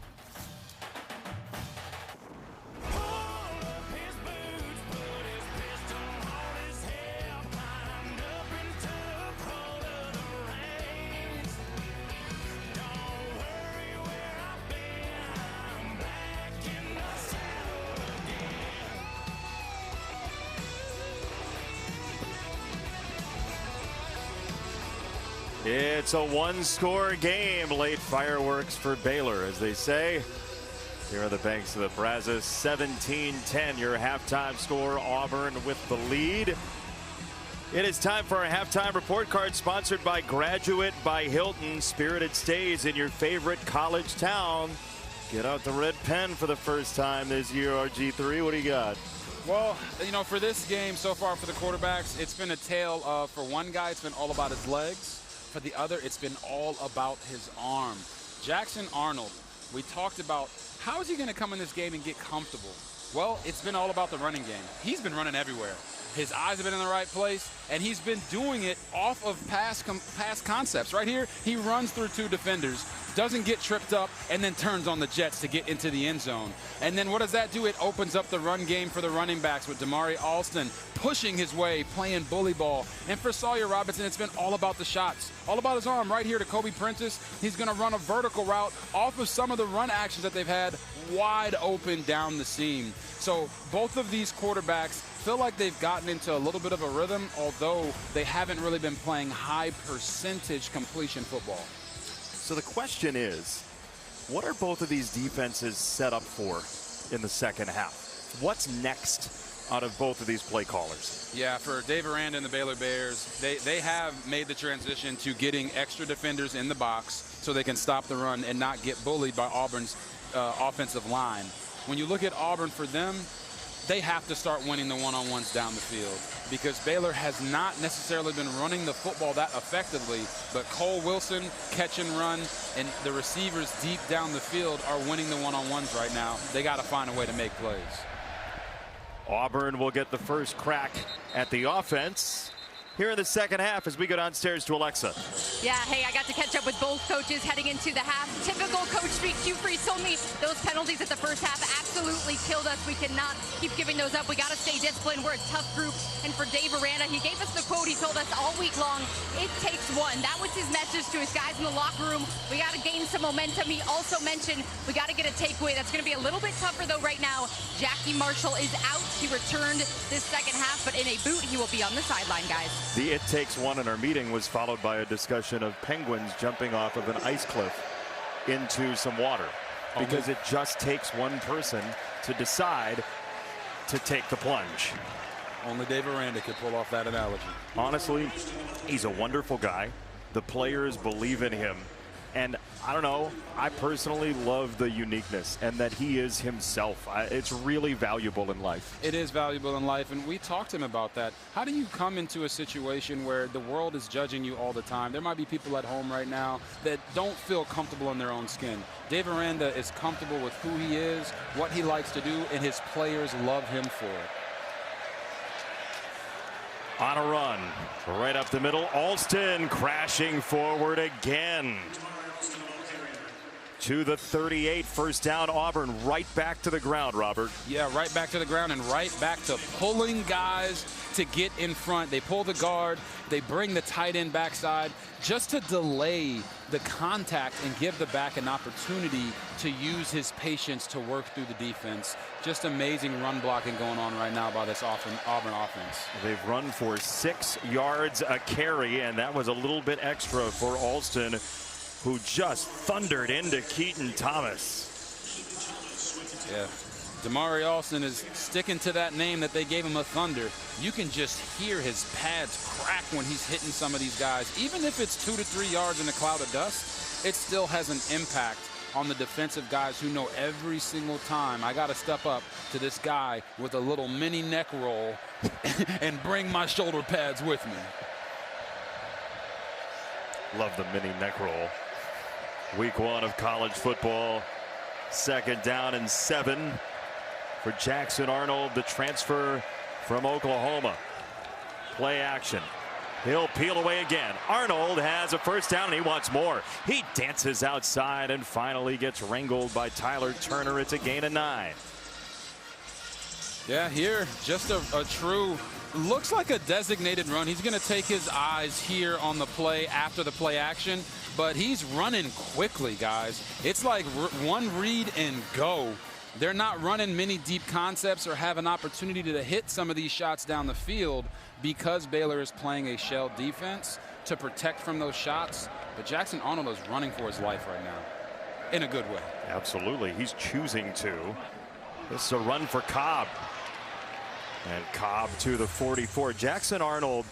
It's a one-score game. Late fireworks for Baylor, as they say. Here are the banks of the Brazos. 17-10, your halftime score. Auburn with the lead. It is time for our halftime report card, sponsored by Graduate by Hilton. Spirited stays in your favorite college town. Get out the red pen for the first time this year, RG3. What do you got? Well, you know, for this game so far for the quarterbacks, it's been a tale of, for one guy, it's been all about his legs. For the other, it's been all about his arm. Jackson Arnold, we talked about how is he going to come in this game and get comfortable? Well, it's been all about the running game. He's been running everywhere. His eyes have been in the right place, and he's been doing it off of past concepts. Right here, he runs through two defenders, doesn't get tripped up, and then turns on the jets to get into the end zone. And then what does that do? It opens up the run game for the running backs with Damari Alston pushing his way, playing bully ball. And for Sawyer Robinson, it's been all about the shots, all about his arm. Right here to Kobe Prentice, he's going to run a vertical route off of some of the run actions that they've had wide open down the seam. So both of these quarterbacks feel like they've gotten into a little bit of a rhythm, although they haven't really been playing high percentage completion football. So the question is, what are both of these defenses set up for in the second half? What's next out of both of these play callers? Yeah, for Dave Aranda and the Baylor Bears, they have made the transition to getting extra defenders in the box so they can stop the run and not get bullied by Auburn's offensive line. When you look at Auburn, for them, they have to start winning the one-on-ones down the field because Baylor has not necessarily been running the football that effectively, but Cole Wilson, catch and run, and the receivers deep down the field are winning the one-on-ones right now. They got to find a way to make plays. Auburn will get the first crack at the offense here in the second half as we go downstairs to Alexa. Yeah, hey, I got to catch up with both coaches heading into the half. Typical Coach Street. Q Freeze told me those penalties at the first half absolutely killed us. We cannot keep giving those up. We got to stay disciplined. We're a tough group. And for Dave Aranda, he gave us the quote he told us all week long. It takes one. That was his message to his guys in the locker room. We got to gain some momentum. He also mentioned we got to get a takeaway. That's going to be a little bit tougher, though, right now. Jackie Marshall is out. He returned this second half, but in a boot, he will be on the sideline, guys. The it takes one in our meeting was followed by a discussion of penguins jumping off of an ice cliff into some water because it just takes one person to decide to take the plunge. Only Dave Aranda could pull off that analogy. Honestly, he's a wonderful guy. The players believe in him. And I don't know, I personally love the uniqueness and that he is himself. It's really valuable in life. It is valuable in life, and we talked to him about that. How do you come into a situation where the world is judging you all the time? There might be people at home right now that don't feel comfortable in their own skin. Dave Aranda is comfortable with who he is, what he likes to do, and his players love him for it. On a run, right up the middle, Alston crashing forward again. To the 38, first down, Auburn, right back to the ground, Robert. Yeah, right back to the ground and right back to pulling guys to get in front. They pull the guard, they bring the tight end backside just to delay the contact and give the back an opportunity to use his patience to work through the defense. Just amazing run blocking going on right now by this Auburn offense. They've run for 6 yards a carry, and that was a little bit extra for Alston, who just thundered into Keaton Thomas. Yeah, Damari Alston is sticking to that name that they gave him, a Thunder. You can just hear his pads crack when he's hitting some of these guys. Even if it's 2 to 3 yards in a cloud of dust, it still has an impact on the defensive guys who know every single time I got to step up to this guy with a little mini neck roll and bring my shoulder pads with me. Love the mini neck roll. Week 1 of college football. 2nd down and 7 for Jackson Arnold, the transfer from Oklahoma. Play action. He'll peel away again. Arnold has a first down and he wants more. He dances outside and finally gets wrangled by Tyler Turner. It's a gain of 9. Yeah, here, just a true, looks like a designated run. He's going to take his eyes here on the play after the play action, but he's running quickly, guys. It's like one read and go. They're not running many deep concepts or have an opportunity to hit some of these shots down the field because Baylor is playing a shell defense to protect from those shots. But Jackson Arnold is running for his life right now in a good way. Absolutely. He's choosing to. This is a run for Cobb. And Cobb to the 44. Jackson Arnold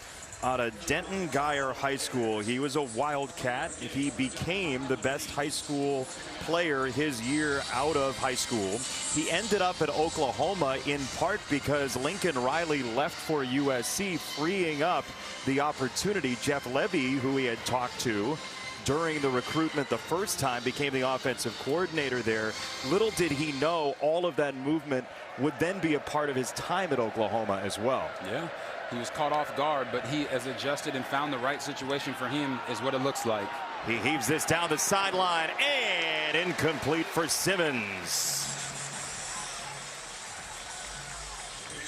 out of Denton Guyer High School. He was a Wildcat. He became the best high school player his year out of high school. He ended up at Oklahoma in part because Lincoln Riley left for USC, freeing up the opportunity. Jeff Levy, who he had talked to during the recruitment the first time, became the offensive coordinator there. Little did he know all of that movement would then be a part of his time at Oklahoma as well. Yeah, he was caught off guard, but he has adjusted and found the right situation for him, is what it looks like. He heaves this down the sideline and incomplete for Simmons.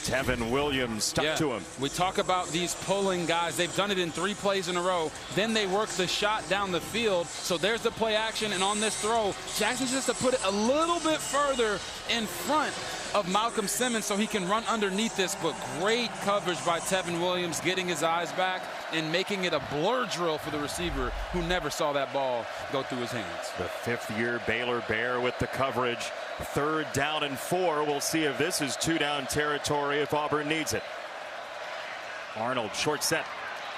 Tevin Williams stuck to him. We talk about these pulling guys. They've done it in 3 plays in a row. Then they work the shot down the field. So there's the play action, and on this throw, Jackson just to put it a little bit further in front of Malcolm Simmons so he can run underneath this. But great coverage by Tevin Williams, getting his eyes back and making it a blur drill for the receiver who never saw that ball go through his hands. The 5th-year Baylor Bear with the coverage. 3rd down and 4. We'll see if this is 2-down territory if Auburn needs it. Arnold, short set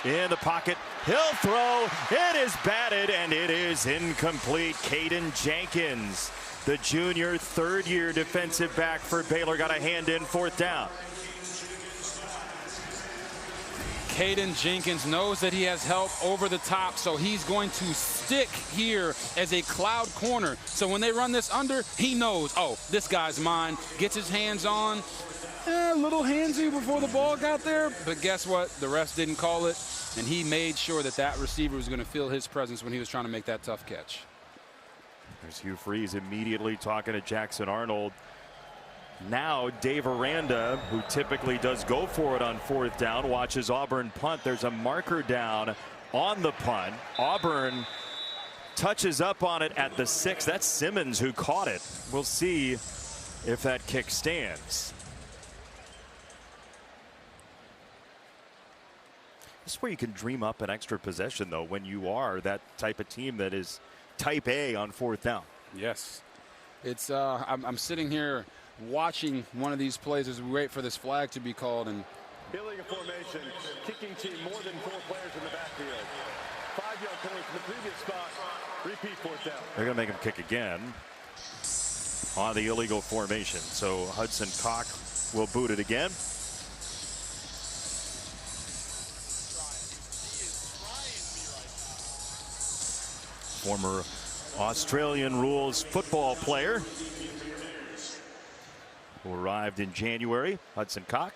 in the pocket. He'll throw. It is batted and it is incomplete. Caden Jenkins, the junior 3rd-year defensive back for Baylor, got a hand in 4th down. Caden Jenkins knows that he has help over the top, so he's going to stick here as a cloud corner. So when they run this under, he knows, oh, this guy's mine. Gets his hands on. A little handsy before the ball got there, but guess what? The refs didn't call it, and he made sure that that receiver was going to feel his presence when he was trying to make that tough catch. There's Hugh Freeze immediately talking to Jackson Arnold. Now Dave Aranda, who typically does go for it on 4th down, watches Auburn punt. There's a marker down on the punt. Auburn touches up on it at the 6. That's Simmons who caught it. We'll see if that kick stands. This is where you can dream up an extra possession, though, when you are that type of team that is type A on 4th down. Yes. It's I'm sitting here watching one of these plays as we wait for this flag to be called, and illegal formation, kicking team more than 4 players in the backfield. 5-yard penalty from the previous spot. Repeat fourth down. They're going to make him kick again on the illegal formation. So Hudson Cock will boot it again. Former Australian rules football player who arrived in January, Hudson Cock.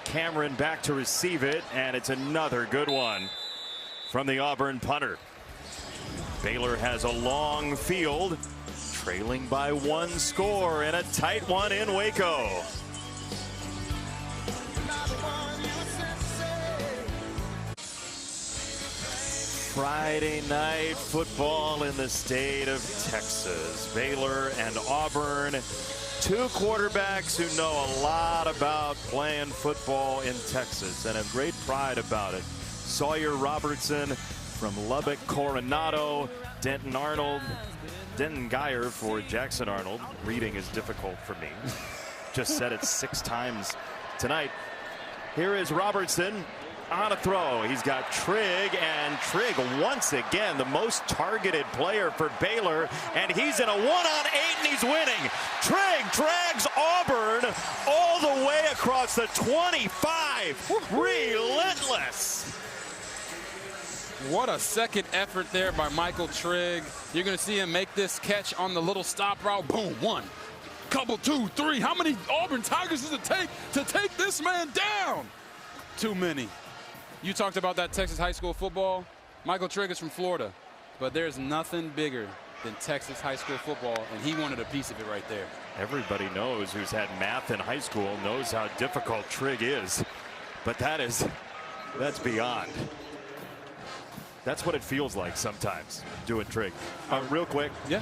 Cameron back to receive it, and it's another good one from the Auburn punter. Baylor has a long field, trailing by 1 score, and a tight one in Waco. Friday night football in the state of Texas. Baylor and Auburn, two quarterbacks who know a lot about playing football in Texas and have great pride about it. Sawyer Robertson from Lubbock, Coronado. Denton Arnold, Denton Geyer for Jackson Arnold. Reading is difficult for me. Just said it 6 times tonight. Here is Robertson on a throw. He's got Trigg, and Trigg once again the most targeted player for Baylor, and he's in a 1-on-8 and he's winning. Trigg drags Auburn all the way across the 25. Relentless. What a second effort there by Michael Trigg. You're going to see him make this catch on the little stop route. Boom, 1, couple, 2, 3. How many Auburn Tigers does it take to take this man down? Too many. You talked about that Texas high school football. Michael Trigg is from Florida, but there's nothing bigger than Texas high school football, and he wanted a piece of it right there. Everybody knows who's had math in high school knows how difficult Trigg is, but that's beyond. That's what it feels like sometimes doing Trigg. Real quick, yeah.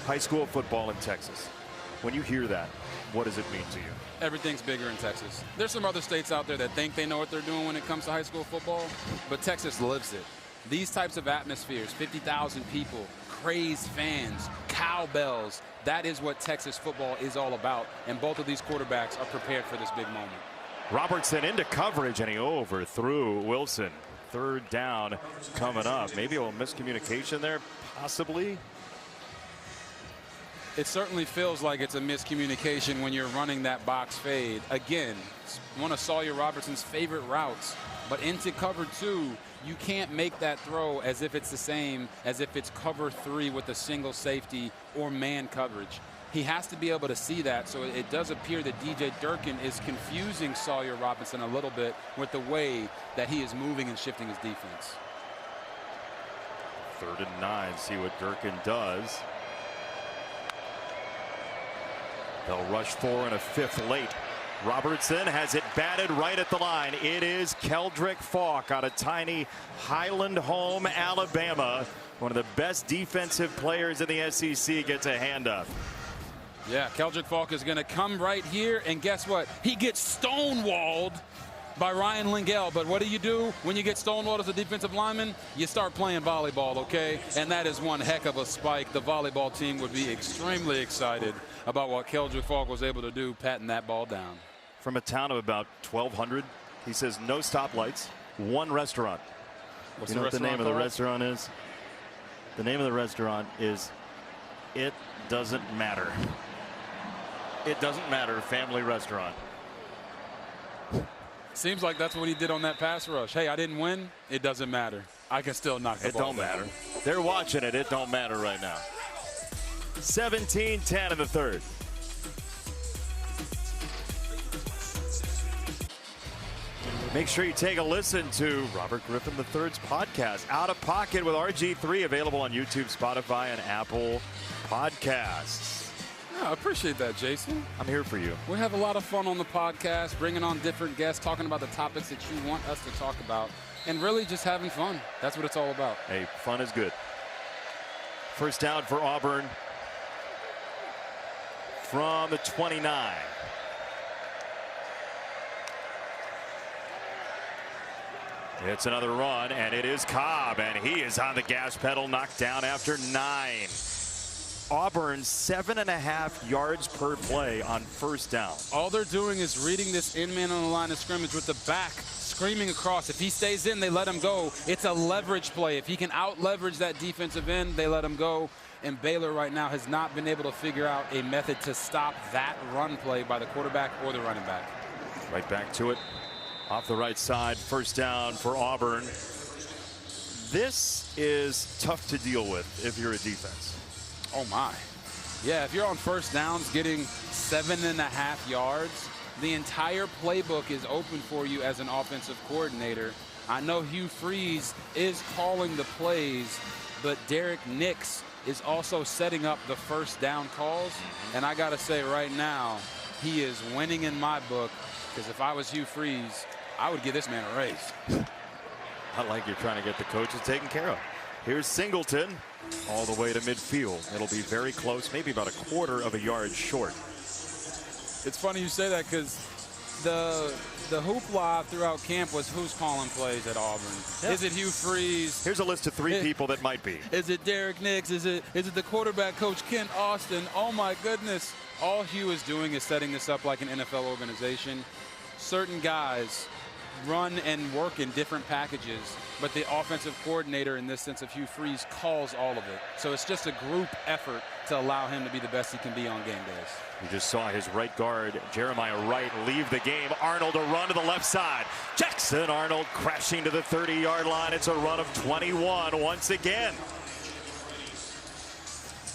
High school football in Texas. When you hear that, what does it mean to you? Everything's bigger in Texas. There's some other states out there that think they know what they're doing when it comes to high school football, but Texas lives it. These types of atmospheres, 50,000 people, crazed fans, cowbells, that is what Texas football is all about, and both of these quarterbacks are prepared for this big moment. Robertson into coverage, and he overthrew Wilson. 3rd down coming up. Maybe a little miscommunication there, possibly. It certainly feels like it's a miscommunication when you're running that box fade. Again, it's one of Sawyer Robertson's favorite routes, but into cover 2, you can't make that throw as if it's the same as if it's cover 3 with a single safety or man coverage. He has to be able to see that, so it does appear that DJ Durkin is confusing Sawyer Robertson a little bit with the way that he is moving and shifting his defense. 3rd and 9, see what Durkin does. They'll rush 4 and a 5th late. Robertson has it batted right at the line. It is Keldrick Falk out of tiny Highland Home, Alabama. One of the best defensive players in the SEC gets a hand up. Yeah, Keldrick Falk is going to come right here, and guess what? He gets stonewalled by Ryan Lingell. But what do you do when you get stonewalled as a defensive lineman? You start playing volleyball, okay? And that is one heck of a spike. The volleyball team would be extremely excited about what Keldrick Falk was able to do, patting that ball down. From a town of about 1,200, he says no stoplights, 1 restaurant. What's you know the what the name restaurant of the called? restaurant is? The name of the restaurant is It Doesn't Matter. It Doesn't Matter Family Restaurant. Seems like that's what he did on that pass rush. Hey, I didn't win. It doesn't matter. I can still knock the ball down. It don't matter. They're watching it. It don't matter right now. 17-10 in the 3rd. Make sure you take a listen to Robert Griffin III's podcast, Out of Pocket with RG3, available on YouTube, Spotify, and Apple Podcasts. Yeah, I appreciate that, Jason. I'm here for you. We have a lot of fun on the podcast, bringing on different guests, talking about the topics that you want us to talk about, and really just having fun. That's what it's all about. Hey, fun is good. First down for Auburn from the 29. It's another run, and it is Cobb, and he is on the gas pedal, knocked down after 9. Auburn 7.5 yards per play on first down. All they're doing is reading this in-man on the line of scrimmage with the back screaming across. If he stays in, they let him go. It's a leverage play. If he can out-leverage that defensive end, they let him go. And Baylor right now has not been able to figure out a method to stop that run play by the quarterback or the running back. Right back to it. Off the right side, first down for Auburn. This is tough to deal with if you're a defense. Oh my. Yeah, if you're on first downs getting 7.5 yards, the entire playbook is open for you as an offensive coordinator. I know Hugh Freeze is calling the plays, but Derek Nix is also setting up the first down calls. And I got to say right now, he is winning in my book, because if I was Hugh Freeze, I would give this man a raise. I like you're trying to get the coaches taken care of. Here's Singleton all the way to midfield. It'll be very close, maybe about a quarter of a yard short. It's funny you say that, because the hoopla throughout camp was who's calling plays at Auburn. Yeah. Is it Hugh Freeze? Here's a list of 3 people that might be. Is it Derek Nix? Is it the quarterback coach Kent Austin? Oh my goodness. All Hugh is doing is setting this up like an NFL organization. Certain guys run and work in different packages, but the offensive coordinator, in this sense of Hugh Freeze, calls all of it. So it's just a group effort to allow him to be the best he can be on game days. You just saw his right guard, Jeremiah Wright, leave the game. Arnold a run to the left side. Jackson Arnold crashing to the 30-yard line. It's a run of 21 once again.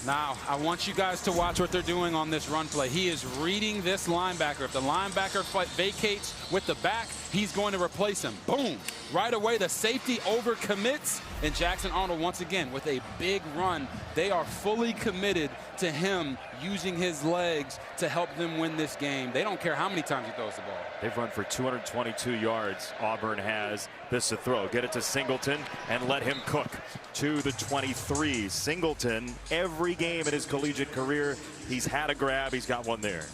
Now, I want you guys to watch what they're doing on this run play. He is reading this linebacker. If the linebacker vacates with the back, he's going to replace him. Boom. Right away, the safety overcommits, and Jackson Arnold, once again, with a big run. They are fully committed to him using his legs to help them win this game. They don't care how many times he throws the ball. They've run for 222 yards. Auburn has this to throw. Get it to Singleton and let him cook to the 23. Singleton, every game in his collegiate career, he's had a grab. He's got one there.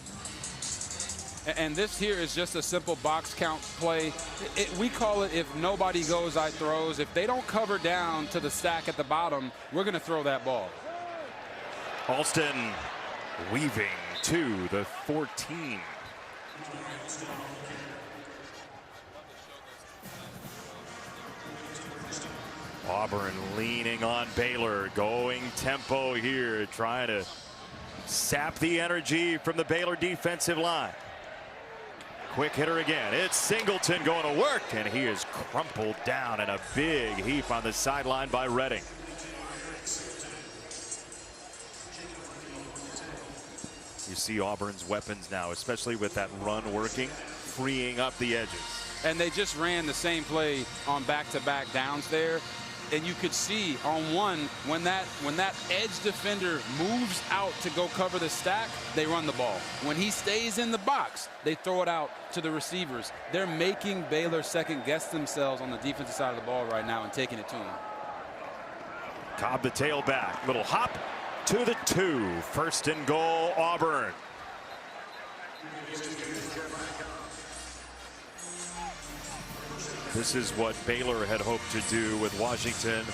And this here is just a simple box count play. We call it if nobody goes, I throws. If they don't cover down to the stack at the bottom, we're going to throw that ball. Alston weaving to the 14. Auburn leaning on Baylor, going tempo here, trying to sap the energy from the Baylor defensive line. Quick hitter again. It's Singleton going to work, and he is crumpled down in a big heap on the sideline by Redding. You see Auburn's weapons now, especially with that run working, freeing up the edges. And they just ran the same play on back-to-back downs there. And you could see on one, when that edge defender moves out to go cover the stack, they run the ball. When he stays in the box, they throw it out to the receivers. They're making Baylor second-guess themselves on the defensive side of the ball right now and taking it to them. Cobb the tailback, little hop to the 2. First and goal, Auburn. This is what Baylor had hoped to do with Washington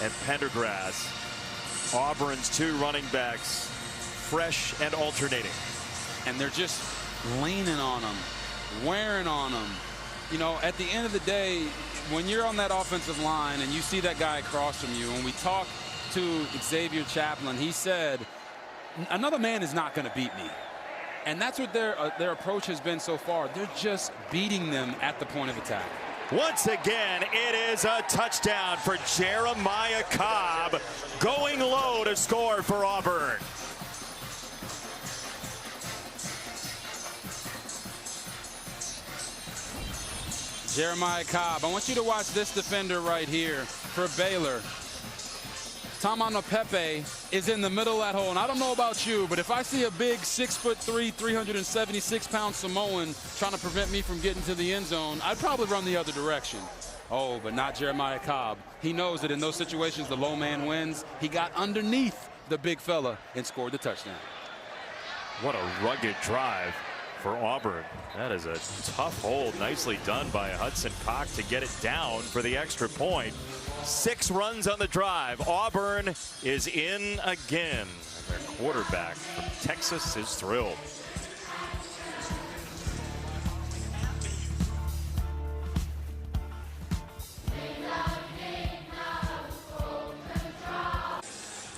and Pendergrass. Auburn's 2 running backs, fresh and alternating. And they're just leaning on them, wearing on them. You know, at the end of the day, when you're on that offensive line and you see that guy across from you, when we talk to Xavier Chaplin, he said, another man is not going to beat me. And that's what their approach has been so far. They're just beating them at the point of attack. Once again, it is a touchdown for Jeremiah Cobb, going low to score for Auburn. Jeremiah Cobb. I want you to watch this defender right here for Baylor. Tamano Pepe is in the middle of that hole. And I don't know about you, but if I see a big 6'3", 376-pound Samoan trying to prevent me from getting to the end zone, I'd probably run the other direction. Oh, but not Jeremiah Cobb. He knows that in those situations, the low man wins. He got underneath the big fella and scored the touchdown. What a rugged drive for Auburn. That is a tough hold. Nicely done by Hudson Cock to get it down for the extra point. 6 runs on the drive. Auburn is in again. quarterback from Texas is thrilled.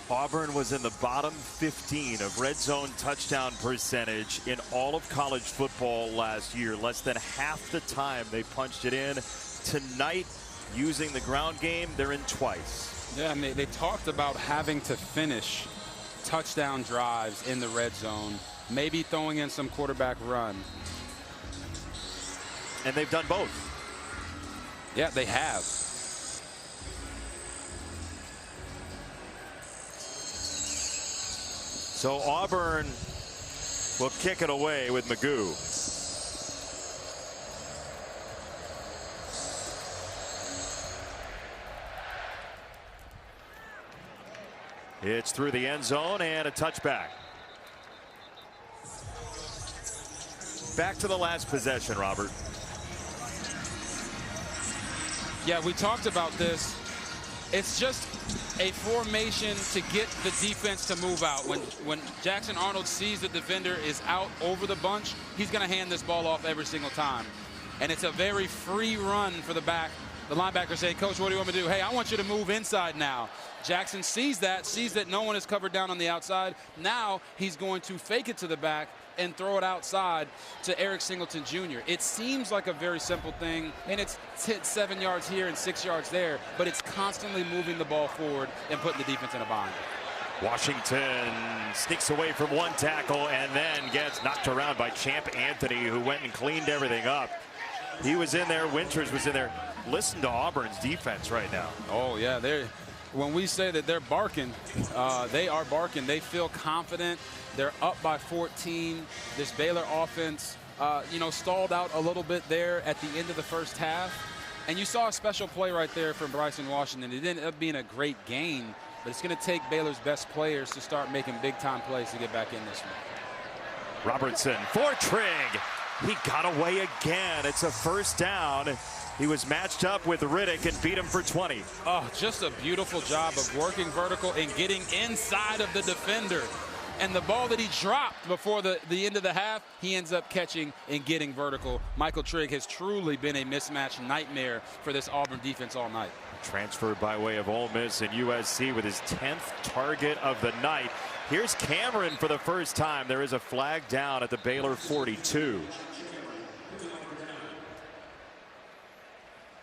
Auburn was in the bottom 15 of red zone touchdown percentage in all of college football last year. Less than half the time they punched it in. Tonight, using the ground game, they're in twice. Yeah, and they talked about having to finish touchdown drives in the red zone, maybe throwing in some quarterback run. And they've done both. Yeah, they have. So Auburn will kick it away with Magoo. It's through the end zone and a touchback. Back to the last possession, Robert. Yeah, we talked about this. It's just a formation to get the defense to move out. When Jackson Arnold sees the defender is out over the bunch, he's going to hand this ball off every single time. And it's a very free run for the back. The linebacker saying, "Coach, what do you want me to do?" "Hey, I want you to move inside now." Jackson sees that no one is covered down on the outside. Now he's going to fake it to the back and throw it outside to Eric Singleton Jr. It seems like a very simple thing, and it's 7 yards here and 6 yards there, but it's constantly moving the ball forward and putting the defense in a bind. Washington sneaks away from one tackle and then gets knocked around by Champ Anthony, who went and cleaned everything up. He was in there. Winters was in there. Listen to Auburn's defense right now. Oh, yeah. When we say that they're barking, they are barking. They feel confident. They're up by 14. This Baylor offense, stalled out a little bit there at the end of the first half. And you saw a special play right there from Bryson Washington. It ended up being a great gain, but it's going to take Baylor's best players to start making big-time plays to get back in this one. Robertson for Trigg. He got away again. It's a first down. He was matched up with Riddick and beat him for 20. Oh, just a beautiful job of working vertical and getting inside of the defender. And the ball that he dropped before the end of the half, he ends up catching and getting vertical. Michael Trigg has truly been a mismatch nightmare for this Auburn defense all night. Transferred by way of Ole Miss and USC with his 10th target of the night. Here's Cameron for the first time. There is a flag down at the Baylor 42.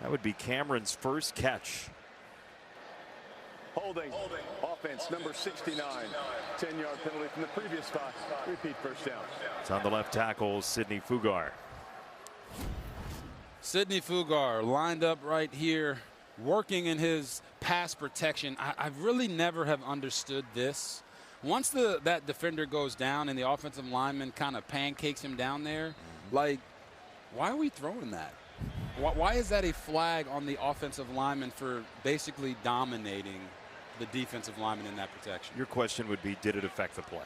That would be Cameron's first catch. Holding. Offense number 69. 10-yard penalty from the previous spot. Repeat first down. It's on the left tackle, Sidney Fugar. Sidney Fugar lined up right here, working in his pass protection. I really never have understood this. Once that defender goes down and the offensive lineman kind of pancakes him down there, like, why are we throwing that? Why is that a flag on the offensive lineman for basically dominating the defensive lineman in that protection? Your question would be, did it affect the play?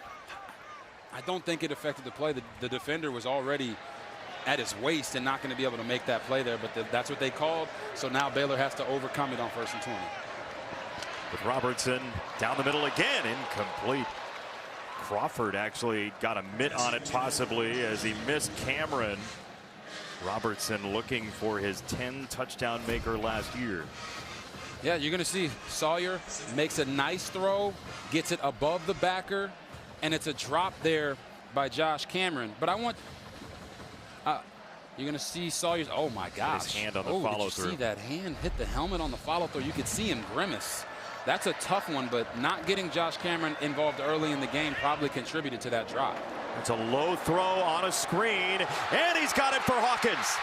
I don't think it affected the play. The defender was already at his waist and not going to be able to make that play there, but that's what they called. So now Baylor has to overcome it on 1st and 20. With Robertson down the middle again, incomplete. Crawford actually got a mitt on it possibly as he missed Cameron. Robertson looking for his 10 touchdown maker last year. Yeah, you're going to see Sawyer makes a nice throw, gets it above the backer, and it's a drop there by Josh Cameron. But I want you're going to see Sawyer's, oh my gosh. His hand on the follow through. Did you see that hand hit the helmet on the follow through? You could see him grimace. That's a tough one, but not getting Josh Cameron involved early in the game probably contributed to that drop. It's a low throw on a screen, and he's got it for Hawkins.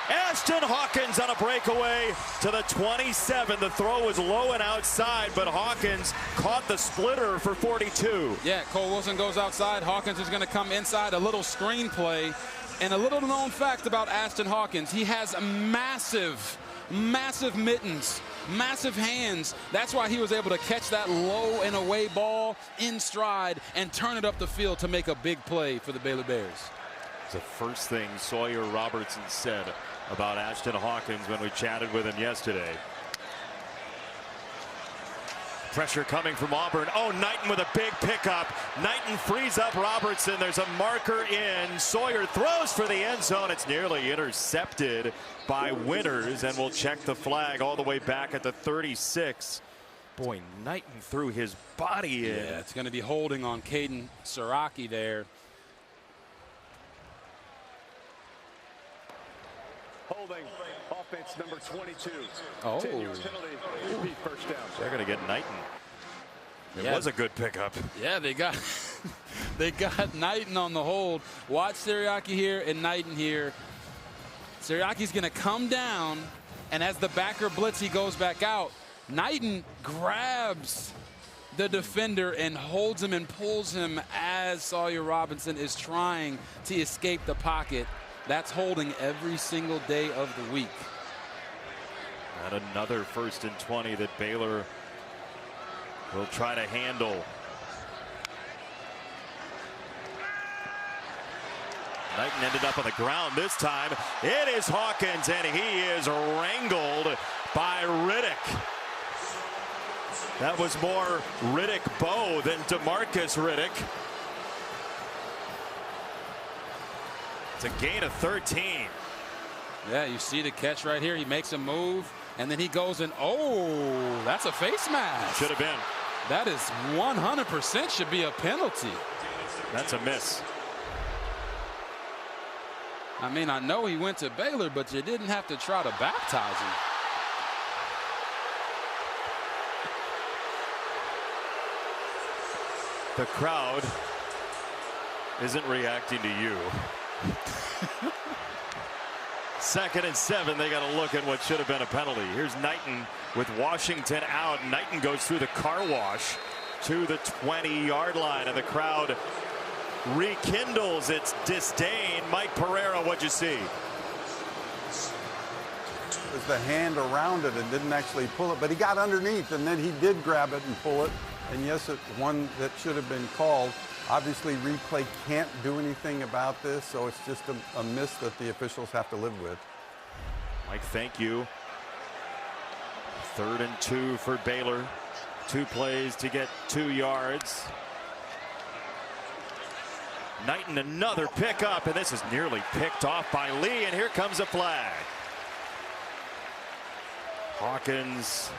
Ashton Hawkins on a breakaway to the 27. The throw was low and outside, but Hawkins caught the splitter for 42. Yeah, Cole Wilson goes outside. Hawkins is going to come inside. A little screen play. And a little known fact about Ashton Hawkins, he has massive mittens, massive hands. That's why he was able to catch that low and away ball in stride and turn it up the field to make a big play for the Baylor Bears. It's the first thing Sawyer Robertson said about Ashton Hawkins when we chatted with him yesterday. Pressure coming from Auburn. Oh, Knighton with a big pickup. Knighton frees up Robertson. There's a marker in. Sawyer throws for the end zone. It's nearly intercepted by Winters, and we'll check the flag all the way back at the 36. Boy, Knighton threw his body in. Yeah, it's going to be holding on Caden Siraki there. Holding, offense number 22. Oh. 10-yard penalty, repeat first down. They're going to get Knighton. It Yeah. was a good pickup. Yeah, they got they got Knighton on the hold. Watch Siriaki here and Knighton here. Siriaki's going to come down, and as the backer blitz, he goes back out. Knighton grabs the defender and holds him and pulls him as Sawyer Robinson is trying to escape the pocket. That's holding every single day of the week. And another 1st and 20 that Baylor will try to handle. Knighton ended up on the ground this time. It is Hawkins, and he is wrangled by Riddick. That was more Riddick Bowe than DeMarcus Riddick. It's a gain of 13. Yeah, you see the catch right here. He makes a move, and then he goes and, oh, that's a face mask. Should have been. That is 100% should be a penalty. That's a miss. I mean, I know he went to Baylor, but you didn't have to try to baptize him. The crowd isn't reacting to you. 2nd and 7. They got to look at what should have been a penalty. Here's Knighton with Washington out. Knighton goes through the car wash to the 20-yard line, and the crowd rekindles its disdain. Mike Pereira, what'd you see? It was the hand around it and didn't actually pull it, but he got underneath, and then he did grab it and pull it. And yes, it's one that should have been called. Obviously, replay can't do anything about this, so it's just a miss that the officials have to live with. Mike, thank you. 3rd and 2 for Baylor. 2 plays to get 2 yards. Knighton, another pickup, and this is nearly picked off by Lee, and here comes a flag. Hawkins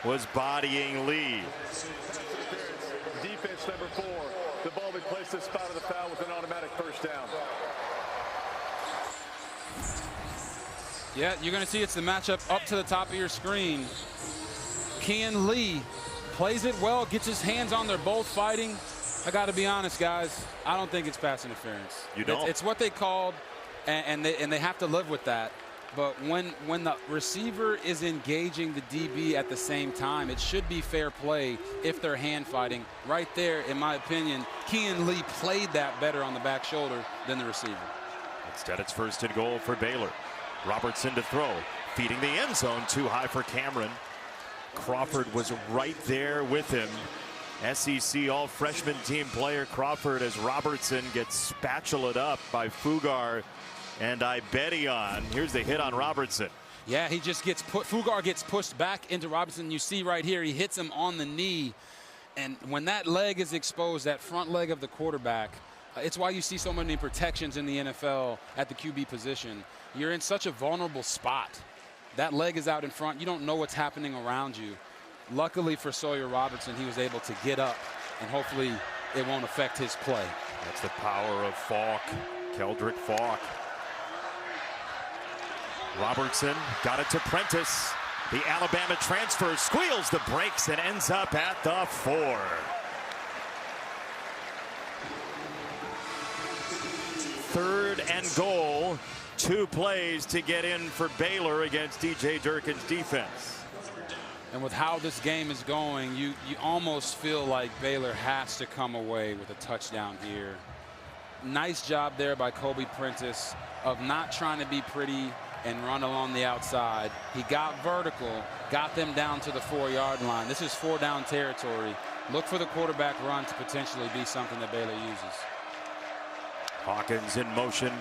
was bodying Lee. Defense number 4. The ball be placed at the spot of the foul with an automatic first down. Yeah, you're going to see it's the matchup up to the top of your screen. Ken Lee plays it well, gets his hands on. They're both fighting. I got to be honest, guys. I don't think it's pass interference. You don't? It's what they called, and they have to live with that. But when the receiver is engaging the DB at the same time, it should be fair play if they're hand fighting. Right there, in my opinion, Ken Lee played that better on the back shoulder than the receiver. Instead, it's 1st and goal for Baylor. Robertson to throw, feeding the end zone, too high for Cameron. Crawford was right there with him. SEC all-freshman team player Crawford, as Robertson gets spatulaed up by Fugar and Ibedion. Here's the hit on Robertson. Yeah, he just gets put. Fugar gets pushed back into Robertson. You see right here, he hits him on the knee. And when that leg is exposed, that front leg of the quarterback, it's why you see so many protections in the NFL at the QB position. You're in such a vulnerable spot. That leg is out in front. You don't know what's happening around you. Luckily for Sawyer Robertson, he was able to get up, and hopefully it won't affect his play. That's the power of Falk, Keldrick Falk. Robertson got it to Prentice. The Alabama transfer squeals the brakes and ends up at the 4. Third and goal. 2 plays to get in for Baylor against DJ Durkin's defense. And with how this game is going, you almost feel like Baylor has to come away with a touchdown here. Nice job there by Kobe Prentice of not trying to be pretty and run along the outside. He got vertical, got them down to the 4-yard line. This is 4-down territory. Look for the quarterback run to potentially be something that Baylor uses. Hawkins in motion,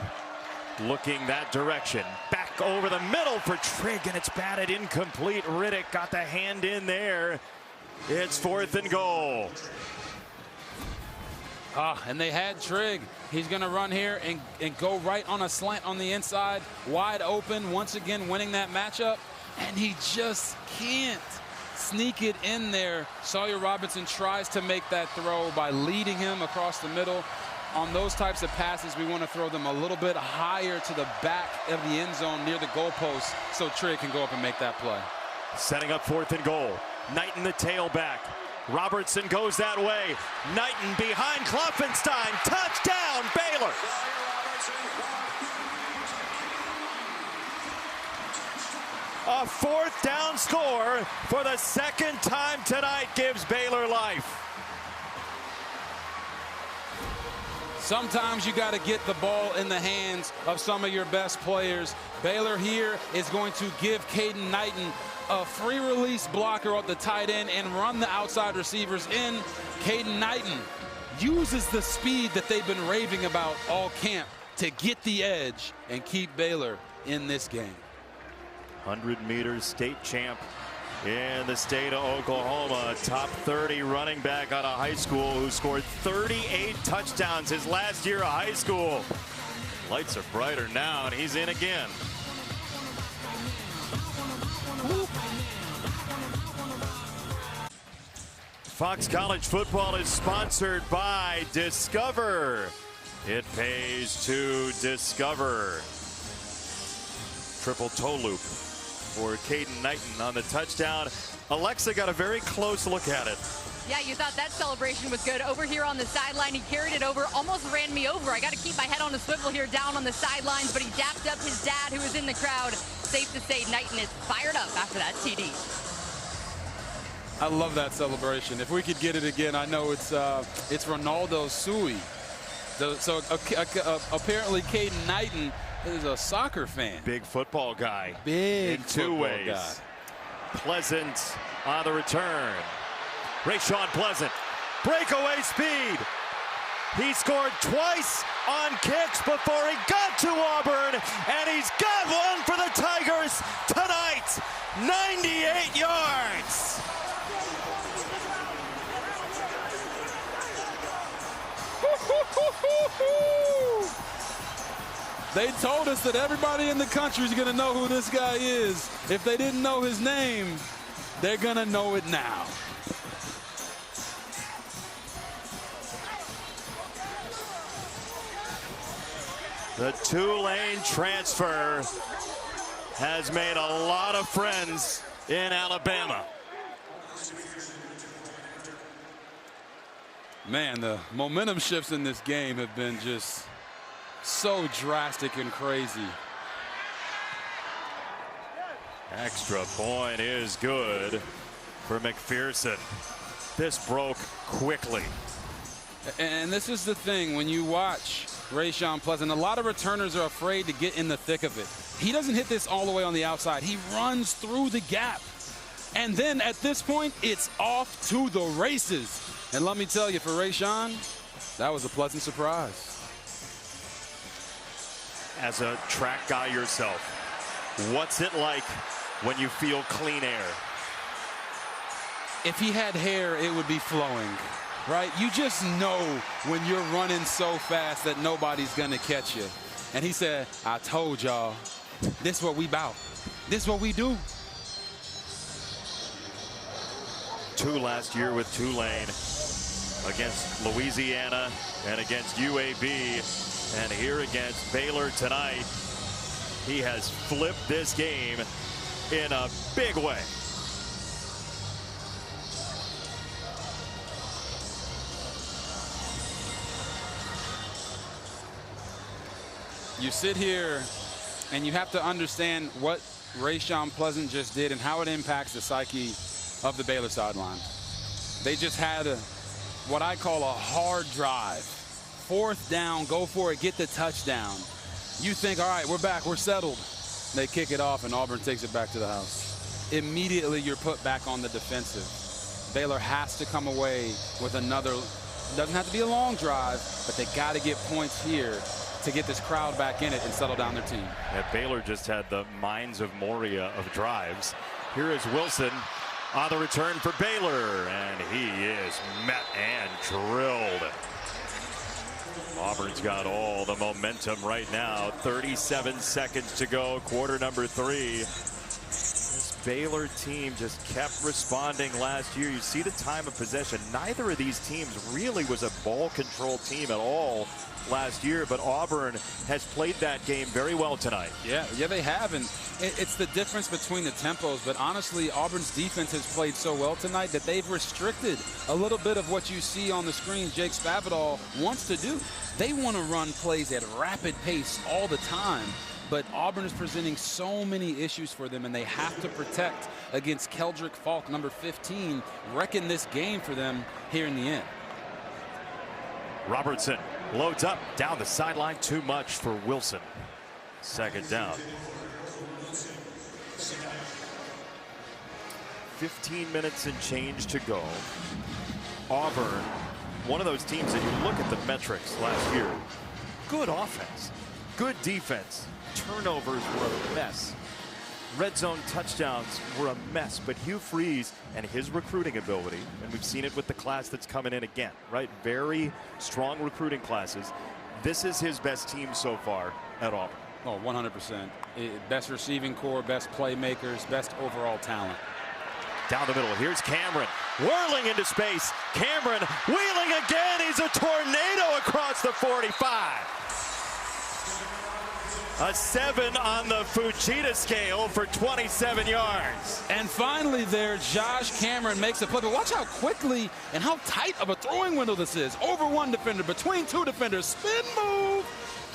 looking that direction. Back over the middle for Trigg, and it's batted incomplete. Riddick got the hand in there. It's 4th and goal. And they had Trigg. He's going to run here and go right on a slant on the inside, wide open, once again winning that matchup. And he just can't sneak it in there. Sawyer Robinson tries to make that throw by leading him across the middle. On those types of passes, we want to throw them a little bit higher to the back of the end zone near the goalpost so Trigg can go up and make that play. Setting up 4th and goal. Knighton the tailback. Robertson goes that way. Knighton behind Kloffenstein. Touchdown, Baylor. A 4th down score for the 2nd time tonight gives Baylor life. Sometimes you got to get the ball in the hands of some of your best players. Baylor here is going to give Caden Knighton a free release blocker at the tight end and run the outside receivers in. Caden Knighton uses the speed that they've been raving about all camp to get the edge and keep Baylor in this game. 100 meters state champ in the state of Oklahoma. Top 30 running back out of high school who scored 38 touchdowns his last year of high school. Lights are brighter now, and he's in again. Fox College football is sponsored by Discover. It pays to discover. Triple toe loop for Caden Knighton on the touchdown. Alexa got a very close look at it. Yeah, you thought that celebration was good. Over here on the sideline, he carried it over, almost ran me over. I got to keep my head on a swivel here down on the sidelines, but he dapped up his dad who was in the crowd. Safe to say Knighton is fired up after that TD. I love that celebration. If we could get it again, I know it's Ronaldo Sui. So apparently Caden Knighton is a soccer fan. Big football guy. Big in two ways. Guy. Pleasant on the return. Rayshawn Pleasant. Breakaway speed. He scored twice on kicks before he got to Auburn, and he's got one for the Tigers tonight. 98 yards. They told us that everybody in the country is going to know who this guy is. If they didn't know his name, they're going to know it now. The Tulane transfer has made a lot of friends in Alabama. Man, the momentum shifts in this game have been just so drastic and crazy. Extra point is good for McPherson. This broke quickly. And this is the thing, when you watch Rayshawn Pleasant, a lot of returners are afraid to get in the thick of it. He doesn't hit this all the way on the outside. He runs through the gap. And then at this point, it's off to the races. And let me tell you, for Rayshawn, that was a pleasant surprise. As a track guy yourself, what's it like when you feel clean air? If he had hair, it would be flowing, right? You just know when you're running so fast that nobody's gonna catch you. And he said, I told y'all, this what we bout. This what we do. 2 last year with Tulane, against Louisiana and against UAB. And here against Baylor tonight, he has flipped this game in a big way. You sit here and you have to understand what Rayshawn Pleasant just did and how it impacts the psyche of the Baylor sideline. They just had what I call a hard drive. 4th down, go for it, get the touchdown. You think, all right, we're back, we're settled. They kick it off and Auburn takes it back to the house. Immediately you're put back on the defensive. Baylor has to come away with another, doesn't have to be a long drive, but they got to get points here to get this crowd back in it and settle down their team. Yeah, Baylor just had the Mines of Moria of drives. Here is Wilson on the return for Baylor, and he is met and drilled. Auburn's got all the momentum right now. 37 seconds to go, quarter number 3. This Baylor team just kept responding last year. You see the time of possession. Neither of these teams really was a ball control team at all last year, but Auburn has played that game very well tonight. Yeah, they have, and it's the difference between the tempos, but honestly, Auburn's defense has played so well tonight that they've restricted a little bit of what you see on the screen Jake Spavital wants to do. They want to run plays at rapid pace all the time, but Auburn is presenting so many issues for them, and they have to protect against Keldrick Falk, number 15, wrecking this game for them here in the end. Robertson loads up down the sideline, too much for Wilson. Second down. 15 minutes and change to go. Auburn, one of those teams that you look at the metrics last year. Good offense, good defense. Turnovers were a mess. Red zone touchdowns were a mess, but Hugh Freeze and his recruiting ability, and we've seen it with the class that's coming in again, right? Very strong recruiting classes. This is his best team so far at Auburn. Oh, 100%. Best receiving core, best playmakers, best overall talent. Down the middle, here's Cameron, whirling into space. Cameron wheeling again. He's a tornado across the 45. A 7 on the Fujita scale for 27 yards. And finally there, Josh Cameron makes a play. But watch how quickly and how tight of a throwing window this is. Over one defender, between two defenders, spin move.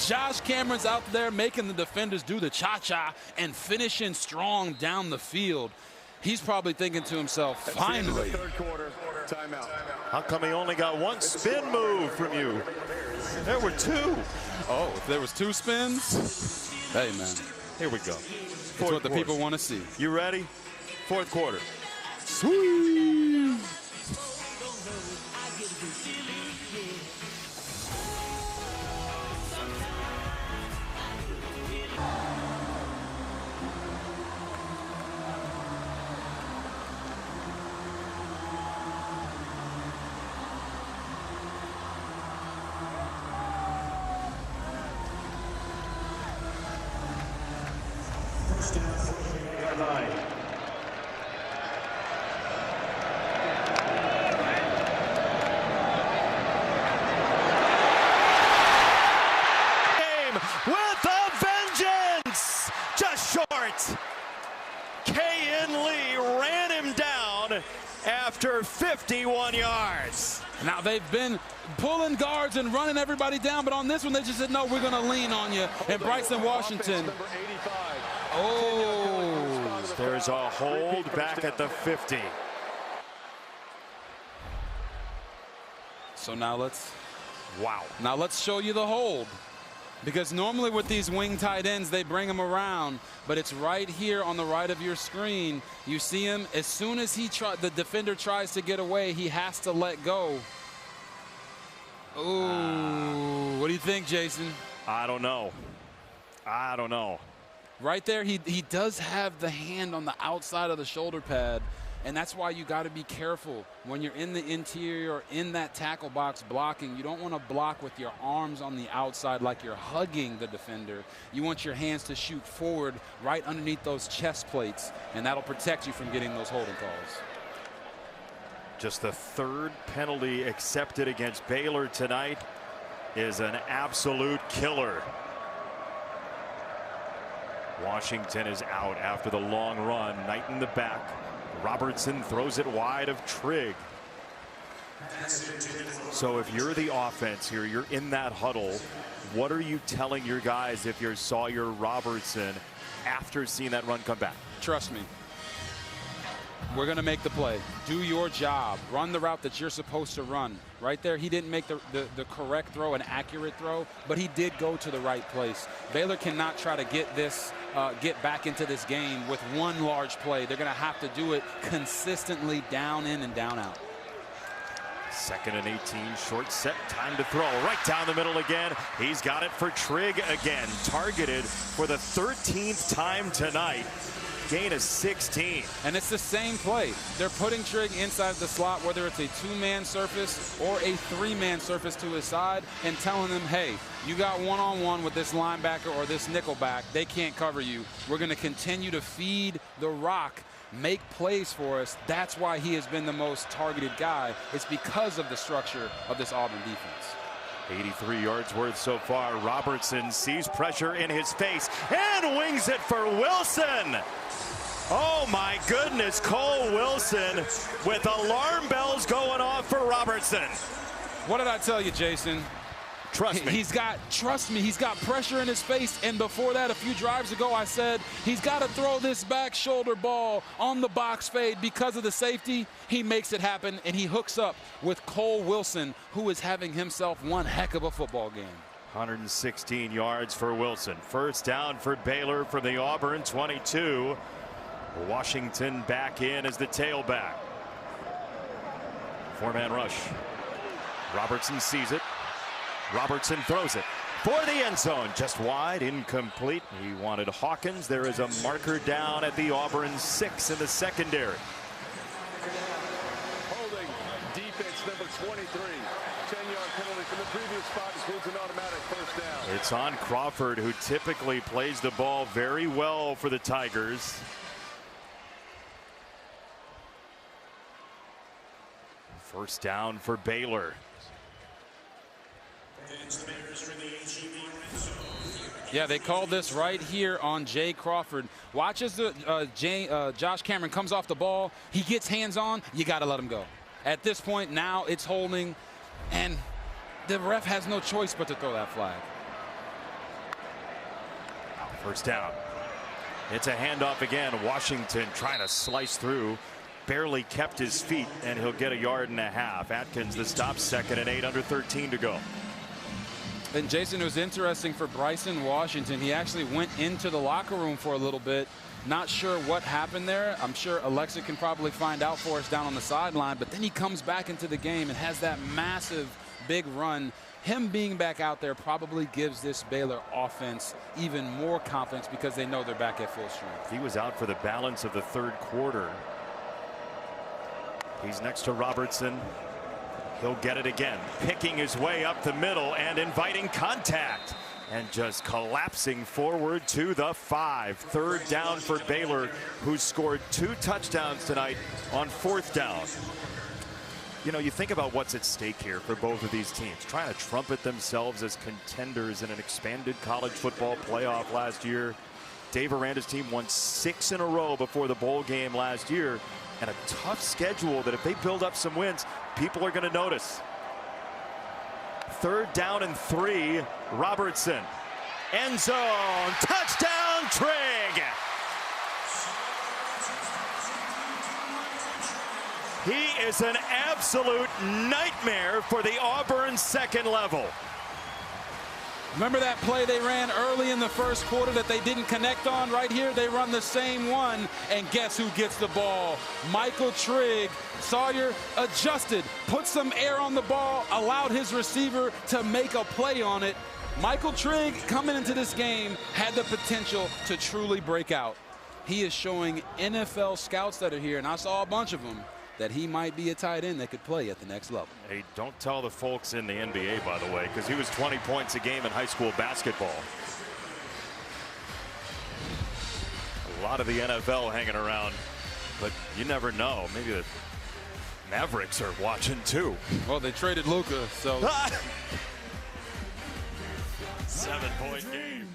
Josh Cameron's out there making the defenders do the cha-cha and finishing strong down the field. He's probably thinking to himself, finally. Third quarter, timeout. How come he only got one spin move from you? There were 2. Oh, if there was 2 spins? Hey, man. Here we go. That's what the people want to see. You ready? Fourth quarter. Sweet. With a vengeance! Just short. K.N. Lee ran him down after 51 yards. Now they've been pulling guards and running everybody down, but on this one they just said, no, we're going to lean on you. And Bryson Washington. Oh. There's a hold back at the 50. So now let's show you the hold. Because normally with these wing tight ends, they bring him around, but it's right here on the right of your screen. You see him, as soon as the defender tries to get away, he has to let go. Ooh, what do you think, Jason? I don't know. Right there, he does have the hand on the outside of the shoulder pad, and that's why you got to be careful when you're in the interior or in that tackle box blocking. You don't want to block with your arms on the outside like you're hugging the defender. You want your hands to shoot forward right underneath those chest plates, and that'll protect you from getting those holding calls. Just the 3rd penalty accepted against Baylor tonight is an absolute killer. Washington is out after the long run. Knight in the back. Robertson throws it wide of Trigg. So if you're the offense here, you're in that huddle, what are you telling your guys if you're Sawyer Robertson after seeing that run come back? Trust me. We're going to make the play. Do your job. Run the route that you're supposed to run. Right there, he didn't make the correct throw, an accurate throw, but he did go to the right place. Baylor cannot try to get back into this game with one large play. They're going to have to do it consistently, down in and down out. 2nd and 18, short set, time to throw. Right down the middle again. He's got it for Trigg again. Targeted for the 13th time tonight. gain of 16. And it's the same play. They're putting Trigg inside the slot, whether it's a 2-man surface or a 3-man surface to his side, and telling them, hey, you got one-on-one with this linebacker or this nickelback. They can't cover you. We're going to continue to feed the rock, make plays for us. That's why he has been the most targeted guy. It's because of the structure of this Auburn defense. 83 yards worth so far. Robertson sees pressure in his face and wings it for Wilson. Oh my goodness, Cole Wilson with alarm bells going off for Robertson. What did I tell you, Jason? Trust me. Trust me, he's got pressure in his face. And before that, a few drives ago, I said he's got to throw this back shoulder ball on the box fade because of the safety. He makes it happen, and he hooks up with Cole Wilson, who is having himself one heck of a football game. 116 yards for Wilson. First down for Baylor from the Auburn 22. Washington back in as the tailback. 4-man rush. Robertson sees it. Robertson throws it for the end zone, just wide, incomplete. He wanted Hawkins. There is a marker down at the Auburn 6 in the secondary. Holding defense number 23. 10-yard penalty from the previous spot includes an automatic first down. It's on Crawford, who typically plays the ball very well for the Tigers. First down for Baylor. Yeah, they called this right here on Jay Crawford. Watch as Josh Cameron comes off the ball. He gets hands on. You got to let him go. At this point, now it's holding, and the ref has no choice but to throw that flag. First down. It's a handoff again. Washington trying to slice through. Barely kept his feet, and he'll get a yard and a half. Atkins the stop, 2nd and 8, under 13 to go. And Jason, it was interesting for Bryson Washington. He actually went into the locker room for a little bit. Not sure what happened there. I'm sure Alexa can probably find out for us down on the sideline. But then he comes back into the game and has that massive big run. Him being back out there probably gives this Baylor offense even more confidence because they know they're back at full strength. He was out for the balance of the third quarter. He's next to Robertson. He'll get it again, picking his way up the middle and inviting contact and just collapsing forward to the 5. Third down for Baylor, who scored 2 touchdowns tonight on 4th down. You know, you think about what's at stake here for both of these teams, trying to trumpet themselves as contenders in an expanded college football playoff last year. Dave Aranda's team won 6 in a row before the bowl game last year, and a tough schedule that if they build up some wins, people are going to notice. 3rd down and 3. Robertson. End zone. Touchdown, Trigg. He is an absolute nightmare for the Auburn second level. Remember that play they ran early in the first quarter that they didn't connect on? Right here, they run the same one, and guess who gets the ball? Michael Trigg. Sawyer adjusted, put some air on the ball, allowed his receiver to make a play on it. Michael Trigg, coming into this game, had the potential to truly break out. He is showing NFL scouts that are here, and I saw a bunch of them, that he might be a tight end that could play at the next level. Hey, don't tell the folks in the NBA, by the way, because he was 20 points a game in high school basketball. A lot of the NFL hanging around, but you never know. Maybe the Mavericks are watching too. Well, they traded Luka, so. 7-point game.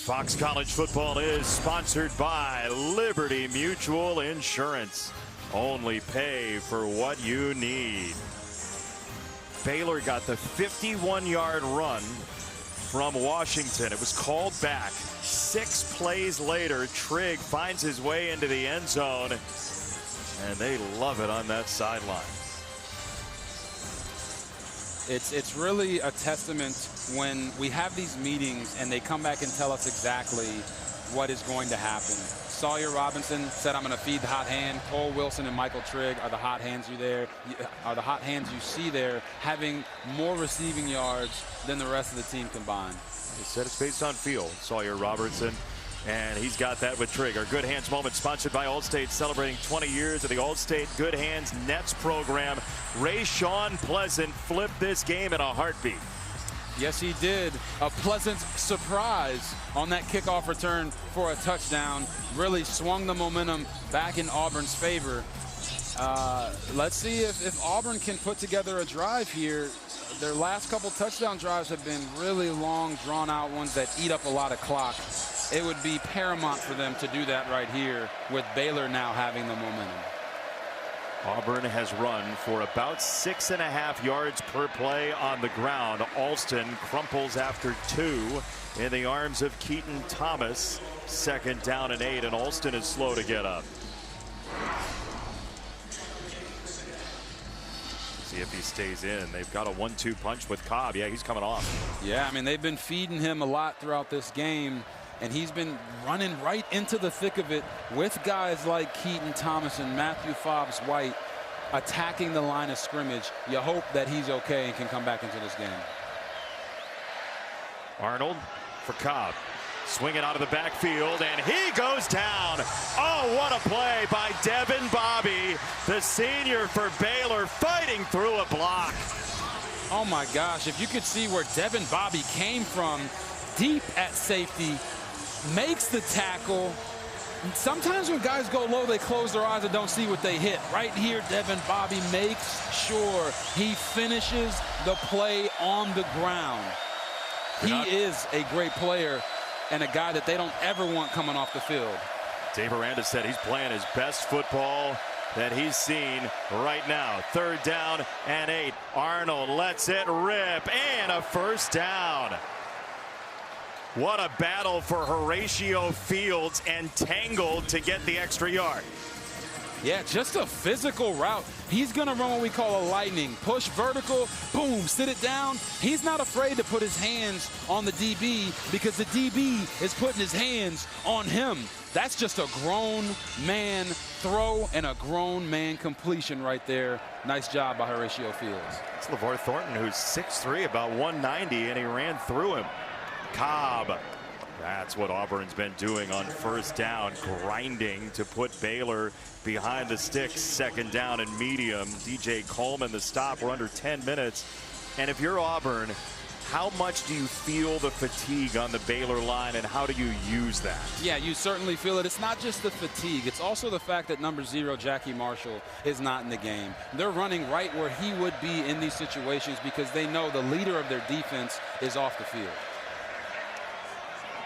Fox College Football is sponsored by Liberty Mutual Insurance. Only pay for what you need. Baylor got the 51-yard run from Washington. It was called back. 6 plays later, Trigg finds his way into the end zone, and they love it on that sideline. It's really a testament when we have these meetings and they come back and tell us exactly what is going to happen. Sawyer Robinson said, I'm going to feed the hot hand. Cole Wilson and Michael Trigg are the hot hands you see there, having more receiving yards than the rest of the team combined. He said it's based on feel, Sawyer Robertson, and he's got that with Trigg. Our Good Hands moment sponsored by Allstate, celebrating 20 years of the Allstate Good Hands Nets program. Rayshawn Pleasant flipped this game in a heartbeat. Yes, he did. A pleasant surprise on that kickoff return for a touchdown. Really swung the momentum back in Auburn's favor. Let's see if Auburn can put together a drive here. Their last couple touchdown drives have been really long, drawn-out ones that eat up a lot of clock. It would be paramount for them to do that right here, with Baylor now having the momentum. Auburn has run for about 6.5 yards per play on the ground. Alston crumples after 2 in the arms of Keaton Thomas. 2nd down and 8, and Alston is slow to get up. See if he stays in. They've got a 1-2 punch with Cobb. Yeah, he's coming off. Yeah, I mean, they've been feeding him a lot throughout this game, and he's been running right into the thick of it with guys like Keaton Thomas and Matthew Fobbs-White attacking the line of scrimmage. You hope that he's okay and can come back into this game. Arnold for Cobb. Swinging out of the backfield, and he goes down. Oh, what a play by Devin Bobby, the senior for Baylor, fighting through a block. Oh, my gosh. If you could see where Devin Bobby came from, deep at safety, makes the tackle. Sometimes when guys go low, they close their eyes and don't see what they hit. Right here, Devin Bobby makes sure he finishes the play on the ground. He is a great player and a guy that they don't ever want coming off the field. Dave Aranda said he's playing his best football that he's seen right now. 3rd down and 8. Arnold lets it rip, and a 1st down. What a battle for Horatio Fields, and tangled to get the extra yard. Yeah, just a physical route. He's going to run what we call a lightning. Push vertical, boom, sit it down. He's not afraid to put his hands on the DB because the DB is putting his hands on him. That's just a grown man throw and a grown man completion right there. Nice job by Horatio Fields. It's LeVar Thornton, who's 6'3", about 190, and he ran through him. Cobb. That's what Auburn's been doing on 1st down, grinding to put Baylor behind the sticks. 2nd down and medium. DJ Coleman the stop. We're under 10 minutes. And if you're Auburn, how much do you feel the fatigue on the Baylor line, and how do you use that? Yeah, you certainly feel it. It's not just the fatigue. It's also the fact that number 0, Jackie Marshall, is not in the game. They're running right where he would be in these situations because they know the leader of their defense is off the field.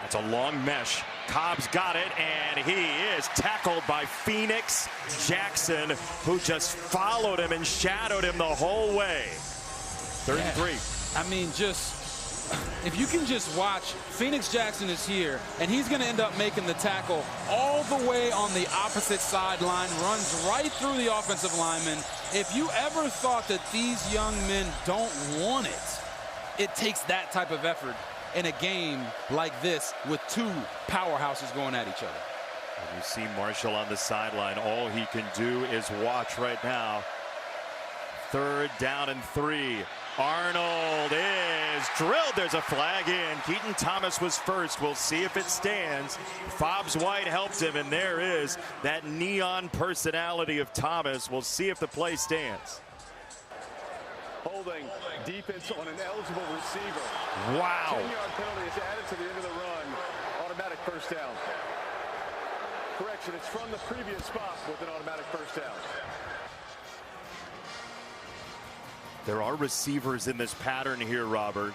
That's a long mesh. Cobb's got it, and he is tackled by Phoenix Jackson, who just followed him and shadowed him the whole way. 3rd and 3. I mean, if you can just watch, Phoenix Jackson is here, and he's going to end up making the tackle all the way on the opposite sideline, runs right through the offensive lineman. If you ever thought that these young men don't want it, it takes that type of effort in a game like this with 2 powerhouses going at each other. And you see Marshall on the sideline. All he can do is watch right now. 3rd down and 3. Arnold is drilled. There's a flag in. Keaton Thomas was first. We'll see if it stands. Fobbs-White helped him, and there is that neon personality of Thomas. We'll see if the play stands. Holding defense on an eligible receiver. Wow. 10-yard penalty is added to the end of the run. Automatic 1st down. Correction, it's from the previous spot with an automatic 1st down. There are receivers in this pattern here, Robert.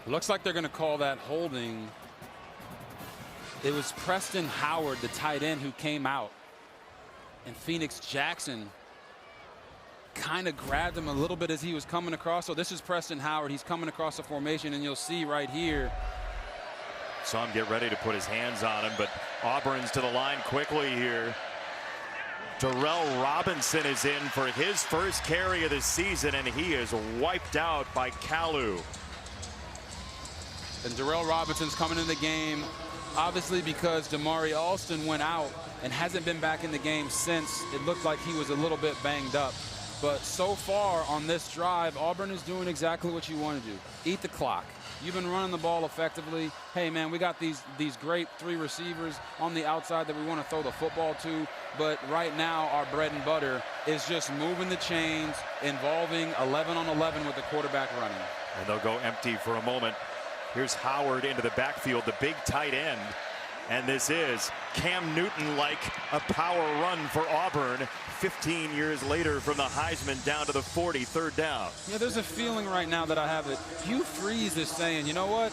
Looks like they're going to call that holding. It was Preston Howard, the tight end, who came out. And Phoenix Jackson kind of grabbed him a little bit as he was coming across. So this is Preston Howard. He's coming across the formation, and you'll see right here. Saw him get ready to put his hands on him, but Auburn's to the line quickly here. Darrell Robinson is in for his first carry of the season, and he is wiped out by Kalu. And Darrell Robinson's coming in the game obviously because Damari Alston went out and hasn't been back in the game since. It looked like he was a little bit banged up. But so far on this drive, Auburn is doing exactly what you want to do. Eat the clock. You've been running the ball effectively. Hey, man, we got these great 3 receivers on the outside that we want to throw the football to. But right now, our bread and butter is just moving the chains, involving 11 on 11 with the quarterback running. And they'll go empty for a moment. Here's Howard into the backfield, the big tight end. And this is Cam Newton-like a power run for Auburn 15 years later from the Heisman down to the 40, third down. Yeah, there's a feeling right now that I have that Hugh Freeze is saying, you know what,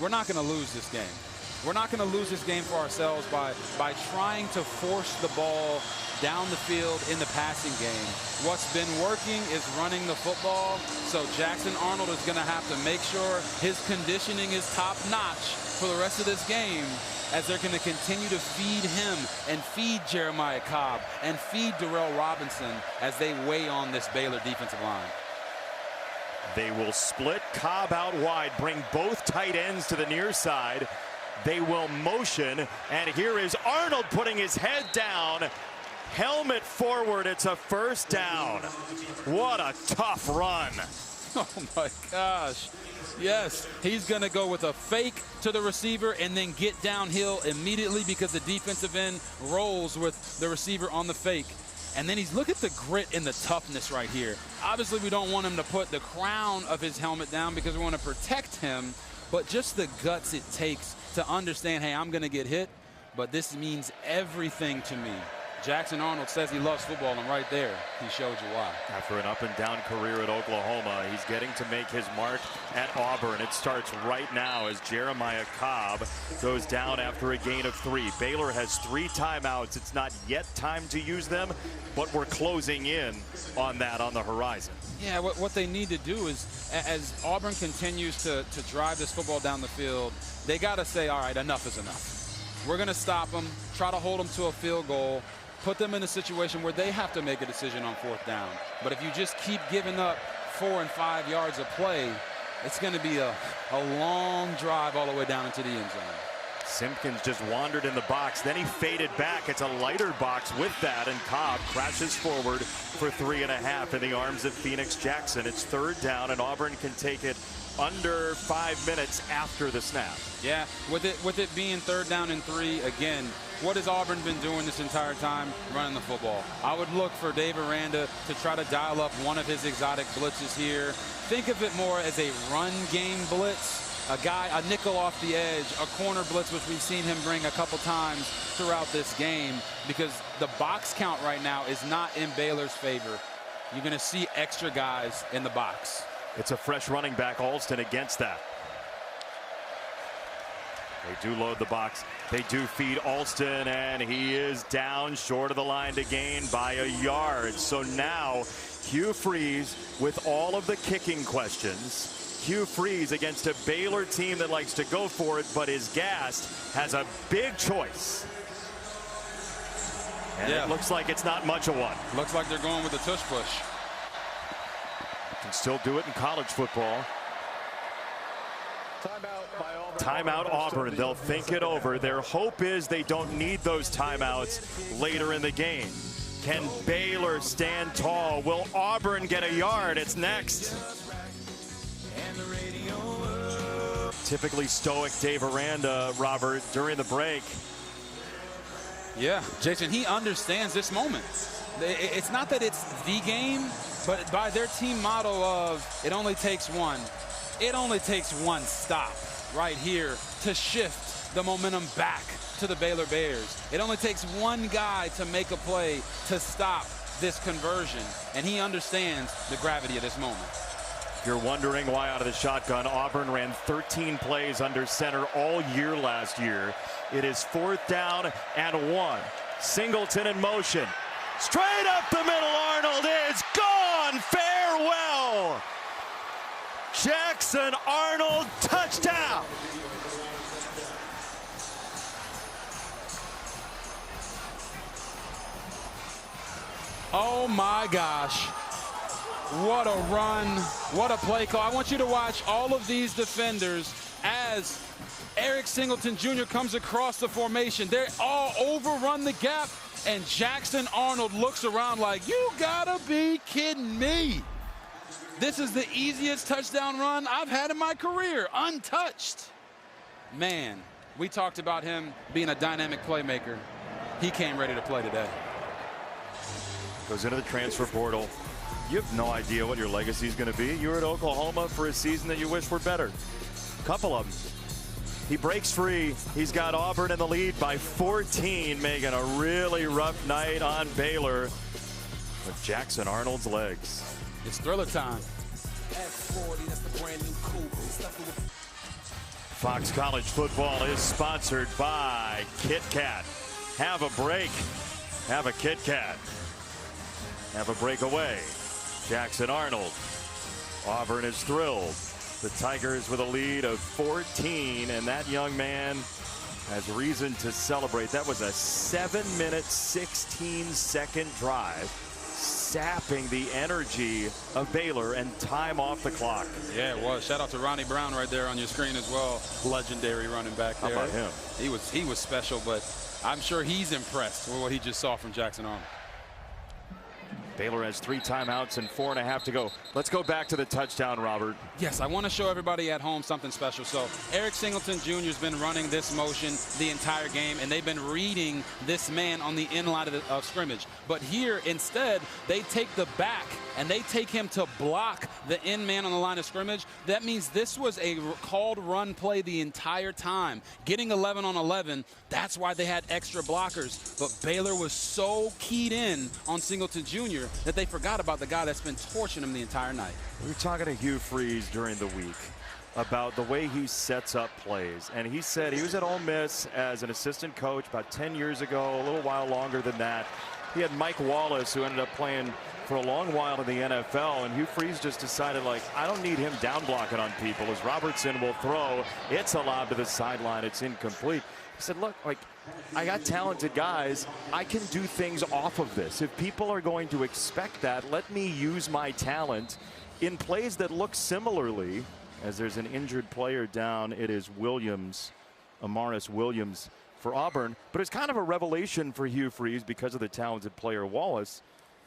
we're not going to lose this game. We're not going to lose this game for ourselves by trying to force the ball down the field in the passing game. What's been working is running the football, so Jackson Arnold is going to have to make sure his conditioning is top-notch for the rest of this game, as they're going to continue to feed him and feed Jeremiah Cobb and feed Darrell Robinson as they weigh on this Baylor defensive line. They will split Cobb out wide, bring both tight ends to the near side. They will motion, and here is Arnold putting his head down. Helmet forward, it's a first down. What a tough run. Oh my gosh. Yes, he's going to go with a fake to the receiver and then get downhill immediately because the defensive end rolls with the receiver on the fake. And then look at the grit and the toughness right here. Obviously, we don't want him to put the crown of his helmet down because we want to protect him, but just the guts it takes to understand, hey, I'm going to get hit, but this means everything to me. Jackson Arnold says he loves football, and right there, he showed you why. After an up-and-down career at Oklahoma, he's getting to make his mark at Auburn. It starts right now as Jeremiah Cobb goes down after a gain of 3. Baylor has 3 timeouts. It's not yet time to use them, but we're closing in on that on the horizon. Yeah, what they need to do is, as Auburn continues to drive this football down the field, they got to say, all right, enough is enough. We're going to stop them, try to hold them to a field goal, put them in a situation where they have to make a decision on 4th down. But if you just keep giving up 4 and 5 yards of play, it's going to be a long drive all the way down into the end zone. Simpkins just wandered in the box, then he faded back. It's a lighter box with that, and Cobb crashes forward for 3.5 in the arms of Phoenix Jackson. It's 3rd down, and Auburn can take it under 5 minutes after the snap. Yeah, with it being 3rd down and 3, again, what has Auburn been doing this entire time? Running the football. I would look for Dave Aranda to try to dial up one of his exotic blitzes here. Think of it more as a run game blitz. A nickel off the edge, a corner blitz, which we've seen him bring a couple times throughout this game, because the box count right now is not in Baylor's favor. You're going to see extra guys in the box. It's a fresh running back, Alston, against that. They do load the box. They do feed Alston, and he is down short of the line to gain by a yard. So now Hugh Freeze with all of the kicking questions. Hugh Freeze against a Baylor team that likes to go for it but is gassed, has a big choice. And it looks like it's not much of one. Looks like they're going with a tush push. Can still do it in college football. Timeout Auburn. They'll think it over. Their hope is they don't need those timeouts later in the game. Can Baylor stand tall? Will Auburn get a yard? It's next. Typically stoic Dave Aranda, Robert, during the break. Yeah, Jason, he understands this moment. It's not that it's the game, but by their team motto of it only takes one. It only takes one stop right here to shift the momentum back to the Baylor Bears. It only takes one guy to make a play to stop this conversion, and he understands the gravity of this moment. You're wondering why out of the shotgun. Auburn ran 13 plays under center all year last year. It is 4th down and 1. Singleton in motion. Straight up the middle, Arnold is gone. Farewell. Jackson Arnold, touchdown. Oh my gosh. What a run, what a play call. I want you to watch all of these defenders as as Eric Singleton Jr. comes across the formation. They all overrun the gap, and Jackson Arnold looks around like, you gotta be kidding me. This is the easiest touchdown run I've had in my career, untouched. Man, we talked about him being a dynamic playmaker. He came ready to play today. Goes into the transfer portal. You have no idea what your legacy is going to be. You were at Oklahoma for a season that you wish were better. Couple of them. He breaks free. He's got Auburn in the lead by 14, making a really rough night on Baylor with Jackson Arnold's legs. It's thriller time. Fox College Football is sponsored by Kit Kat. Have a break. Have a Kit Kat. Have a breakaway. Jackson Arnold. Auburn is thrilled. The Tigers with a lead of 14, and that young man has reason to celebrate. That was a 7-minute, 16-second drive, sapping the energy of Baylor and time off the clock. Yeah, it was. Shout out to Ronnie Brown right there on your screen as well. Legendary running back there. How about him? He was special, but I'm sure he's impressed with what he just saw from Jackson Arnold. Baylor has 3 timeouts and 4.5 to go. Let's go back to the touchdown, Robert. Yes, I want to show everybody at home something special. So Eric Singleton Jr. has been running this motion the entire game, and they've been reading this man on the in line of scrimmage. But here, instead, they take the back, and they take him to block the in man on the line of scrimmage. That means this was a called run play the entire time. Getting 11 on 11, that's why they had extra blockers. But Baylor was so keyed in on Singleton Jr. that they forgot about the guy that's been torching him the entire night. We were talking to Hugh Freeze during the week about the way he sets up plays. And he said he was at Ole Miss as an assistant coach about 10 years ago, a little while longer than that. He had Mike Wallace, who ended up playing for a long while in the NFL, and Hugh Freeze just decided, like, I don't need him down blocking on people. As Robertson will throw, it's a lob to the sideline, it's incomplete. He said, look, like, I got talented guys. I can do things off of this. If people are going to expect that, let me use my talent in plays that look similarly. As there's an injured player down, it is Williams, Amaris Williams for Auburn. But it's kind of a revelation for Hugh Freeze because of the talented player Wallace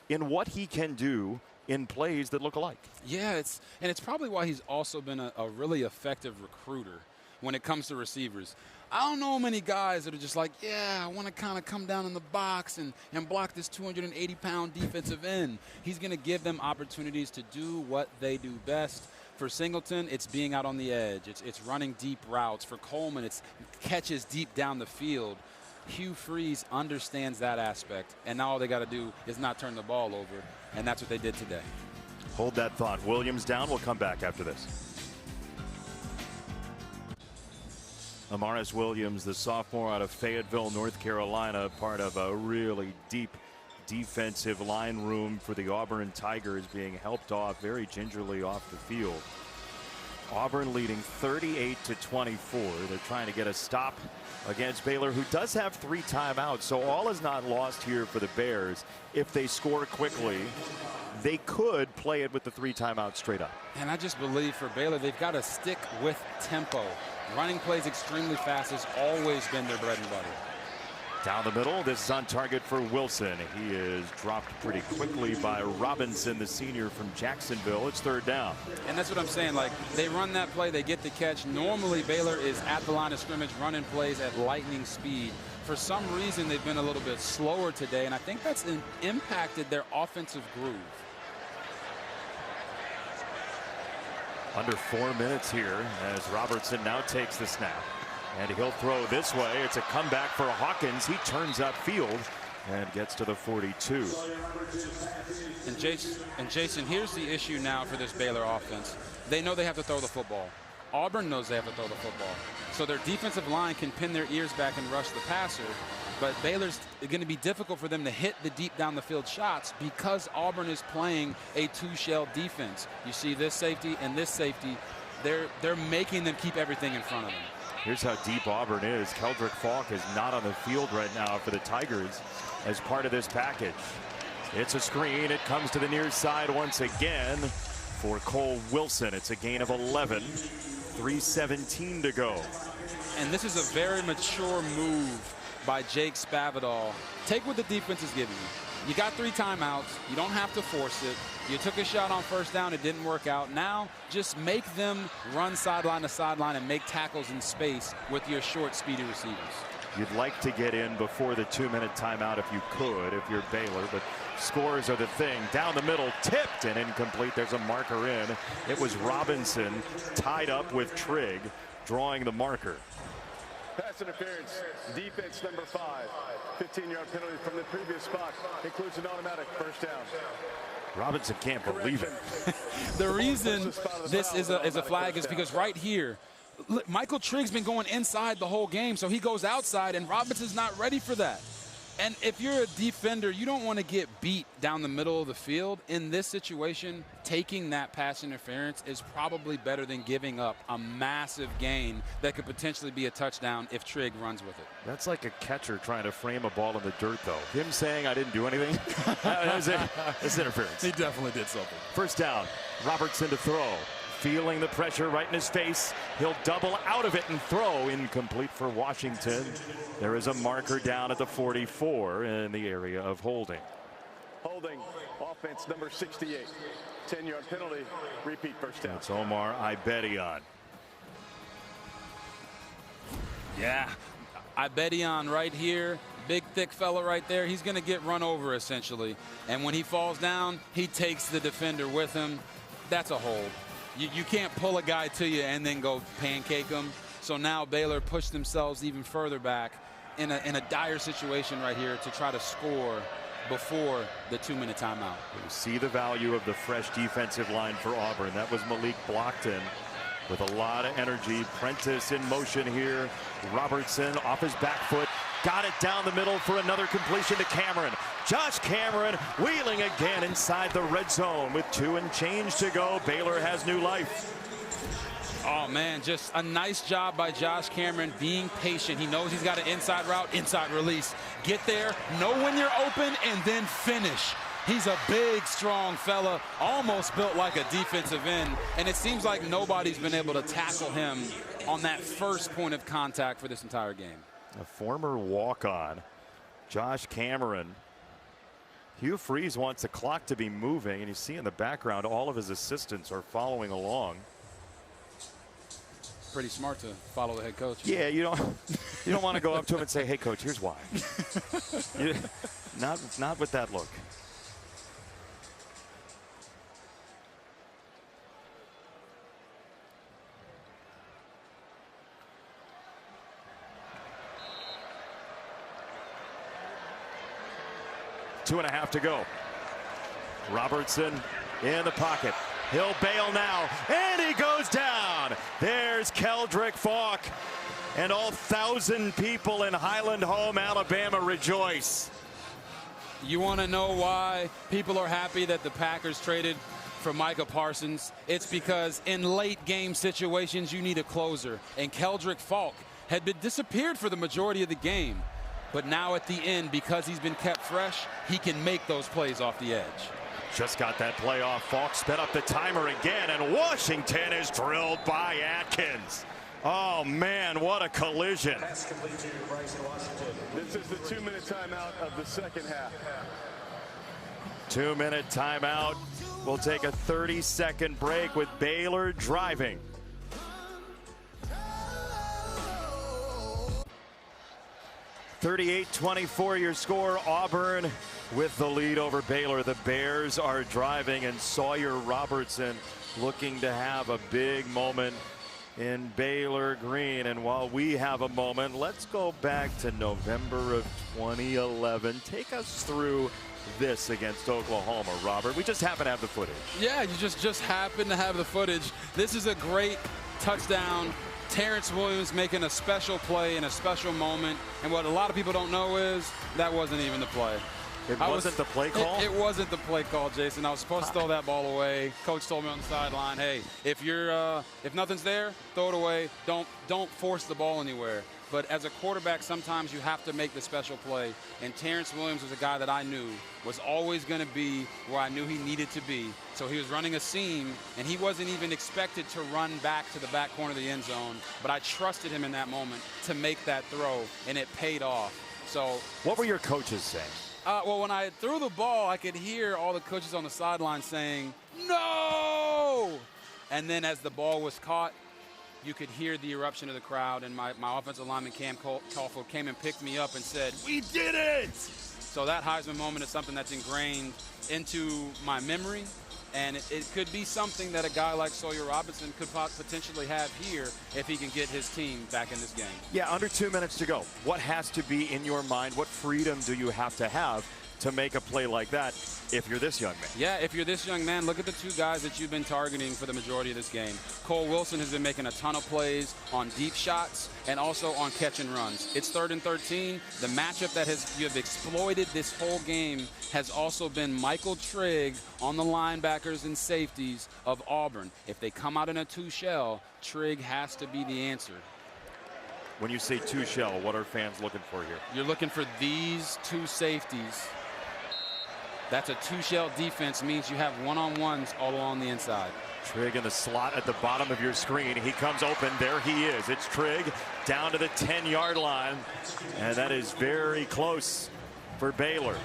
in what he can do in plays that look alike. Yeah, it's probably why he's also been a really effective recruiter when it comes to receivers. I don't know many guys that are just like, yeah, I want to kind of come down in the box and block this 280-pound defensive end. He's going to give them opportunities to do what they do best. For Singleton, it's being out on the edge. It's running deep routes. For Coleman, it's catches deep down the field. Hugh Freeze understands that aspect, and now all they got to do is not turn the ball over, and that's what they did today. Hold that thought. Williams down. We'll come back after this. Amaris Williams, the sophomore out of Fayetteville, North Carolina, part of a really deep defensive line room for the Auburn Tigers, being helped off very gingerly off the field. Auburn leading 38-24. They're trying to get a stop against Baylor, who does have 3 timeouts, so all is not lost here for the Bears. If they score quickly, they could play it with the 3 timeouts straight up. And I just believe for Baylor, they've got to stick with tempo. Running plays extremely fast has always been their bread and butter. Down the middle, this is on target for Wilson. He is dropped pretty quickly by Robinson, the senior from Jacksonville. It's 3rd down. And that's what I'm saying. Like, they run that play, they get the catch. Normally, Baylor is at the line of scrimmage running plays at lightning speed. For some reason, they've been a little bit slower today, and I think that's impacted their offensive groove. Under 4 minutes here as Robertson now takes the snap. And he'll throw this way. It's a comeback for Hawkins. He turns upfield and gets to the 42. And Jason, here's the issue now for this Baylor offense. They know they have to throw the football. Auburn knows they have to throw the football. So their defensive line can pin their ears back and rush the passer. But Baylor's going to be difficult for them to hit the deep down the field shots because Auburn is playing a 2-shell defense. You see this safety and this safety. They're making them keep everything in front of them. Here's how deep Auburn is. Keldrick Falk is not on the field right now for the Tigers as part of this package. It's a screen. It comes to the near side once again for Cole Wilson. It's a gain of 11. 3:17 to go. And this is a very mature move by Jake Spavital. Take what the defense is giving you. You got 3 timeouts. You don't have to force it. You took a shot on first down. It didn't work out. Now just make them run sideline to sideline and make tackles in space with your short, speedy receivers. You'd like to get in before the 2-minute timeout if you could, if you're Baylor, but scores are the thing. Down the middle, tipped and incomplete. There's a marker in. It was Robinson tied up with Trigg, drawing the marker. Pass interference, defense number 5. 15-yard penalty from the previous spot. Includes an automatic first down. Robinson can't believe it. The reason this is a flag is because right here, look, Michael Trigg's been going inside the whole game, so he goes outside, and Robinson's not ready for that. And if you're a defender, you don't want to get beat down the middle of the field. In this situation, taking that pass interference is probably better than giving up a massive gain that could potentially be a touchdown if Trigg runs with it. That's like a catcher trying to frame a ball in the dirt, though. Him saying, I didn't do anything, that's interference. He definitely did something. First down, Robertson to throw. Feeling the pressure right in his face. He'll double out of it and throw. Incomplete for Washington. There is a marker down at the 44 in the area of holding. Holding, offense number 68. 10-yard penalty, repeat first down. It's Omar Ibedion. Yeah, Ibedion right here. Big, thick fella right there. He's going to get run over, essentially. And when he falls down, he takes the defender with him. That's a hold. You can't pull a guy to you and then go pancake him. So now Baylor pushed themselves even further back in a dire situation right here to try to score before the 2-minute timeout. You see the value of the fresh defensive line for Auburn. That was Malik Blockton with a lot of energy. Prentice in motion here. Robertson off his back foot. Got it down the middle for another completion to Cameron. Josh Cameron wheeling again inside the red zone with 2 and change to go. Baylor has new life. Oh, man, just a nice job by Josh Cameron being patient. He knows he's got an inside route, inside release. Get there, know when you're open, and then finish. He's a big, strong fella, almost built like a defensive end, and it seems like nobody's been able to tackle him on that first point of contact for this entire game. A former walk-on, Josh Cameron. Hugh Freeze wants the clock to be moving, and you see in the background all of his assistants are following along. Pretty smart to follow the head coach. Yeah, you don't want to go up to him and say, "Hey, coach, here's why." Not with that look. Two and a half to go. Robertson in the pocket. He'll bail now, and he goes down. There's Keldrick Falk, and all 1,000 people in Highland Home, Alabama rejoice. You want to know why people are happy that the Packers traded for Micah Parsons? It's because in late game situations, you need a closer, and Keldrick Falk had been disappeared for the majority of the game. But now at the end, because he's been kept fresh, he can make those plays off the edge. Just got that play off. Falk sped up the timer again, and Washington is drilled by Atkins. Oh, man, what a collision. This is the 2-minute timeout of the second half. 2-minute timeout. We'll take a 30-second break with Baylor driving. (38-24) your score. Auburn with the lead over Baylor. The Bears are driving, and Sawyer Robertson looking to have a big moment in Baylor green. And while we have a moment, let's go back to November of 2011. Take us through this against Oklahoma, Robert. We just happen to have the footage. Yeah, you just happen to have the footage. This is a great touchdown. Terrence Williams making a special play in a special moment. And what a lot of people don't know is that wasn't even the play. It wasn't the play call? It wasn't the play call, Jason. I was supposed to throw that ball away. Coach told me on the sideline, hey, if nothing's there, throw it away. Don't force the ball anywhere. but as a quarterback, sometimes you have to make the special play. And Terrence Williams was a guy that I knew was always going to be where I knew he needed to be. So he was running a seam, and he wasn't even expected to run back to the back corner of the end zone. But I trusted him in that moment to make that throw, and it paid off. So what were your coaches saying? Well, when I threw the ball, I could hear all the coaches on the sideline saying, "No!" And then as the ball was caught, you could hear the eruption of the crowd, and my offensive lineman, Cam Caulfield, came and picked me up and said, "We did it!" So that Heisman moment is something that's ingrained into my memory, and it could be something that a guy like Sawyer Robinson could potentially have here if he can get his team back in this game. Yeah, under 2 minutes to go. What has to be in your mind? What freedom do you have to make a play like that if you're this young man? Yeah, if you're this young man, look at the two guys that you've been targeting for the majority of this game. Cole Wilson has been making a ton of plays on deep shots and also on catch and runs. It's 3rd and 13. The matchup that you have exploited this whole game has also been Michael Trigg on the linebackers and safeties of Auburn. If they come out in a two-shell, Trigg has to be the answer. When you say two-shell, what are fans looking for here? You're looking for these two safeties. That's a two-shell defense, means you have one-on-ones all along the inside. Trigg in the slot at the bottom of your screen. He comes open. There he is. It's Trigg down to the 10-yard line. And that is very close for Baylor.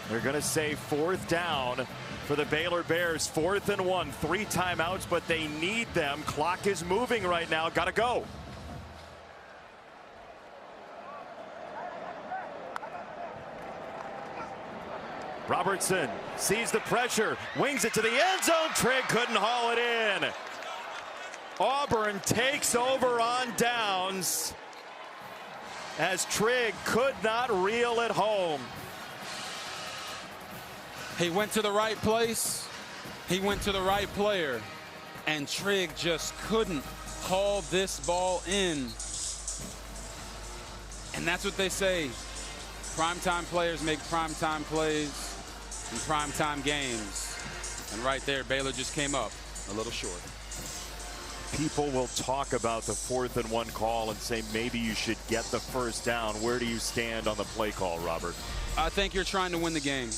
They're going to say 4th down for the Baylor Bears. 4th and 1. 3 timeouts, but they need them. Clock is moving right now. Got to go. Robertson sees the pressure, wings it to the end zone. Trigg couldn't haul it in. Auburn takes over on downs as Trigg could not reel it home. He went to the right place. He went to the right player. And Trigg just couldn't haul this ball in. And that's what they say. Primetime players make primetime plays in primetime games. And right there, Baylor just came up a little short. People will talk about the 4th and 1 call and say maybe you should get the 1st down. Where do you stand on the play call, Robert? I think you're trying to win the game.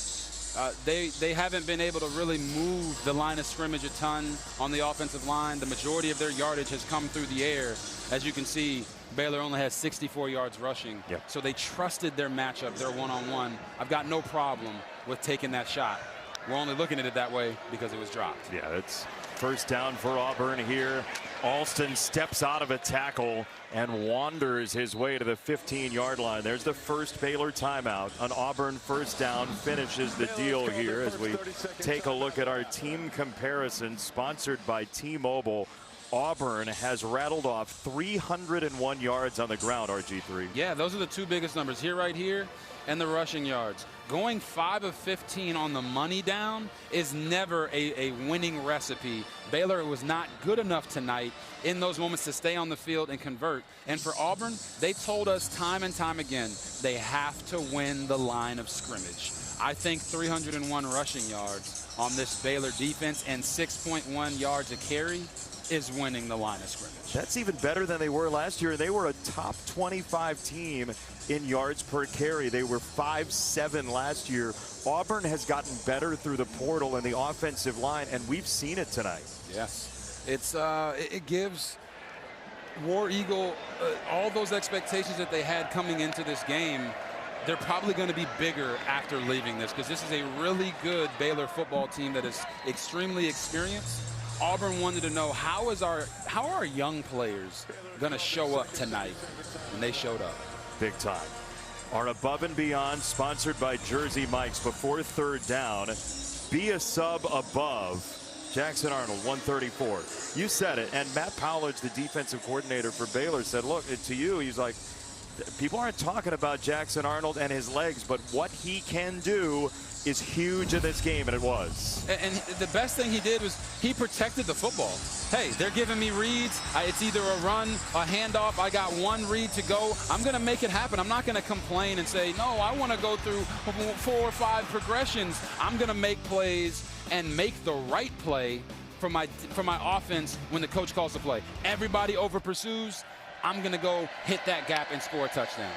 They haven't been able to really move the line of scrimmage a ton on the offensive line. The majority of their yardage has come through the air. As you can see, Baylor only has 64 yards rushing. Yep. So they trusted their matchup, their one-on-one. I've got no problem with taking that shot. We're only looking at it that way because it was dropped. Yeah, it's 1st down for Auburn here. Alston steps out of a tackle and wanders his way to the 15-yard line. There's the first Baylor timeout. An Auburn 1st down finishes the deal here as we take a look at our team comparison sponsored by T-Mobile. Auburn has rattled off 301 yards on the ground, RG3. Yeah, those are the two biggest numbers here, right here, and the rushing yards. Going 5 of 15 on the money down is never a winning recipe. Baylor was not good enough tonight in those moments to stay on the field and convert. And for Auburn, they told us time and time again, they have to win the line of scrimmage. I think 301 rushing yards on this Baylor defense and 6.1 yards a carry is winning the line of scrimmage. That's even better than they were last year. They were a top 25 team in yards per carry. They were 5-7 last year. Auburn has gotten better through the portal and the offensive line, and we've seen it tonight. Yes, it gives War Eagle all those expectations that they had coming into this game. They're probably going to be bigger after leaving this, because this is a really good Baylor football team that is extremely experienced. Auburn wanted to know how are our young players going to show up tonight, and they showed up. Big time. Our Above and Beyond, sponsored by Jersey Mike's. Before 3rd down, be a sub above. Jackson Arnold, 134. You said it, and Matt Powledge, the defensive coordinator for Baylor, said, look, to you, he's like, people aren't talking about Jackson Arnold and his legs, but what he can do is huge in this game, and it was. And the best thing he did was he protected the football. Hey, they're giving me reads. It's either a run, a handoff. I got one read to go. I'm going to make it happen. I'm not going to complain and say, no, I want to go through 4 or 5 progressions. I'm going to make plays and make the right play from my offense when the coach calls the play. Everybody over pursues. I'm going to go hit that gap and score a touchdown.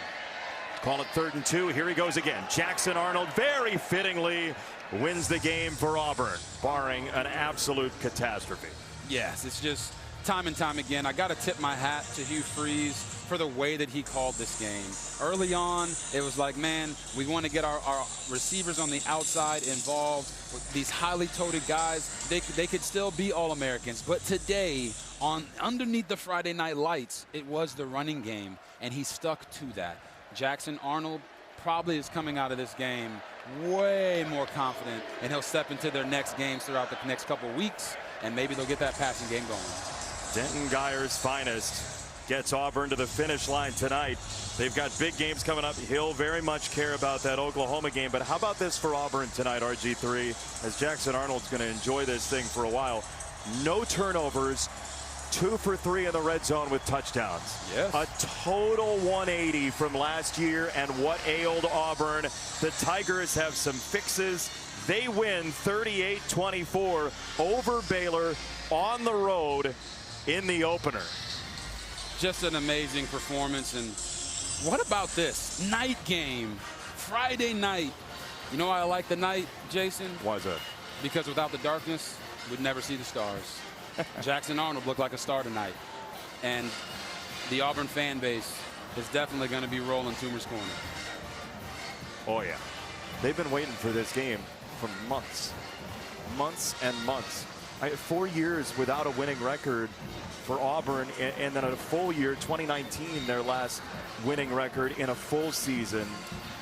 Call it 3rd and 2. Here he goes again. Jackson Arnold very fittingly wins the game for Auburn, barring an absolute catastrophe. Yes, it's just time and time again. I got to tip my hat to Hugh Freeze for the way that he called this game. Early on, it was like, man, we want to get our receivers on the outside involved. With these highly touted guys, they could still be All-Americans. But today, underneath the Friday Night Lights, it was the running game, and he stuck to that. Jackson Arnold probably is coming out of this game way more confident, and he'll step into their next games throughout the next couple weeks, and maybe they'll get that passing game going. Denton Geyer's finest gets Auburn to the finish line tonight. They've got big games coming up. He'll very much care about that Oklahoma game. But how about this for Auburn tonight, RG3, as Jackson Arnold's going to enjoy this thing for a while. No turnovers, 2 for 3 in the red zone with touchdowns. Yes. A total 180 from last year, and what ailed Auburn. The Tigers have some fixes. They win 38-24 over Baylor on the road in the opener. Just an amazing performance. And what about this night game, Friday night? You know why I like the night, Jason? Why is that? Because without the darkness, we'd never see the stars. Jackson Arnold looked like a star tonight. And the Auburn fan base is definitely going to be rolling Toomer's corner. Oh, yeah. They've been waiting for this game for months. Months and months. 4 years without a winning record for Auburn, and then a full year, 2019, their last winning record in a full season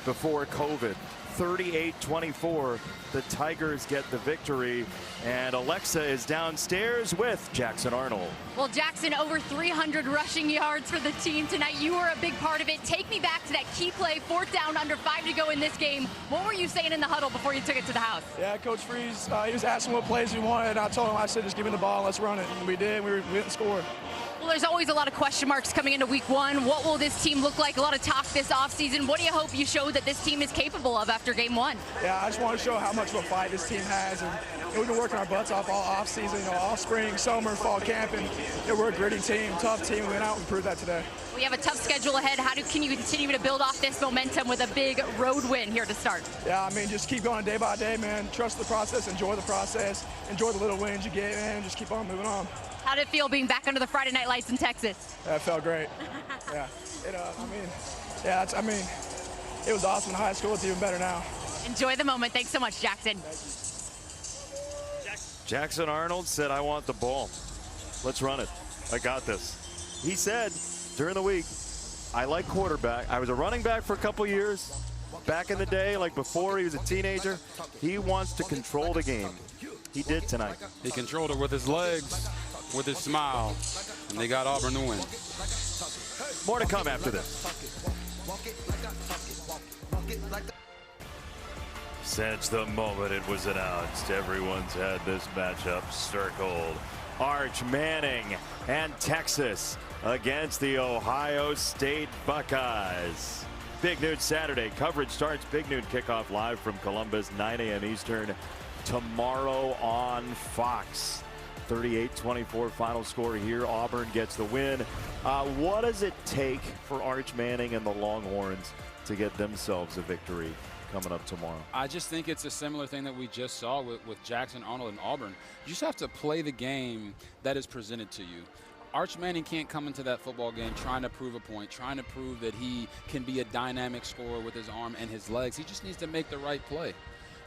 before COVID. 38-24, the Tigers get the victory, and Alexa is downstairs with Jackson Arnold. Well, Jackson, over 300 rushing yards for the team tonight. You were a big part of it. Take me back to that key play, 4th down, under 5 to go in this game. What were you saying in the huddle before you took it to the house? Yeah, Coach Freeze, he was asking what plays we wanted, and I told him, I said, just give me the ball, let's run it. And we did, we went and scored. Well, there's always a lot of question marks coming into week 1. What will this team look like? A lot of talk this offseason. What do you hope you show that this team is capable of after game 1? Yeah, I just want to show how much of a fight this team has. And we've been working our butts off all offseason, all spring, summer, fall camp. And we're a gritty team, tough team. We went out and proved that today. We have a tough schedule ahead. Can you continue to build off this momentum with a big road win here to start? Yeah, I mean, just keep going day by day, man. Trust the process, enjoy the process, enjoy the little wins you get, man. Just keep on moving on. How did it feel being back under the Friday Night Lights in Texas? Yeah, it felt great. Yeah, it was awesome in high school. It's even better now. Enjoy the moment. Thanks so much, Jackson. Jackson Arnold said, I want the ball. Let's run it. I got this. He said during the week, I like quarterback. I was a running back for a couple years. Back in the day, like before he was a teenager, he wants to control the game. He did tonight. He controlled it with his legs, with his smile, and they got Auburn to win. More to come after this. Since the moment it was announced, everyone's had this matchup circled. Arch Manning and Texas against the Ohio State Buckeyes. Big Noon Saturday. Coverage starts big noon kickoff live from Columbus, 9 a.m. Eastern. Tomorrow on Fox. 38-24 final score here. Auburn gets the win. What does it take for Arch Manning and the Longhorns to get themselves a victory coming up tomorrow? I just think it's a similar thing that we just saw with Jackson Arnold and Auburn. You just have to play the game that is presented to you. Arch Manning can't come into that football game trying to prove a point, trying to prove that he can be a dynamic scorer with his arm and his legs. He just needs to make the right play.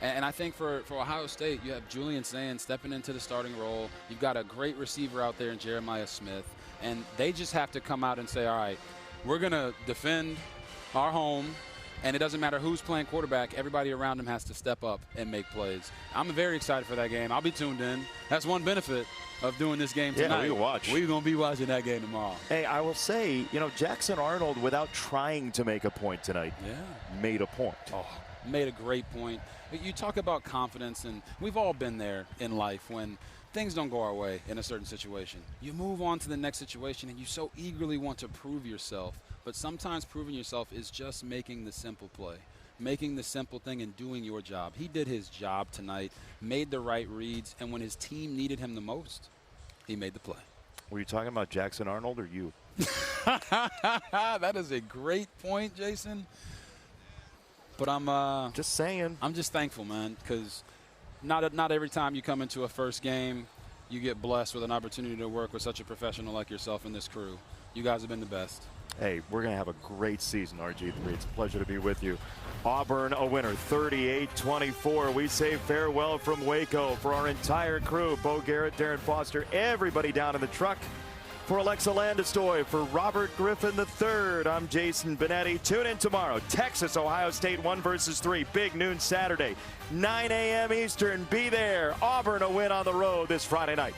And I think for Ohio State, you have Julian Sands stepping into the starting role. You've got a great receiver out there in Jeremiah Smith. And they just have to come out and say, all right, we're going to defend our home. And it doesn't matter who's playing quarterback. Everybody around him has to step up and make plays. I'm very excited for that game. I'll be tuned in. That's one benefit of doing this game tonight. Yeah, we can watch. We're going to be watching that game tomorrow. Hey, I will say, Jackson Arnold, without trying to make a point tonight, made a point. Oh, made a great point. You talk about confidence, and we've all been there in life when things don't go our way in a certain situation. You move on to the next situation, and you so eagerly want to prove yourself. But sometimes proving yourself is just making the simple play. making the simple thing and doing your job. He did his job tonight, made the right reads, and when his team needed him the most, he made the play. Were you talking about Jackson Arnold or you? That is a great point, Jason. But I'm just saying. I'm just thankful, man, because not every time you come into a first game, you get blessed with an opportunity to work with such a professional like yourself and this crew. You guys have been the best. Hey, we're going to have a great season, RG3. It's a pleasure to be with you. Auburn a winner, 38-24. We say farewell from Waco for our entire crew. Bo Garrett, Darren Foster, everybody down in the truck. For Alexa Landestoy, for Robert Griffin III, I'm Jason Benetti. Tune in tomorrow. Texas, Ohio State 1 versus 3. Big noon Saturday, 9 a.m. Eastern. Be there. Auburn a win on the road this Friday night.